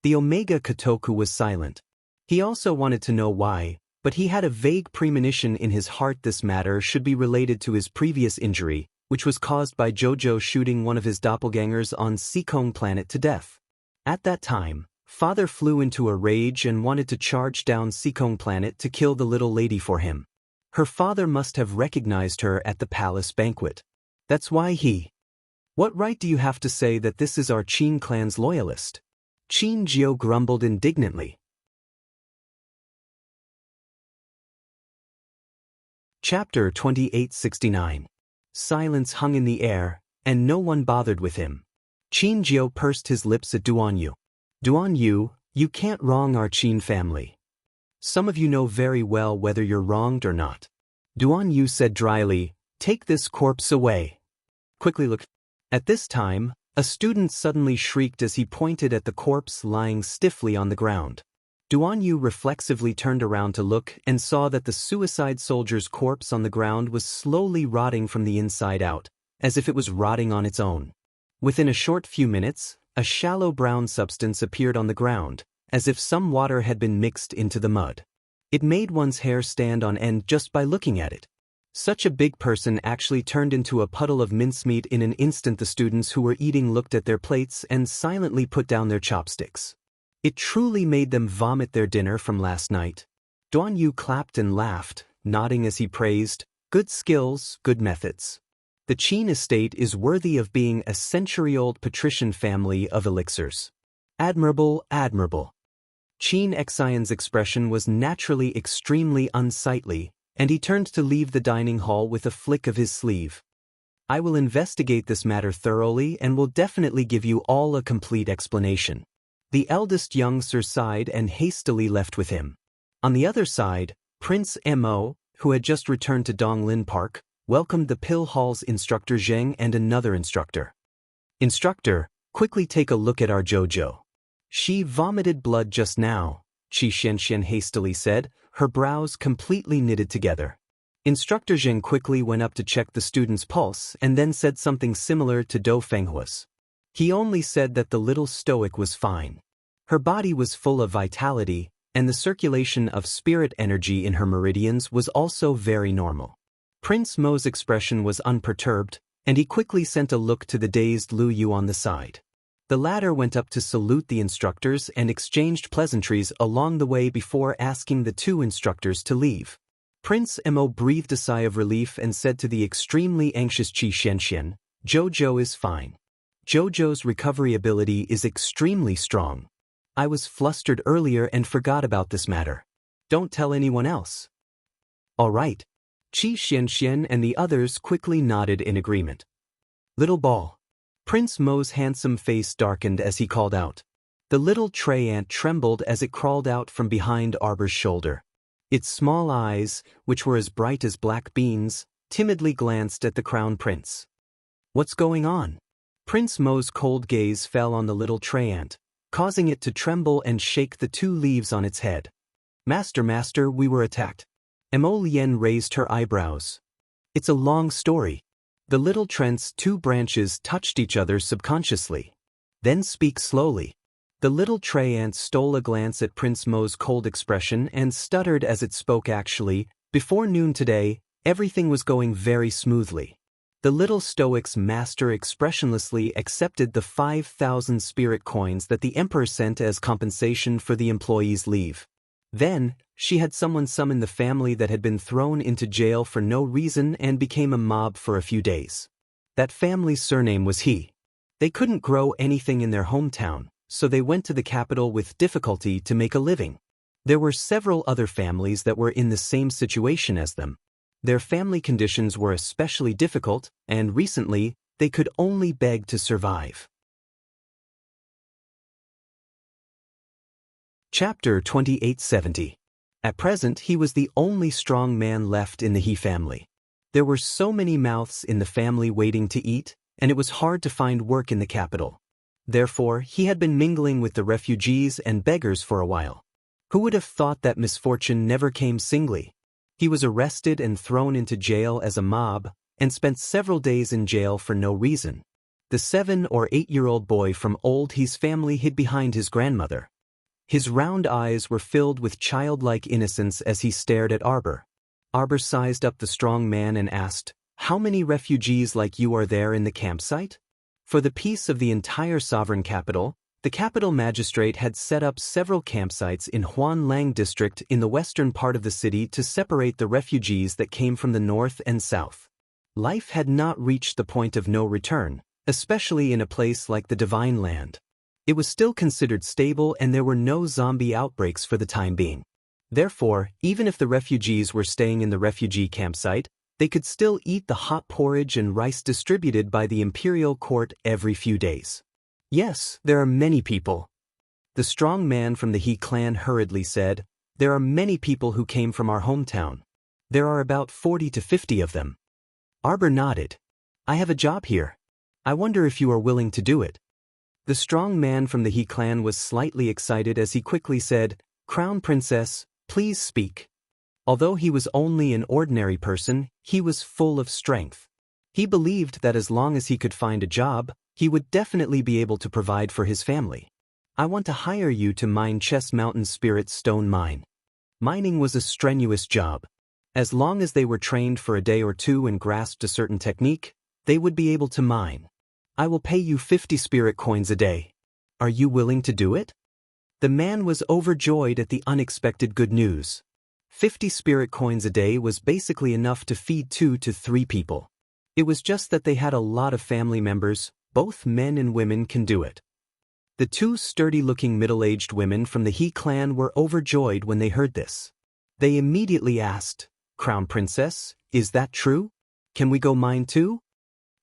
The Omega Kotoku was silent. He also wanted to know why, but he had a vague premonition in his heart this matter should be related to his previous injury, which was caused by Jojo shooting one of his doppelgangers on Seikong planet to death. At that time, Father flew into a rage and wanted to charge down Seikong planet to kill the little lady for him. Her father must have recognized her at the palace banquet. That's why he... "What right do you have to say that this is our Qin clan's loyalist?" Qin Jiao grumbled indignantly. Chapter 2869. Silence hung in the air, and no one bothered with him. Qin Jiao pursed his lips at Duan Yu. "Duan Yu, you can't wrong our Qin family. Some of you know very well whether you're wronged or not." Duan Yu said dryly, "Take this corpse away." Quickly look. At this time, a student suddenly shrieked as he pointed at the corpse lying stiffly on the ground. Duan Yu reflexively turned around to look and saw that the suicide soldier's corpse on the ground was slowly rotting from the inside out, as if it was rotting on its own. Within a short few minutes, A shallow brown substance appeared on the ground, as if some water had been mixed into the mud. It made one's hair stand on end just by looking at it. Such a big person actually turned into a puddle of mincemeat in an instant. The students who were eating looked at their plates and silently put down their chopsticks. It truly made them vomit their dinner from last night. Duan Yu clapped and laughed, nodding as he praised, "Good skills, good methods. The Qin estate is worthy of being a century-old patrician family of elixirs. Admirable, admirable." Qin Xian's expression was naturally extremely unsightly, and he turned to leave the dining hall with a flick of his sleeve. "I will investigate this matter thoroughly and will definitely give you all a complete explanation." The eldest young sir sighed and hastily left with him. On the other side, Prince Mo, who had just returned to Donglin Park, welcomed the Pill Hall's instructor Zheng and another instructor. "Instructor, quickly take a look at our Jojo. She vomited blood just now," Qi Xianxian hastily said, her brows completely knitted together. Instructor Zheng quickly went up to check the student's pulse and then said something similar to Dou Fenghua's. He only said that the little stoic was fine. Her body was full of vitality, and the circulation of spirit energy in her meridians was also very normal. Prince Mo's expression was unperturbed, and he quickly sent a look to the dazed Lu Yu on the side. The latter went up to salute the instructors and exchanged pleasantries along the way before asking the two instructors to leave. Prince Mo breathed a sigh of relief and said to the extremely anxious Qi Xianxian, "Jojo is fine. Jojo's recovery ability is extremely strong. I was flustered earlier and forgot about this matter. Don't tell anyone else." "All right." Qi Xianxian and the others quickly nodded in agreement. "Little ball." Prince Mo's handsome face darkened as he called out. The little tray ant trembled as it crawled out from behind Arbor's shoulder. Its small eyes, which were as bright as black beans, timidly glanced at the crown prince. "What's going on?" Prince Mo's cold gaze fell on the little tray ant, causing it to tremble and shake the two leaves on its head. Master, we were attacked." Mo Lien raised her eyebrows. "It's a long story." The little trent's two branches touched each other subconsciously. "Then speak slowly." The little tray ant stole a glance at Prince Mo's cold expression and stuttered as it spoke. "Actually, before noon today, everything was going very smoothly. The little stoic's master expressionlessly accepted the 5,000 spirit coins that the emperor sent as compensation for the employee's leave. Then, she had someone summon the family that had been thrown into jail for no reason and became a mob for a few days. That family's surname was He. They couldn't grow anything in their hometown, so they went to the capital with difficulty to make a living. There were several other families that were in the same situation as them. Their family conditions were especially difficult, and recently, they could only beg to survive. Chapter 2870. At present, he was the only strong man left in the He family. There were so many mouths in the family waiting to eat, and it was hard to find work in the capital. Therefore, he had been mingling with the refugees and beggars for a while. Who would have thought that misfortune never came singly? He was arrested and thrown into jail as a mob, and spent several days in jail for no reason. The 7 or 8-year-old boy from Old He's family hid behind his grandmother. His round eyes were filled with childlike innocence as he stared at Arbor. Arbor sized up the strong man and asked, "How many refugees like you are there in the campsite?" For the peace of the entire sovereign capital, the capital magistrate had set up several campsites in Huanlang district in the western part of the city to separate the refugees that came from the north and south. Life had not reached the point of no return, especially in a place like the Divine Land. It was still considered stable and there were no zombie outbreaks for the time being. Therefore, even if the refugees were staying in the refugee campsite, they could still eat the hot porridge and rice distributed by the imperial court every few days. "Yes, there are many people." The strong man from the He clan hurriedly said, "There are many people who came from our hometown. There are about 40 to 50 of them." Arbor nodded. "I have a job here. I wonder if you are willing to do it." The strong man from the He clan was slightly excited as he quickly said, "Crown Princess, please speak." Although he was only an ordinary person, he was full of strength. He believed that as long as he could find a job, He would definitely be able to provide for his family. I want to hire you to mine Chess Mountain Spirit Stone Mine. Mining was a strenuous job. As long as they were trained for a day or two and grasped a certain technique, they would be able to mine. I will pay you 50 spirit coins a day. Are you willing to do it? The man was overjoyed at the unexpected good news. 50 spirit coins a day was basically enough to feed 2 to 3 people. It was just that they had a lot of family members. Both men and women can do it. The 2 sturdy-looking middle-aged women from the He clan were overjoyed when they heard this. They immediately asked, "Crown Princess, is that true? Can we go mine too?"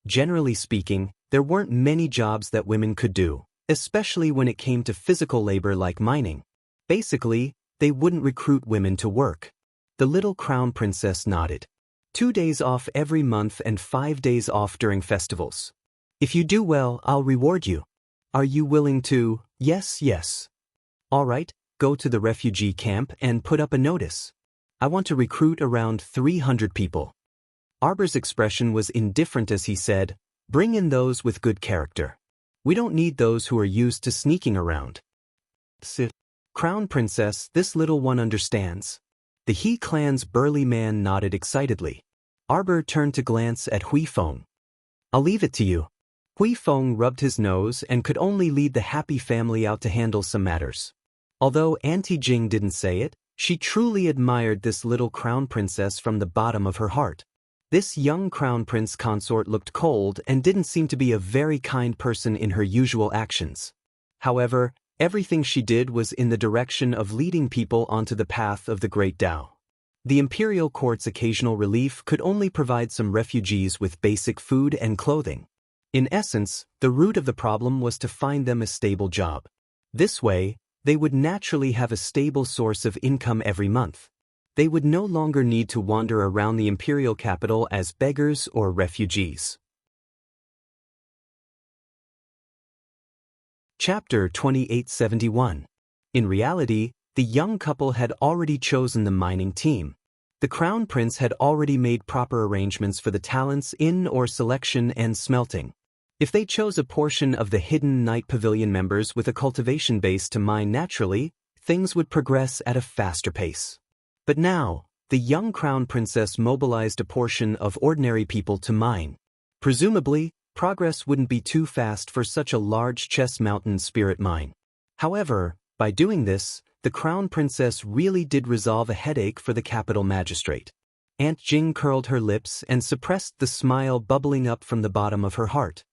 Generally speaking, there weren't many jobs that women could do, especially when it came to physical labor like mining. Basically, they wouldn't recruit women to work. The little Crown Princess nodded. 2 days off every month and 5 days off during festivals. If you do well, I'll reward you. Are you willing to? Yes, yes. All right, go to the refugee camp and put up a notice. I want to recruit around 300 people. Arbor's expression was indifferent as he said, "Bring in those with good character. We don't need those who are used to sneaking around." Sit. Crown Princess, this little one understands. The He clan's burly man nodded excitedly. Arbor turned to glance at Huifeng. I'll leave it to you. Huifeng rubbed his nose and could only lead the happy family out to handle some matters. Although Auntie Jing didn't say it, she truly admired this little crown princess from the bottom of her heart. This young crown prince consort looked cold and didn't seem to be a very kind person in her usual actions. However, everything she did was in the direction of leading people onto the path of the Great Tao. The imperial court's occasional relief could only provide some refugees with basic food and clothing. In essence, the root of the problem was to find them a stable job. This way, they would naturally have a stable source of income every month. They would no longer need to wander around the imperial capital as beggars or refugees. Chapter 2871. In reality, the young couple had already chosen the mining team. The crown prince had already made proper arrangements for the talents in or selection and smelting. If they chose a portion of the hidden night pavilion members with a cultivation base to mine naturally, things would progress at a faster pace. But now, the young crown princess mobilized a portion of ordinary people to mine. Presumably, progress wouldn't be too fast for such a large Chess Mountain spirit mine. However, by doing this, the crown princess really did resolve a headache for the capital magistrate. Aunt Jing curled her lips and suppressed the smile bubbling up from the bottom of her heart.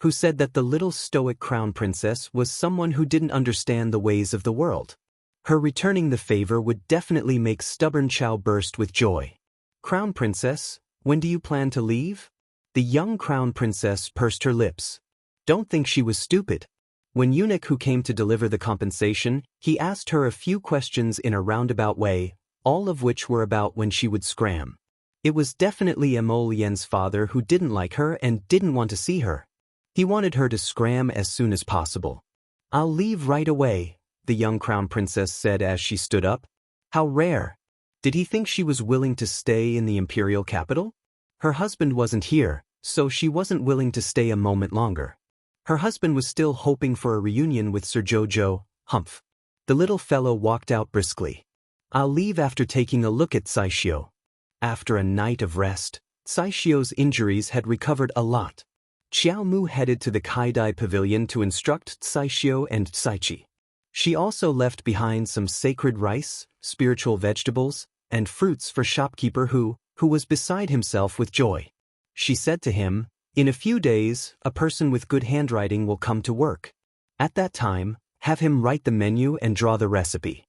Who said that the little stoic crown princess was someone who didn't understand the ways of the world. Her returning the favor would definitely make stubborn Chow burst with joy. Crown princess, when do you plan to leave? The young crown princess pursed her lips. Don't think she was stupid. When eunuch who came to deliver the compensation, he asked her a few questions in a roundabout way, all of which were about when she would scram. It was definitely Mo Lian's father who didn't like her and didn't want to see her. He wanted her to scram as soon as possible. I'll leave right away, the young crown princess said as she stood up. How rare. Did he think she was willing to stay in the imperial capital? Her husband wasn't here, so she wasn't willing to stay a moment longer. Her husband was still hoping for a reunion with Sir Jojo. Humph. The little fellow walked out briskly. I'll leave after taking a look at Saishio. After a night of rest, Saishio's injuries had recovered a lot. Xiao Mu headed to the Kaidai pavilion to instruct Saishio and Saichi. She also left behind some sacred rice, spiritual vegetables, and fruits for shopkeeper who was beside himself with joy. She said to him, in a few days, a person with good handwriting will come to work. At that time, have him write the menu and draw the recipe.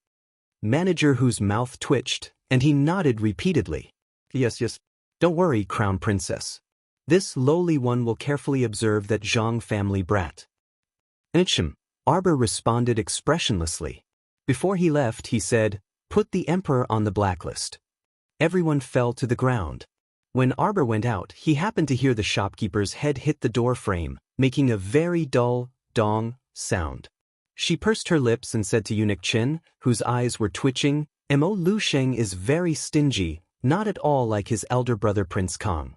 Manager whose mouth twitched, and he nodded repeatedly. Yes, yes. Don't worry, Crown Princess. This lowly one will carefully observe that Zhang family brat. Anchem, Arbor responded expressionlessly. Before he left, he said, put the emperor on the blacklist. Everyone fell to the ground. When Arbor went out, he happened to hear the shopkeeper's head hit the door frame, making a very dull, dong sound. She pursed her lips and said to Eunuch Chen, whose eyes were twitching, Mo Lu Sheng is very stingy, not at all like his elder brother Prince Kong.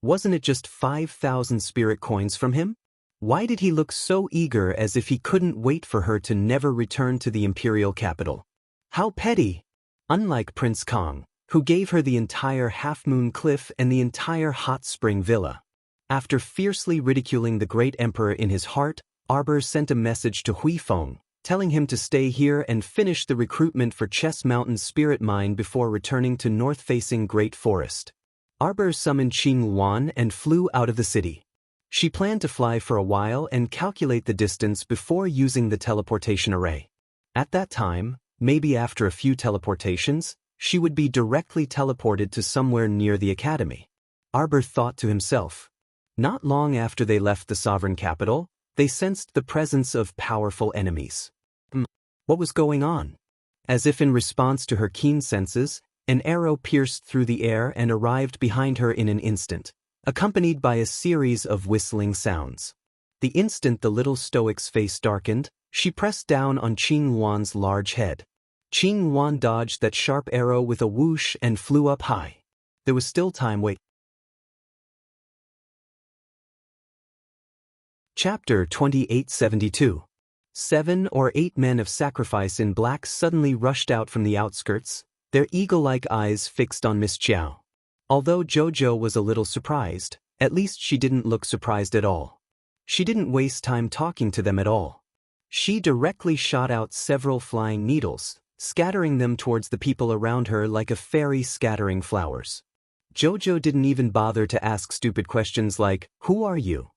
Wasn't it just 5,000 spirit coins from him? Why did he look so eager, as if he couldn't wait for her to never return to the imperial capital? How petty! Unlike Prince Kong, who gave her the entire Half-Moon Cliff and the entire hot spring villa. After fiercely ridiculing the great emperor in his heart, Arbor sent a message to Hui Feng, telling him to stay here and finish the recruitment for Chess Mountain's spirit mine before returning to north-facing Great Forest. Arbor summoned Qing Yuan and flew out of the city. She planned to fly for a while and calculate the distance before using the teleportation array. At that time, maybe after a few teleportations, she would be directly teleported to somewhere near the academy. Arbor thought to himself. Not long after they left the sovereign capital, they sensed the presence of powerful enemies. What was going on? As if in response to her keen senses, an arrow pierced through the air and arrived behind her in an instant, accompanied by a series of whistling sounds. The instant the little stoic's face darkened, she pressed down on Qing Yuan's large head. Qing Yuan dodged that sharp arrow with a whoosh and flew up high. There was still time. Wait. Chapter 2872. 7 or 8 men of sacrifice in black suddenly rushed out from the outskirts, their eagle-like eyes fixed on Miss Qiao. Although Jojo was a little surprised, at least she didn't look surprised at all. She didn't waste time talking to them at all. She directly shot out several flying needles, scattering them towards the people around her like a fairy scattering flowers. Jojo didn't even bother to ask stupid questions like, "Who are you?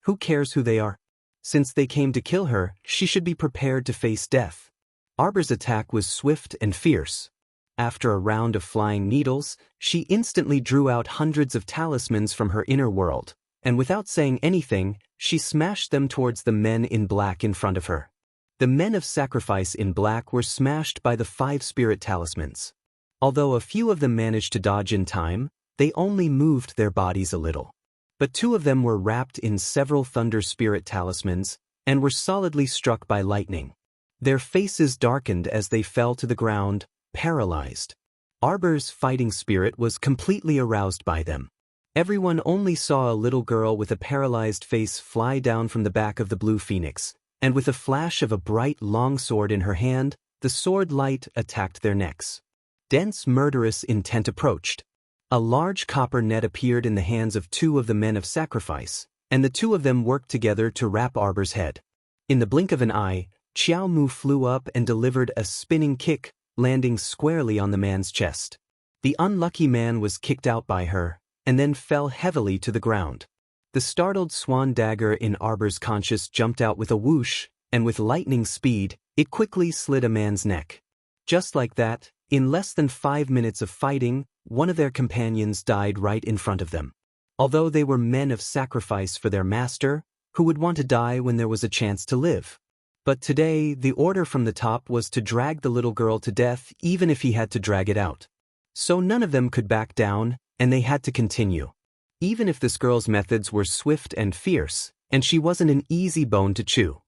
Who cares who they are?" Since they came to kill her, she should be prepared to face death. Arbor's attack was swift and fierce. After a round of flying needles, she instantly drew out hundreds of talismans from her inner world, and without saying anything, she smashed them towards the men in black in front of her. The men of sacrifice in black were smashed by the 5 spirit talismans. Although a few of them managed to dodge in time, they only moved their bodies a little. But 2 of them were wrapped in several thunder spirit talismans and were solidly struck by lightning. Their faces darkened as they fell to the ground, paralyzed. Arbor's fighting spirit was completely aroused by them. Everyone only saw a little girl with a paralyzed face fly down from the back of the blue phoenix, and with a flash of a bright long sword in her hand, the sword light attacked their necks. Dense murderous intent approached. A large copper net appeared in the hands of 2 of the men of sacrifice, and the 2 of them worked together to wrap Arbor's head. In the blink of an eye, Xiao Mu flew up and delivered a spinning kick, landing squarely on the man's chest. The unlucky man was kicked out by her, and then fell heavily to the ground. The startled swan dagger in Arbor's conscience jumped out with a whoosh, and with lightning speed, it quickly slit a man's neck. Just like that, in less than 5 minutes of fighting, one of their companions died right in front of them. Although they were men of sacrifice for their master, who would want to die when there was a chance to live. But today, the order from the top was to drag the little girl to death even if he had to drag it out. So none of them could back down, and they had to continue. Even if this girl's methods were swift and fierce, and she wasn't an easy bone to chew.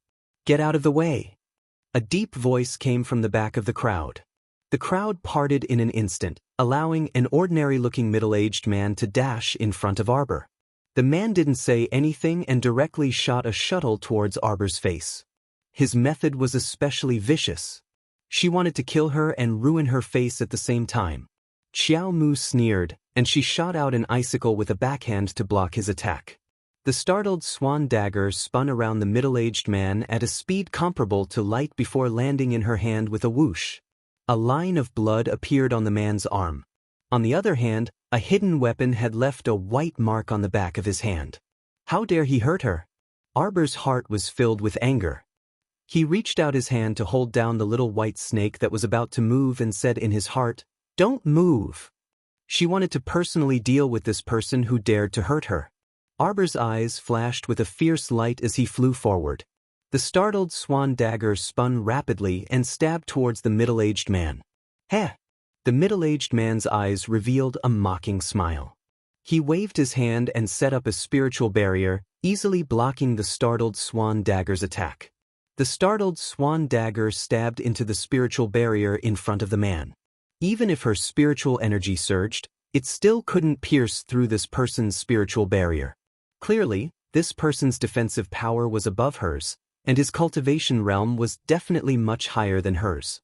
"Get out of the way!" A deep voice came from the back of the crowd. The crowd parted in an instant, allowing an ordinary-looking middle-aged man to dash in front of Arbor. The man didn't say anything and directly shot a shuttle towards Arbor's face. His method was especially vicious. She wanted to kill her and ruin her face at the same time. Xiao Mu sneered, and she shot out an icicle with a backhand to block his attack. The startled swan dagger spun around the middle-aged man at a speed comparable to light before landing in her hand with a whoosh. A line of blood appeared on the man's arm. On the other hand, a hidden weapon had left a white mark on the back of his hand. How dare he hurt her? Arbor's heart was filled with anger. He reached out his hand to hold down the little white snake that was about to move and said in his heart, "Don't move." She wanted to personally deal with this person who dared to hurt her. Arbor's eyes flashed with a fierce light as he flew forward. The startled swan dagger spun rapidly and stabbed towards the middle-aged man. Heh! The middle-aged man's eyes revealed a mocking smile. He waved his hand and set up a spiritual barrier, easily blocking the startled swan dagger's attack. The startled swan dagger stabbed into the spiritual barrier in front of the man. Even if her spiritual energy surged, it still couldn't pierce through this person's spiritual barrier. Clearly, This person's defensive power was above hers, and his cultivation realm was definitely much higher than hers.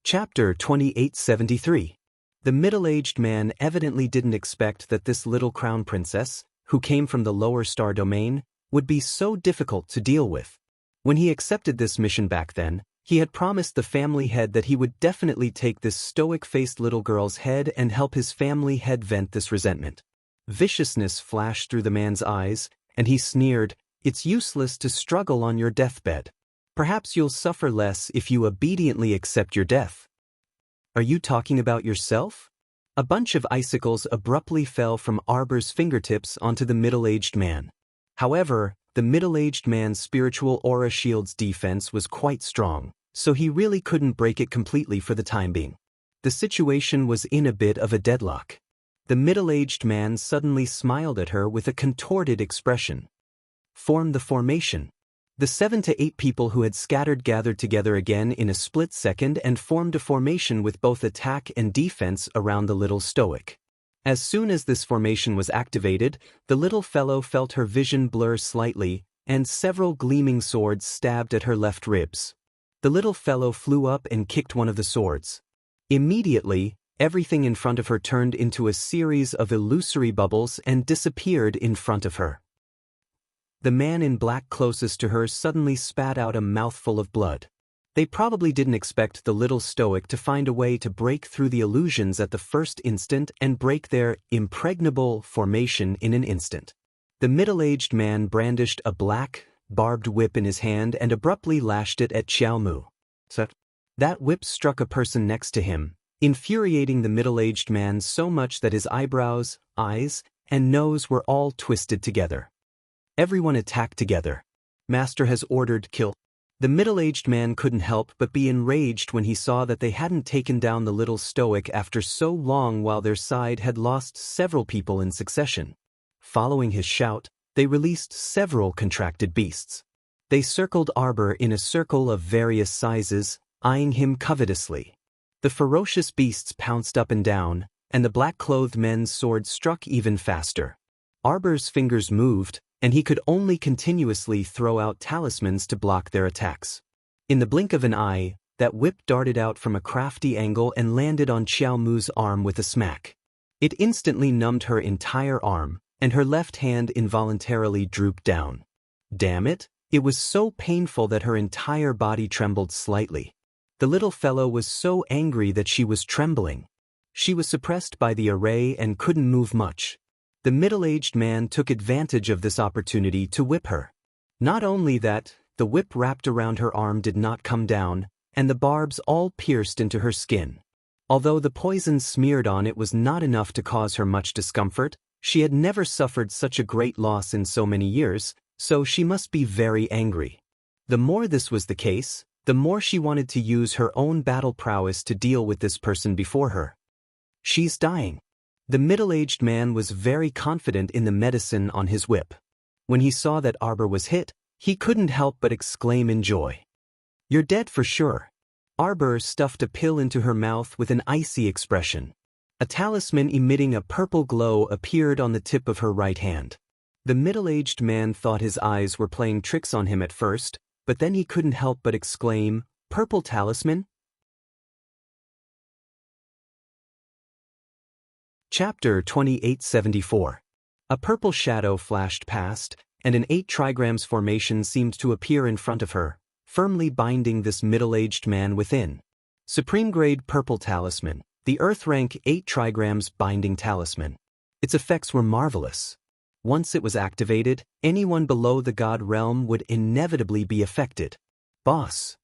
Chapter 2873. The middle-aged man evidently didn't expect that this little crown princess, who came from the lower star domain, would be so difficult to deal with. When he accepted this mission back then, he had promised the family head that he would definitely take this stoic-faced little girl's head and help his family head vent this resentment. Viciousness flashed through the man's eyes, and he sneered, "It's useless to struggle on your deathbed. Perhaps you'll suffer less if you obediently accept your death." "Are you talking about yourself?" A bunch of icicles abruptly fell from Arbor's fingertips onto the middle-aged man. However, the middle-aged man's spiritual aura shield's defense was quite strong, so he really couldn't break it completely for the time being. The situation was in a bit of a deadlock. The middle-aged man suddenly smiled at her with a contorted expression. "Form the formation." The 7 to 8 people who had scattered gathered together again in a split second and formed a formation with both attack and defense around the little stoic. As soon as this formation was activated, the little fellow felt her vision blur slightly, and several gleaming swords stabbed at her left ribs. The little fellow flew up and kicked one of the swords. Immediately, everything in front of her turned into a series of illusory bubbles and disappeared in front of her. The man in black closest to her suddenly spat out a mouthful of blood. They probably didn't expect the little stoic to find a way to break through the illusions at the first instant and break their impregnable formation in an instant. The middle-aged man brandished a black, barbed whip in his hand and abruptly lashed it at Xiao Mu. That whip struck a person next to him, infuriating the middle-aged man so much that his eyebrows, eyes, and nose were all twisted together. Everyone attacked together. "Master has ordered kill." The middle-aged man couldn't help but be enraged when he saw that they hadn't taken down the little stoic after so long while their side had lost several people in succession. Following his shout, they released several contracted beasts. They circled Arbor in a circle of various sizes, eyeing him covetously. The ferocious beasts pounced up and down, and the black-clothed men's swords struck even faster. Arbor's fingers moved, and he could only continuously throw out talismans to block their attacks. In the blink of an eye, that whip darted out from a crafty angle and landed on Xiao Mu's arm with a smack. It instantly numbed her entire arm, and her left hand involuntarily drooped down. Damn it, it was so painful that her entire body trembled slightly. The little fellow was so angry that she was trembling. She was suppressed by the array and couldn't move much. The middle-aged man took advantage of this opportunity to whip her. Not only that, the whip wrapped around her arm did not come down, and the barbs all pierced into her skin. Although the poison smeared on it was not enough to cause her much discomfort, she had never suffered such a great loss in so many years, so she must be very angry. The more this was the case, the more she wanted to use her own battle prowess to deal with this person before her. "She's dying." The middle-aged man was very confident in the medicine on his whip. When he saw that Arbor was hit, he couldn't help but exclaim in joy. "You're dead for sure." Arbor stuffed a pill into her mouth with an icy expression. A talisman emitting a purple glow appeared on the tip of her right hand. The middle-aged man thought his eyes were playing tricks on him at first, but then he couldn't help but exclaim, "Purple talisman?" Chapter 2874. A purple shadow flashed past, and an 8 trigrams formation seemed to appear in front of her, firmly binding this middle-aged man within. Supreme-grade purple talisman, the Earth-rank 8 trigrams binding talisman. Its effects were marvelous. Once it was activated, anyone below the god realm would inevitably be affected. "Boss."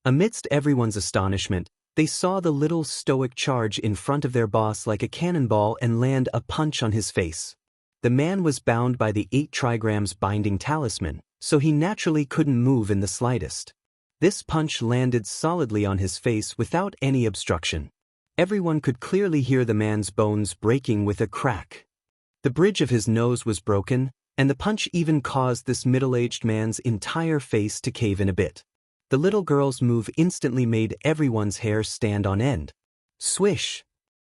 Amidst everyone's astonishment, they saw the little stoic charge in front of their boss like a cannonball and land a punch on his face. The man was bound by the 8 trigrams binding talisman, so he naturally couldn't move in the slightest. This punch landed solidly on his face without any obstruction. Everyone could clearly hear the man's bones breaking with a crack. The bridge of his nose was broken, and the punch even caused this middle-aged man's entire face to cave in a bit. The little girl's move instantly made everyone's hair stand on end. Swish!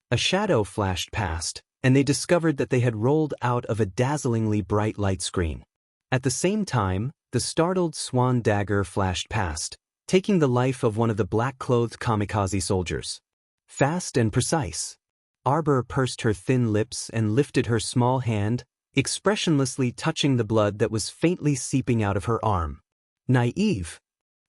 A shadow flashed past, and they discovered that they had rolled out of a dazzlingly bright light screen. At the same time, the startled swan dagger flashed past, taking the life of one of the black-clothed kamikaze soldiers. Fast and precise. Arbor pursed her thin lips and lifted her small hand, expressionlessly touching the blood that was faintly seeping out of her arm. Naive.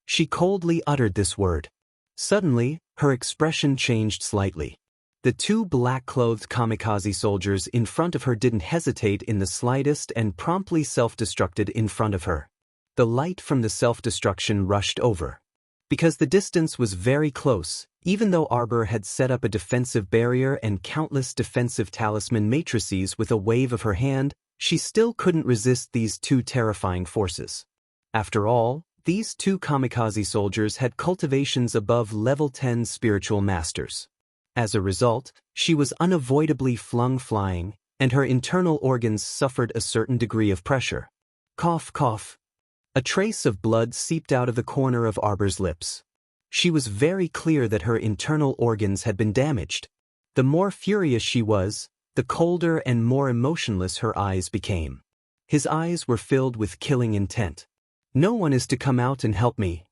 She coldly uttered this word. Suddenly, her expression changed slightly. The two black-clothed kamikaze soldiers in front of her didn't hesitate in the slightest and promptly self-destructed in front of her. The light from the self-destruction rushed over. Because the distance was very close, even though Arbor had set up a defensive barrier and countless defensive talisman matrices with a wave of her hand, she still couldn't resist these two terrifying forces. After all, these two kamikaze soldiers had cultivations above level 10 spiritual masters. As a result, she was unavoidably flung flying, and her internal organs suffered a certain degree of pressure. Cough, cough. A trace of blood seeped out of the corner of Arbor's lips. She was very clear that her internal organs had been damaged. The more furious she was, the colder and more emotionless her eyes became. His eyes were filled with killing intent. "No one is to come out and help me."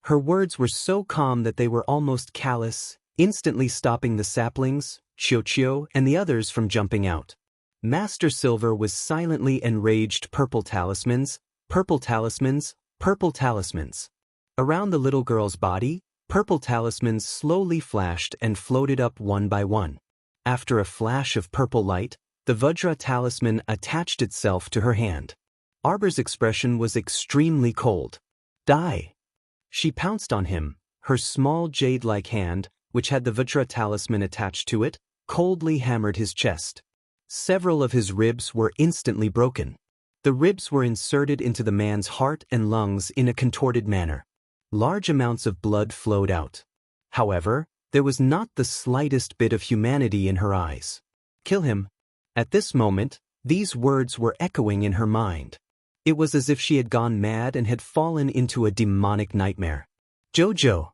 Her words were so calm that they were almost callous, instantly stopping the saplings, Chio, and the others from jumping out. Master Silver was silently enraged. Purple talismans, purple talismans, purple talismans. Around the little girl's body, purple talismans slowly flashed and floated up one by one. After a flash of purple light, the Vajra talisman attached itself to her hand. Arbor's expression was extremely cold. "Die!" She pounced on him, her small jade-like hand, which had the Vajra talisman attached to it, coldly hammered his chest. Several of his ribs were instantly broken. The ribs were inserted into the man's heart and lungs in a contorted manner. Large amounts of blood flowed out. However, there was not the slightest bit of humanity in her eyes. "Kill him." At this moment, these words were echoing in her mind. It was as if she had gone mad and had fallen into a demonic nightmare. "Jojo!"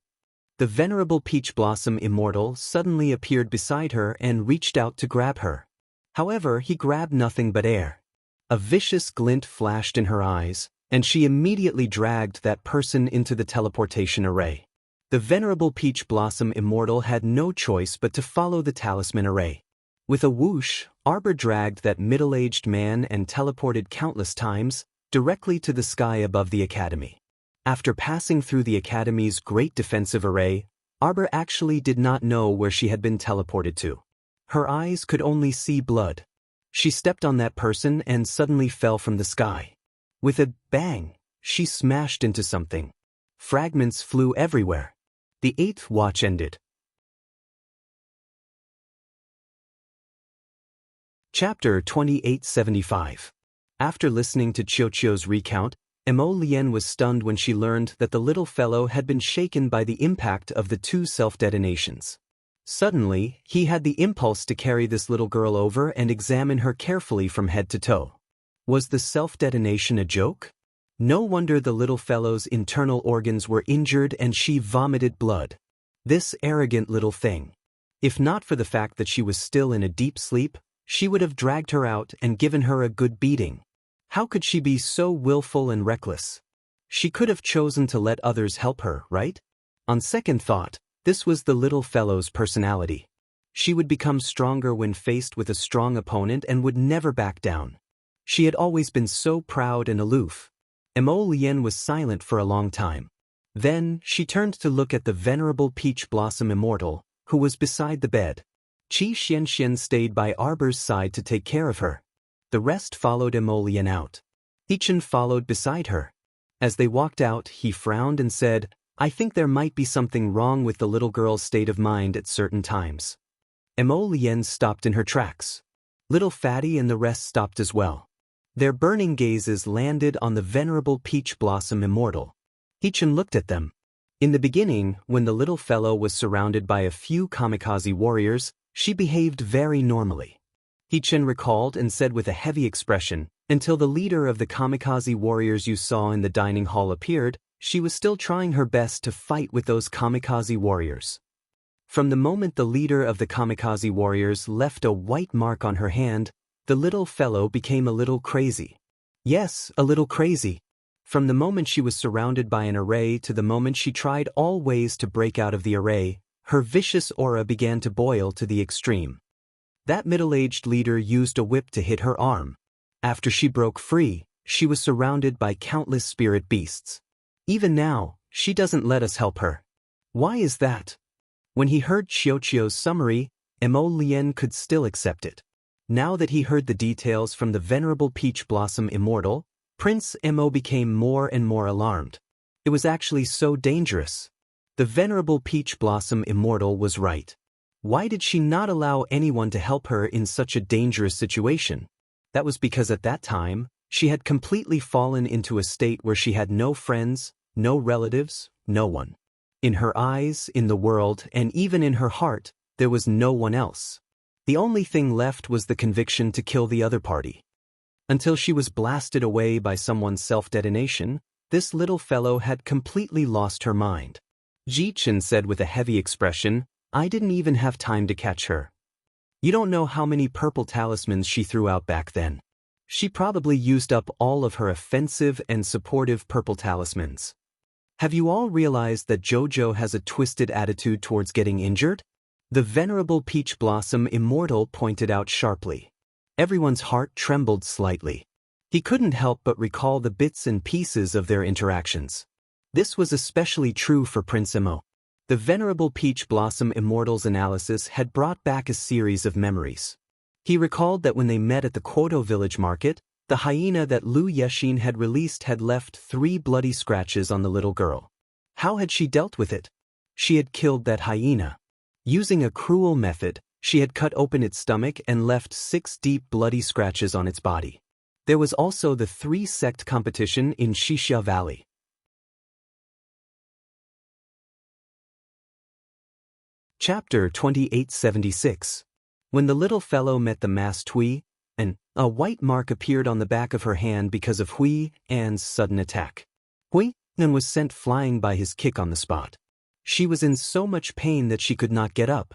The venerable Peach Blossom Immortal suddenly appeared beside her and reached out to grab her. However, he grabbed nothing but air. A vicious glint flashed in her eyes, and she immediately dragged that person into the teleportation array. The venerable Peach Blossom Immortal had no choice but to follow the talisman array. With a whoosh, Arbor dragged that middle-aged man and teleported countless times, directly to the sky above the academy. After passing through the academy's great defensive array, Arbor actually did not know where she had been teleported to. Her eyes could only see blood. She stepped on that person and suddenly fell from the sky. With a bang, she smashed into something. Fragments flew everywhere. The 8th watch ended. Chapter 2875. After listening to Chio's recount, Mo Lien was stunned when she learned that the little fellow had been shaken by the impact of the two self-detonations. Suddenly, he had the impulse to carry this little girl over and examine her carefully from head to toe. Was the self-detonation a joke? No wonder the little fellow's internal organs were injured and she vomited blood. This arrogant little thing. If not for the fact that she was still in a deep sleep, she would have dragged her out and given her a good beating. How could she be so willful and reckless? She could have chosen to let others help her, right? On second thought, this was the little fellow's personality. She would become stronger when faced with a strong opponent and would never back down. She had always been so proud and aloof. Mo Lien was silent for a long time. Then, she turned to look at the venerable Peach Blossom Immortal, who was beside the bed. Qi Xianxian stayed by Arbor's side to take care of her. The rest followed Mo Lien out. Yichen followed beside her. As they walked out, he frowned and said, "I think there might be something wrong with the little girl's state of mind at certain times." Mo Lien stopped in her tracks. Little Fatty and the rest stopped as well. Their burning gazes landed on the venerable Peach Blossom Immortal. Yichen looked at them. In the beginning, when the little fellow was surrounded by a few kamikaze warriors, she behaved very normally. Yichen recalled and said with a heavy expression, "Until the leader of the kamikaze warriors you saw in the dining hall appeared, she was still trying her best to fight with those kamikaze warriors." From the moment the leader of the kamikaze warriors left a white mark on her hand, the little fellow became a little crazy. Yes, a little crazy. From the moment she was surrounded by an array to the moment she tried all ways to break out of the array, her vicious aura began to boil to the extreme. That middle-aged leader used a whip to hit her arm. After she broke free, she was surrounded by countless spirit beasts. Even now, she doesn't let us help her. Why is that? When he heard Qiuqiu's summary, Mo Lien could still accept it. Now that he heard the details from the venerable Peach Blossom Immortal, Prince Mo became more and more alarmed. It was actually so dangerous. The venerable Peach Blossom Immortal was right. Why did she not allow anyone to help her in such a dangerous situation? That was because at that time, she had completely fallen into a state where she had no friends, no relatives, no one. In her eyes, in the world, and even in her heart, there was no one else. The only thing left was the conviction to kill the other party. Until she was blasted away by someone's self-detonation, this little fellow had completely lost her mind. Ji-Chen said with a heavy expression, "I didn't even have time to catch her. You don't know how many purple talismans she threw out back then. She probably used up all of her offensive and supportive purple talismans. Have you all realized that JoJo has a twisted attitude towards getting injured?" The venerable Peach Blossom Immortal pointed out sharply. Everyone's heart trembled slightly. He couldn't help but recall the bits and pieces of their interactions. This was especially true for Prince Mo. The venerable Peach Blossom Immortal's analysis had brought back a series of memories. He recalled that when they met at the Kwoto village market, the hyena that Lu Yexin had released had left 3 bloody scratches on the little girl. How had she dealt with it? She had killed that hyena. Using a cruel method, she had cut open its stomach and left 6 deep bloody scratches on its body. There was also the 3-sect competition in Xixia Valley. Chapter 2876. When the little fellow met the masked Hui, a white mark appeared on the back of her hand because of Hui An's sudden attack. Hui An was sent flying by his kick on the spot. She was in so much pain that she could not get up.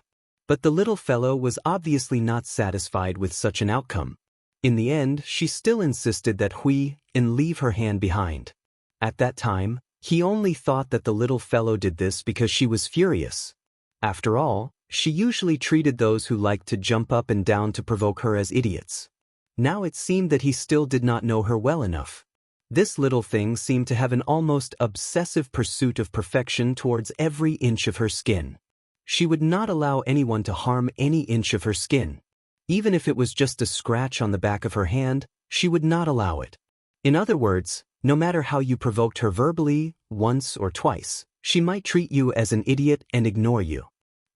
But the little fellow was obviously not satisfied with such an outcome. In the end, she still insisted that Hui An leave her hand behind. At that time, he only thought that the little fellow did this because she was furious. After all, she usually treated those who liked to jump up and down to provoke her as idiots. Now it seemed that he still did not know her well enough. This little thing seemed to have an almost obsessive pursuit of perfection towards every inch of her skin. She would not allow anyone to harm any inch of her skin. Even if it was just a scratch on the back of her hand, she would not allow it. In other words, no matter how you provoked her verbally, once or twice, she might treat you as an idiot and ignore you.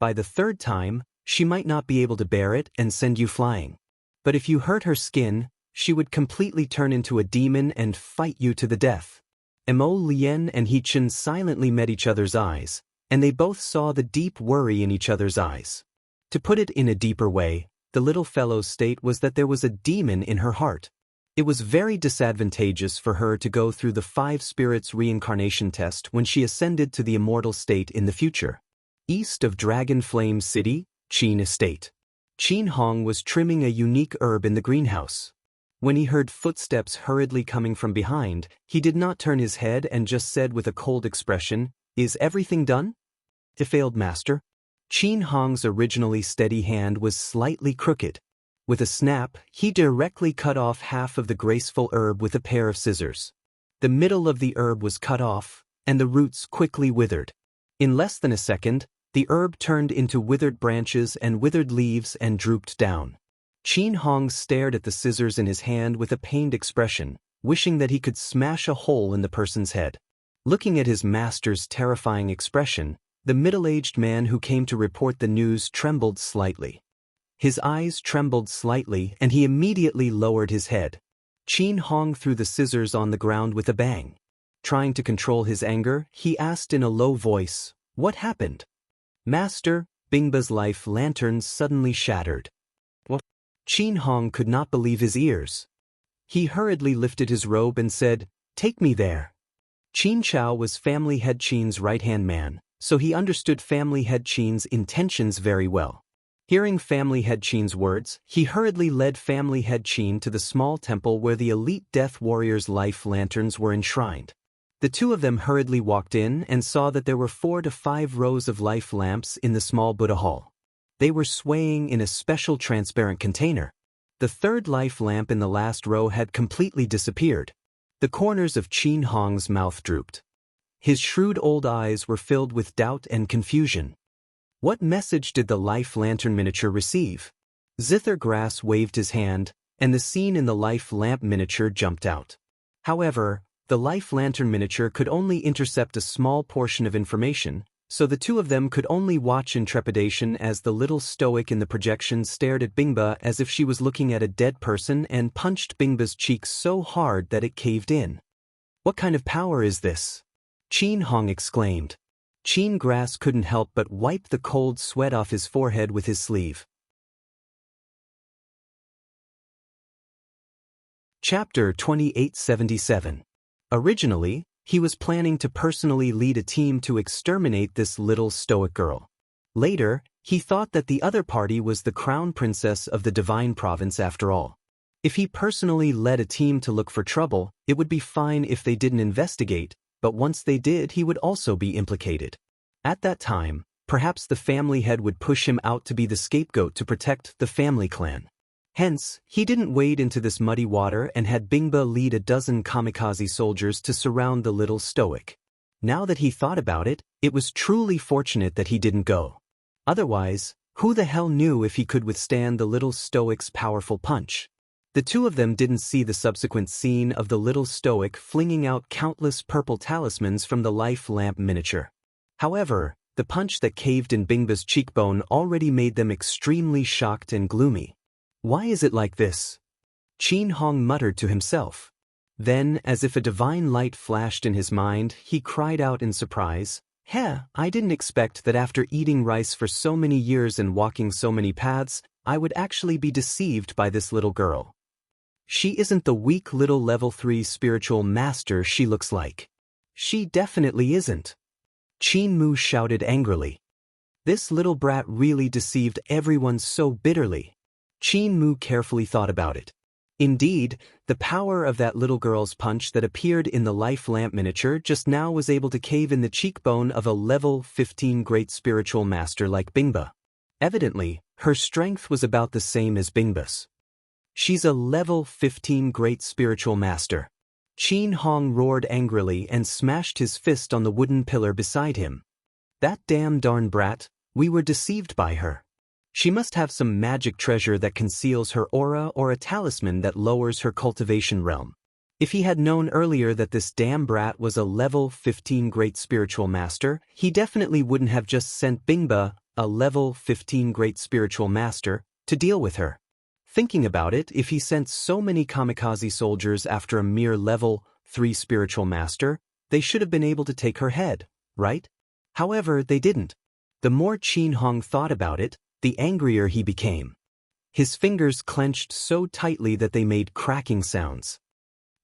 By the 3rd time, she might not be able to bear it and send you flying. But if you hurt her skin, she would completely turn into a demon and fight you to the death. Mo Lien and Ji-Chen silently met each other's eyes, and they both saw the deep worry in each other's eyes. To put it in a deeper way, the little fellow's state was that there was a demon in her heart. It was very disadvantageous for her to go through the 5 spirits reincarnation test when she ascended to the immortal state in the future. East of Dragon Flame City, Qin Estate. Qin Hong was trimming a unique herb in the greenhouse. When he heard footsteps hurriedly coming from behind, he did not turn his head and just said with a cold expression, "Is everything done?" "It failed, master." Qin Hong's originally steady hand was slightly crooked. With a snap, he directly cut off half of the graceful herb with a pair of scissors. The middle of the herb was cut off, and the roots quickly withered. In less than a second, the herb turned into withered branches and withered leaves and drooped down. Qin Hong stared at the scissors in his hand with a pained expression, wishing that he could smash a hole in the person's head. Looking at his master's terrifying expression, the middle-aged man who came to report the news trembled slightly. His eyes trembled slightly and he immediately lowered his head. Qin Hong threw the scissors on the ground with a bang. Trying to control his anger, he asked in a low voice, "What happened?" "Master, Bingba's life lantern suddenly shattered." What? Qin Hong could not believe his ears. He hurriedly lifted his robe and said, "Take me there." Qin Chao was family head Qin's right-hand man, so he understood Family Head Chin's intentions very well. Hearing Family Head Chin's words, he hurriedly led Family Head Chin to the small temple where the elite Death Warrior's life lanterns were enshrined. The two of them hurriedly walked in and saw that there were 4 to 5 rows of life lamps in the small Buddha hall. They were swaying in a special transparent container. The third life lamp in the last row had completely disappeared. The corners of Qin Hong's mouth drooped. His shrewd old eyes were filled with doubt and confusion. What message did the life lantern miniature receive? Zither Grass waved his hand, and the scene in the life lamp miniature jumped out. However, the life lantern miniature could only intercept a small portion of information, so the two of them could only watch in trepidation as the little stoic in the projection stared at Bingba as if she was looking at a dead person and punched Bingba's cheek so hard that it caved in. "What kind of power is this?" Qin Hong exclaimed. Qin Grass couldn't help but wipe the cold sweat off his forehead with his sleeve. Chapter 2877. Originally, he was planning to personally lead a team to exterminate this little stoic girl. Later, he thought that the other party was the crown princess of the Divine Province after all. If he personally led a team to look for trouble, it would be fine if they didn't investigate, but once they did, he would also be implicated. At that time, perhaps the family head would push him out to be the scapegoat to protect the family clan. Hence, he didn't wade into this muddy water and had Bingba lead a dozen kamikaze soldiers to surround the little stoic. Now that he thought about it, it was truly fortunate that he didn't go. Otherwise, who the hell knew if he could withstand the little stoic's powerful punch? The two of them didn't see the subsequent scene of the little stoic flinging out countless purple talismans from the life lamp miniature. However, the punch that caved in Bingba's cheekbone already made them extremely shocked and gloomy. "Why is it like this?" Qin Hong muttered to himself. Then, as if a divine light flashed in his mind, he cried out in surprise, I didn't expect that after eating rice for so many years and walking so many paths, I would actually be deceived by this little girl. She isn't the weak little level 3 spiritual master she looks like. She definitely isn't." Qin Mu shouted angrily. This little brat really deceived everyone so bitterly. Qin Mu carefully thought about it. Indeed, the power of that little girl's punch that appeared in the life lamp miniature just now was able to cave in the cheekbone of a level 15 great spiritual master like Bingba. Evidently, her strength was about the same as Bingba's. "She's a level 15 great spiritual master." Qin Hong roared angrily and smashed his fist on the wooden pillar beside him. "That damn darn brat, we were deceived by her. She must have some magic treasure that conceals her aura or a talisman that lowers her cultivation realm. If he had known earlier that this damn brat was a level 15 great spiritual master, he definitely wouldn't have just sent Bingba, a level 15 great spiritual master, to deal with her. Thinking about it, if he sent so many kamikaze soldiers after a mere level 3 spiritual master, they should have been able to take her head, right? However, they didn't. The more Qin Hong thought about it, the angrier he became. His fingers clenched so tightly that they made cracking sounds.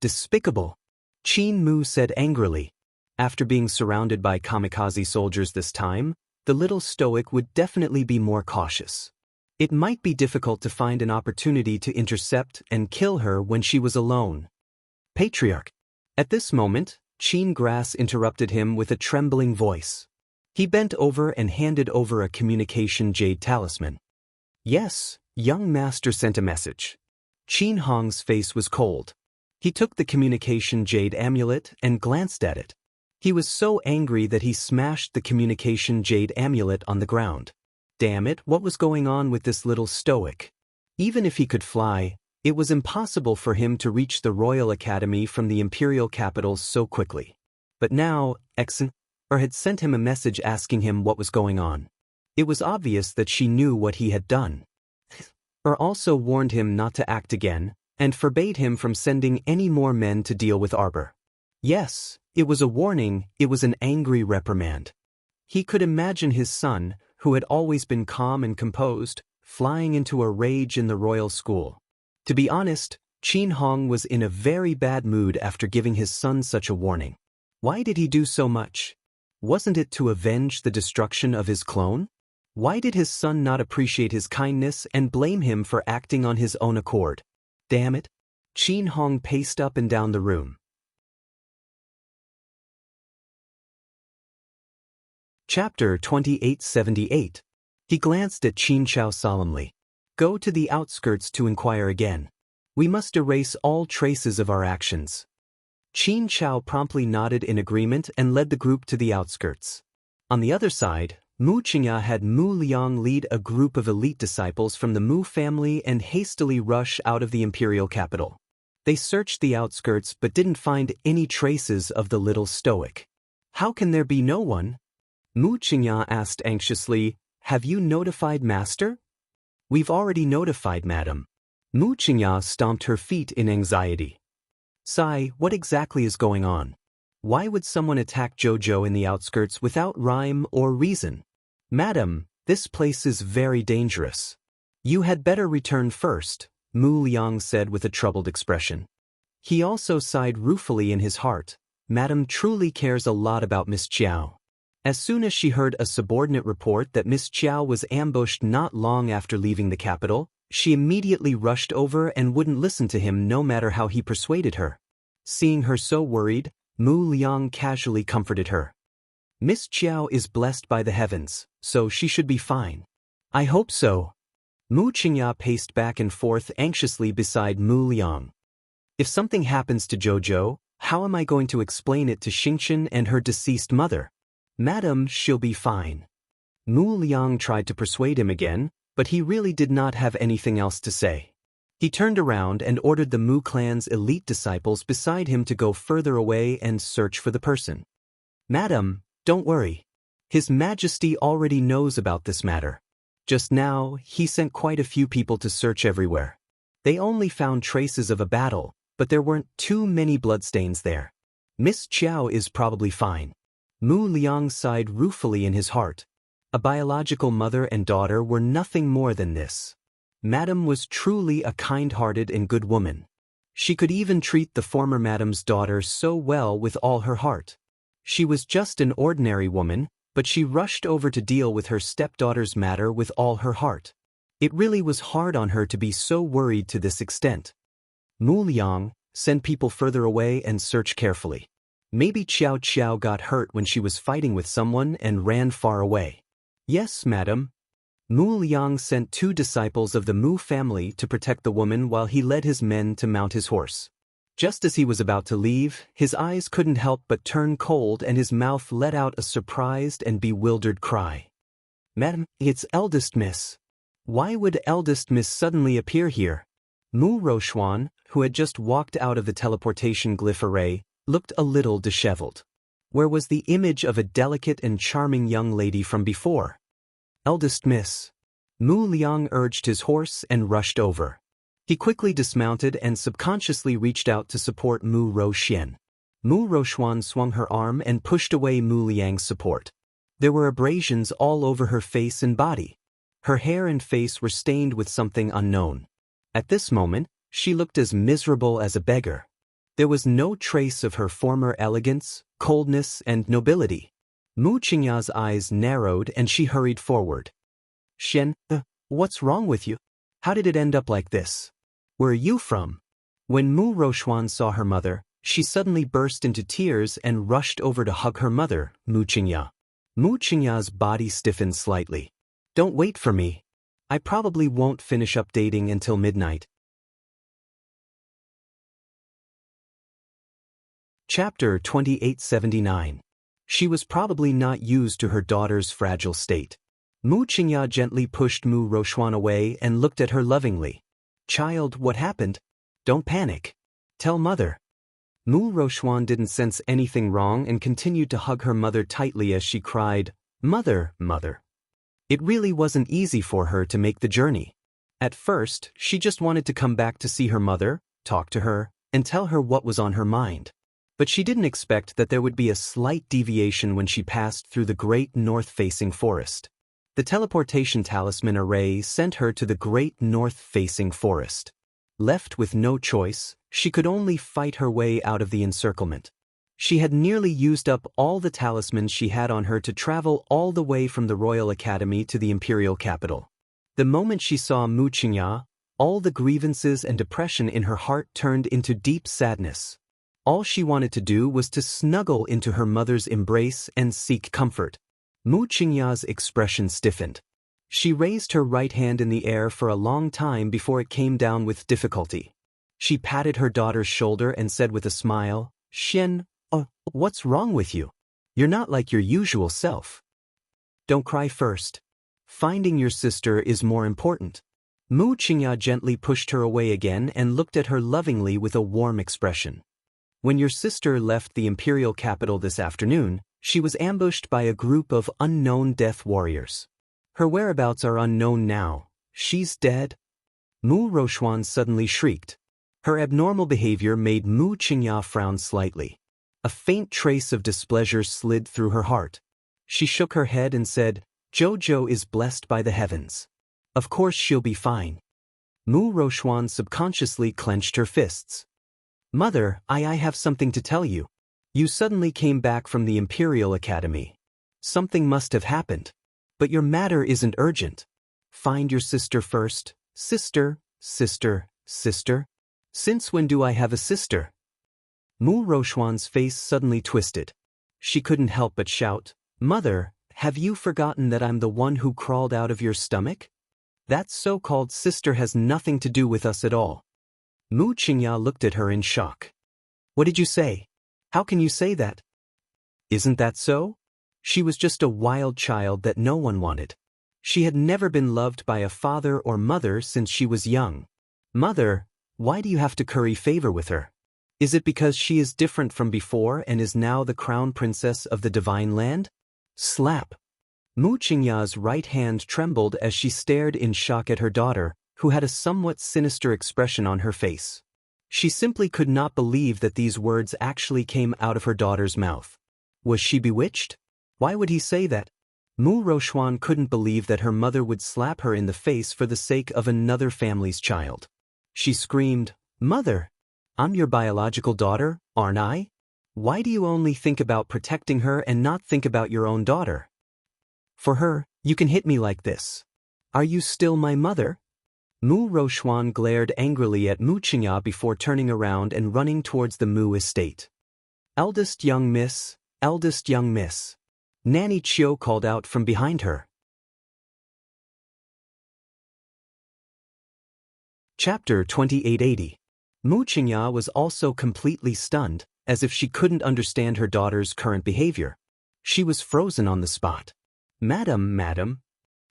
"Despicable," Qin Mu said angrily. After being surrounded by kamikaze soldiers this time, the little stoic would definitely be more cautious. It might be difficult to find an opportunity to intercept and kill her when she was alone. "Patriarch." At this moment, Qin Grass interrupted him with a trembling voice. He bent over and handed over a communication jade talisman. "Yes, young master sent a message." Qin Hong's face was cold. He took the communication jade amulet and glanced at it. He was so angry that he smashed the communication jade amulet on the ground. Damn it, what was going on with this little stoic? Even if he could fly, it was impossible for him to reach the Royal Academy from the imperial capital so quickly. But now, Exen had sent him a message asking him what was going on. It was obvious that she knew what he had done. Also warned him not to act again, and forbade him from sending any more men to deal with Arbor. Yes, it was a warning, it was an angry reprimand. He could imagine his son, who had always been calm and composed, flying into a rage in the royal school. To be honest, Qin Hong was in a very bad mood after giving his son such a warning. Why did he do so much? Wasn't it to avenge the destruction of his clone? Why did his son not appreciate his kindness and blame him for acting on his own accord? Damn it. Qin Hong paced up and down the room. Chapter 2878. He glanced at Qin Chao solemnly. Go to the outskirts to inquire again. We must erase all traces of our actions. Qin Chao promptly nodded in agreement and led the group to the outskirts. On the other side, Mu Qingya had Mu Liang lead a group of elite disciples from the Mu family and hastily rush out of the imperial capital. They searched the outskirts but didn't find any traces of the little stoic. How can there be no one? Mu Qingya asked anxiously, have you notified Master? We've already notified, madam. Mu Qingya stomped her feet in anxiety. Sai, what exactly is going on? Why would someone attack Jojo in the outskirts without rhyme or reason? Madam, this place is very dangerous. You had better return first, Mu Liang said with a troubled expression. He also sighed ruefully in his heart. Madam truly cares a lot about Miss Chiao. As soon as she heard a subordinate report that Miss Chiao was ambushed not long after leaving the capital, she immediately rushed over and wouldn't listen to him no matter how he persuaded her. Seeing her so worried, Mu Liang casually comforted her. Miss Chiao is blessed by the heavens, so she should be fine. I hope so. Mu Qingya paced back and forth anxiously beside Mu Liang. If something happens to Jojo, how am I going to explain it to Xingchen and her deceased mother? Madam, she'll be fine. Mu Liang tried to persuade him again, but he really did not have anything else to say. He turned around and ordered the Mu clan's elite disciples beside him to go further away and search for the person. Madam, don't worry. His Majesty already knows about this matter. Just now, he sent quite a few people to search everywhere. They only found traces of a battle, but there weren't too many bloodstains there. Miss Chiao is probably fine. Mu Liang sighed ruefully in his heart. A biological mother and daughter were nothing more than this. Madam was truly a kind-hearted and good woman. She could even treat the former madam's daughter so well with all her heart. She was just an ordinary woman, but she rushed over to deal with her stepdaughter's matter with all her heart. It really was hard on her to be so worried to this extent. Mu Liang, send people further away and search carefully. Maybe Qiao Qiao got hurt when she was fighting with someone and ran far away. Yes, madam. Mu Liang sent 2 disciples of the Mu family to protect the woman while he led his men to mount his horse. Just as he was about to leave, his eyes couldn't help but turn cold and his mouth let out a surprised and bewildered cry. Madam, it's eldest miss. Why would eldest miss suddenly appear here? Mu Rochuan, who had just walked out of the teleportation glyph array, looked a little disheveled. Where was the image of a delicate and charming young lady from before? Eldest miss. Mu Liang urged his horse and rushed over. He quickly dismounted and subconsciously reached out to support Mu Roxian. Mu Rochuan swung her arm and pushed away Mu Liang's support. There were abrasions all over her face and body. Her hair and face were stained with something unknown. At this moment, she looked as miserable as a beggar. There was no trace of her former elegance, coldness, and nobility. Mu Qingya's eyes narrowed and she hurried forward. Shen, what's wrong with you? How did it end up like this? Where are you from? When Mu Rochuan saw her mother, she suddenly burst into tears and rushed over to hug her mother, Mu Qingya. Mu Qingya's body stiffened slightly. Don't wait for me. I probably won't finish updating until midnight. Chapter 2879. She was probably not used to her daughter's fragile state. Mu Qingya gently pushed Mu Rochuan away and looked at her lovingly. Child, what happened? Don't panic. Tell mother. Mu Rochuan didn't sense anything wrong and continued to hug her mother tightly as she cried, Mother, mother. It really wasn't easy for her to make the journey. At first, she just wanted to come back to see her mother, talk to her, and tell her what was on her mind. But she didn't expect that there would be a slight deviation when she passed through the great north-facing forest. The teleportation talisman array sent her to the great north-facing forest. Left with no choice, she could only fight her way out of the encirclement. She had nearly used up all the talismans she had on her to travel all the way from the Royal Academy to the imperial capital. The moment she saw Mu Qingya, all the grievances and depression in her heart turned into deep sadness. All she wanted to do was to snuggle into her mother's embrace and seek comfort. Mu Qingya's expression stiffened. She raised her right hand in the air for a long time before it came down with difficulty. She patted her daughter's shoulder and said with a smile, "Xian, what's wrong with you? You're not like your usual self. Don't cry first. Finding your sister is more important." Mu Qingya gently pushed her away again and looked at her lovingly with a warm expression. When your sister left the imperial capital this afternoon, she was ambushed by a group of unknown death warriors. Her whereabouts are unknown now. She's dead? Mu Rochuan suddenly shrieked. Her abnormal behavior made Mu Qingya frown slightly. A faint trace of displeasure slid through her heart. She shook her head and said, "Jojo is blessed by the heavens. Of course she'll be fine." Mu Rochuan subconsciously clenched her fists. "Mother, I have something to tell you. You suddenly came back from the Imperial Academy. Something must have happened. But your matter isn't urgent. Find your sister first." "Sister, sister, sister? Since when do I have a sister?" Mu Rochuan's face suddenly twisted. She couldn't help but shout, "Mother, have you forgotten that I'm the one who crawled out of your stomach? That so-called sister has nothing to do with us at all." Mu Qingya looked at her in shock. "What did you say? How can you say that? Isn't that so? She was just a wild child that no one wanted. She had never been loved by a father or mother since she was young. Mother, why do you have to curry favor with her? Is it because she is different from before and is now the crown princess of the divine land?" Slap! Mu Qingya's right hand trembled as she stared in shock at her daughter, who had a somewhat sinister expression on her face. She simply could not believe that these words actually came out of her daughter's mouth. Was she bewitched? Why would he say that? Mu Rochuan couldn't believe that her mother would slap her in the face for the sake of another family's child. She screamed, "Mother! I'm your biological daughter, aren't I? Why do you only think about protecting her and not think about your own daughter? For her, you can hit me like this. Are you still my mother?" Mu Rochuan glared angrily at Mu Qingya before turning around and running towards the Mu estate. "Eldest young miss, eldest young miss." Nanny Chiu called out from behind her. Chapter 2880. Mu Qingya was also completely stunned, as if she couldn't understand her daughter's current behavior. She was frozen on the spot. "Madam, madam."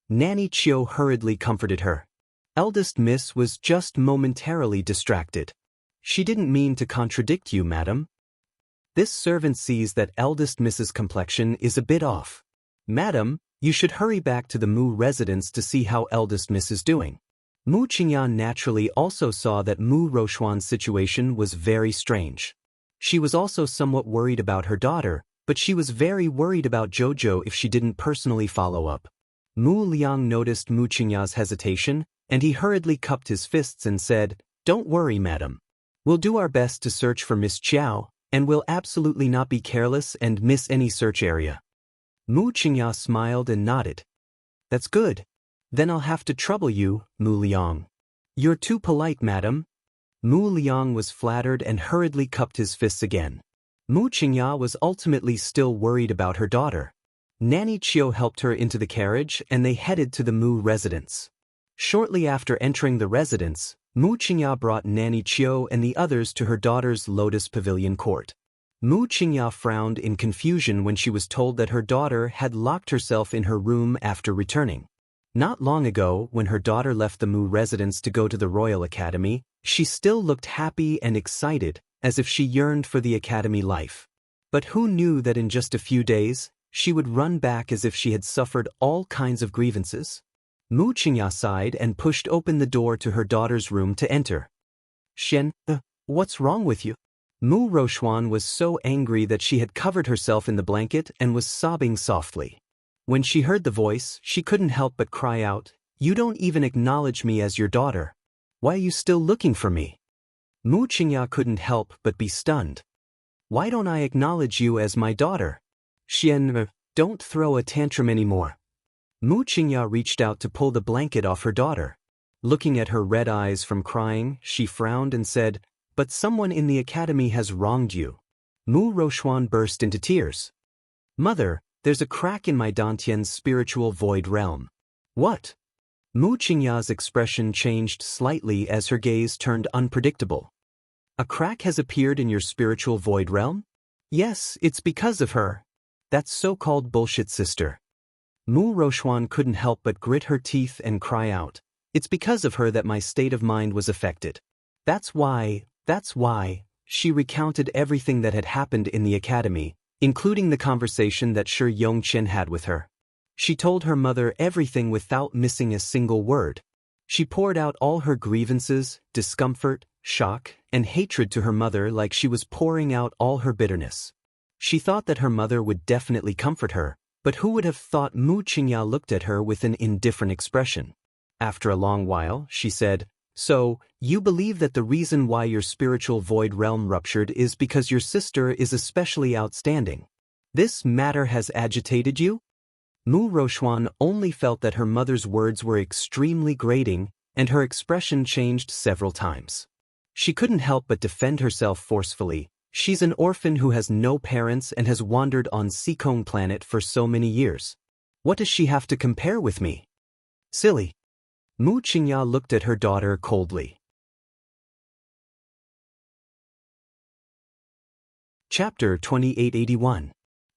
Nanny Chiu hurriedly comforted her. "Eldest miss was just momentarily distracted. She didn't mean to contradict you, madam. This servant sees that eldest miss's complexion is a bit off. Madam, you should hurry back to the Mu residence to see how eldest miss is doing." Mu Qingya naturally also saw that Mu Rochuan's situation was very strange. She was also somewhat worried about her daughter, but she was very worried about Jojo if she didn't personally follow up. Mu Liang noticed Mu Qingya's hesitation, and he hurriedly cupped his fists and said, "Don't worry, madam. We'll do our best to search for Miss Chiao, and we'll absolutely not be careless and miss any search area." Mu Qingya smiled and nodded. "That's good. Then I'll have to trouble you, Mu Liang." "You're too polite, madam." Mu Liang was flattered and hurriedly cupped his fists again. Mu Qingya was ultimately still worried about her daughter. Nanny Chiu helped her into the carriage and they headed to the Mu residence. Shortly after entering the residence, Mu Qingya brought Nanny Chiu and the others to her daughter's Lotus Pavilion court. Mu Qingya frowned in confusion when she was told that her daughter had locked herself in her room after returning. Not long ago, when her daughter left the Mu residence to go to the Royal Academy, she still looked happy and excited, as if she yearned for the academy life. But who knew that in just a few days, she would run back as if she had suffered all kinds of grievances? Mu Qingya sighed and pushed open the door to her daughter's room to enter. "Xian, what's wrong with you?" Mu Rochuan was so angry that she had covered herself in the blanket and was sobbing softly. When she heard the voice, she couldn't help but cry out, "You don't even acknowledge me as your daughter. Why are you still looking for me?" Mu Qingya couldn't help but be stunned. Why don't I acknowledge you as my daughter? Xian, don't throw a tantrum anymore. Mu Qingya reached out to pull the blanket off her daughter. Looking at her red eyes from crying, she frowned and said, but someone in the academy has wronged you. Mu Rochuan burst into tears. Mother, there's a crack in my Dantian's spiritual void realm. What? Mu Qingya's expression changed slightly as her gaze turned unpredictable. A crack has appeared in your spiritual void realm? Yes, it's because of her. That so-called bullshit sister. Mu Rochuan couldn't help but grit her teeth and cry out. It's because of her that my state of mind was affected. That's why, she recounted everything that had happened in the academy, including the conversation that Shi Yongqian had with her. She told her mother everything without missing a single word. She poured out all her grievances, discomfort, shock, and hatred to her mother like she was pouring out all her bitterness. She thought that her mother would definitely comfort her, but who would have thought Mu Qingya looked at her with an indifferent expression. After a long while, she said, so, you believe that the reason why your spiritual void realm ruptured is because your sister is especially outstanding. This matter has agitated you? Mu Rochuan only felt that her mother's words were extremely grating, and her expression changed several times. She couldn't help but defend herself forcefully. She's an orphan who has no parents and has wandered on Sikong planet for so many years. What does she have to compare with me? Silly. Mu Qingya looked at her daughter coldly. Chapter 2881.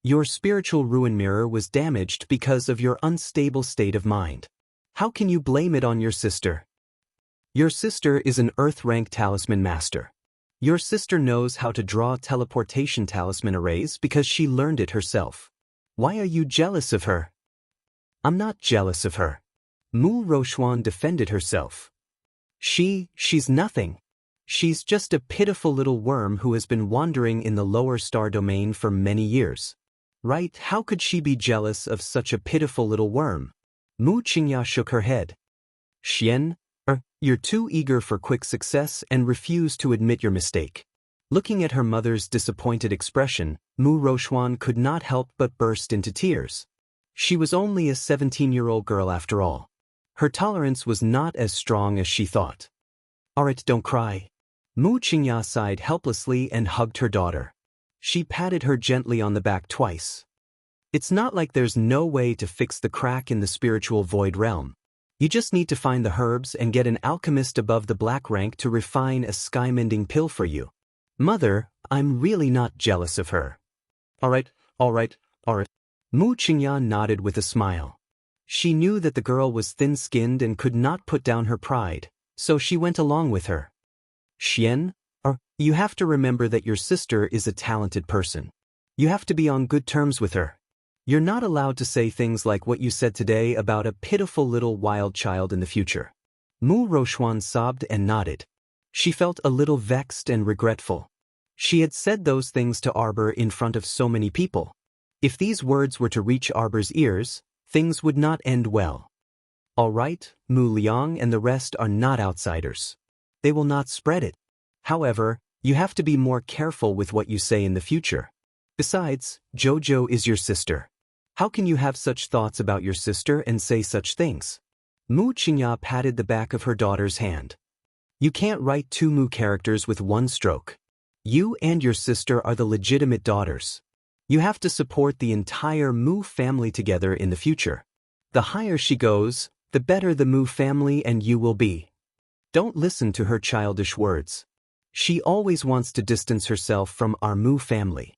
Your spiritual ruin mirror was damaged because of your unstable state of mind. How can you blame it on your sister? Your sister is an Earth-rank talisman master. Your sister knows how to draw teleportation talisman arrays because she learned it herself. Why are you jealous of her? I'm not jealous of her. Mu Rochuan defended herself. She's nothing. She's just a pitiful little worm who has been wandering in the lower star domain for many years. Right? How could she be jealous of such a pitiful little worm? Mu Qingya shook her head. Xian, you're too eager for quick success and refuse to admit your mistake. Looking at her mother's disappointed expression, Mu Rochuan could not help but burst into tears. She was only a 17-year-old girl after all. Her tolerance was not as strong as she thought. Alright, don't cry. Mu Qingya sighed helplessly and hugged her daughter. She patted her gently on the back twice. It's not like there's no way to fix the crack in the spiritual void realm. You just need to find the herbs and get an alchemist above the black rank to refine a sky-mending pill for you. Mother, I'm really not jealous of her. Alright. Mu Qingya nodded with a smile. She knew that the girl was thin-skinned and could not put down her pride, so she went along with her. Xian, you have to remember that your sister is a talented person. You have to be on good terms with her. You're not allowed to say things like what you said today about a pitiful little wild child in the future. Mu Rochuan sobbed and nodded. She felt a little vexed and regretful. She had said those things to Arbor in front of so many people. If these words were to reach Arbor's ears, things would not end well. All right, Mu Liang and the rest are not outsiders. They will not spread it. However, you have to be more careful with what you say in the future. Besides, Jojo is your sister. How can you have such thoughts about your sister and say such things? Mu Qingya patted the back of her daughter's hand. You can't write two Mu characters with one stroke. You and your sister are the legitimate daughters. You have to support the entire Mu family together in the future. The higher she goes, the better the Mu family and you will be. Don't listen to her childish words. She always wants to distance herself from our Mu family.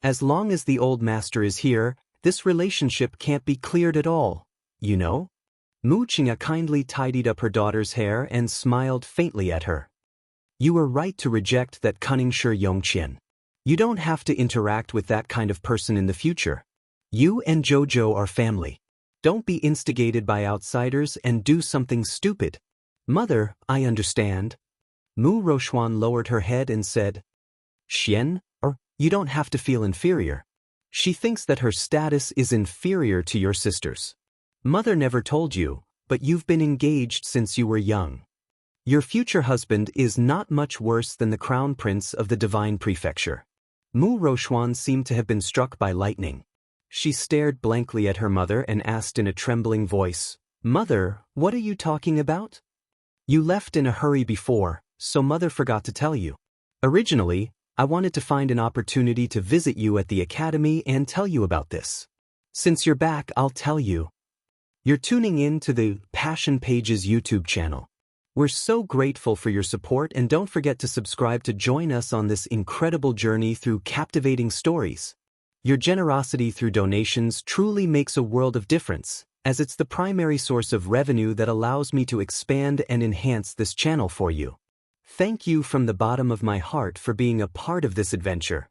As long as the old master is here, this relationship can't be cleared at all, you know? Mu Qingya kindly tidied up her daughter's hair and smiled faintly at her. You were right to reject that cunning Shi Yongqian. You don't have to interact with that kind of person in the future. You and Jojo are family. Don't be instigated by outsiders and do something stupid. Mother, I understand. Mu Rochuan lowered her head and said, Xian, you don't have to feel inferior. She thinks that her status is inferior to your sister's. Mother never told you, but you've been engaged since you were young. Your future husband is not much worse than the crown prince of the divine prefecture. Mu Rochuan seemed to have been struck by lightning. She stared blankly at her mother and asked in a trembling voice, "Mother, what are you talking about?" "You left in a hurry before, so Mother forgot to tell you. Originally, I wanted to find an opportunity to visit you at the academy and tell you about this. Since you're back, I'll tell you. You're tuning in to the Passion Pages YouTube channel. We're so grateful for your support, and don't forget to subscribe to join us on this incredible journey through captivating stories. Your generosity through donations truly makes a world of difference, as it's the primary source of revenue that allows me to expand and enhance this channel for you. Thank you from the bottom of my heart for being a part of this adventure.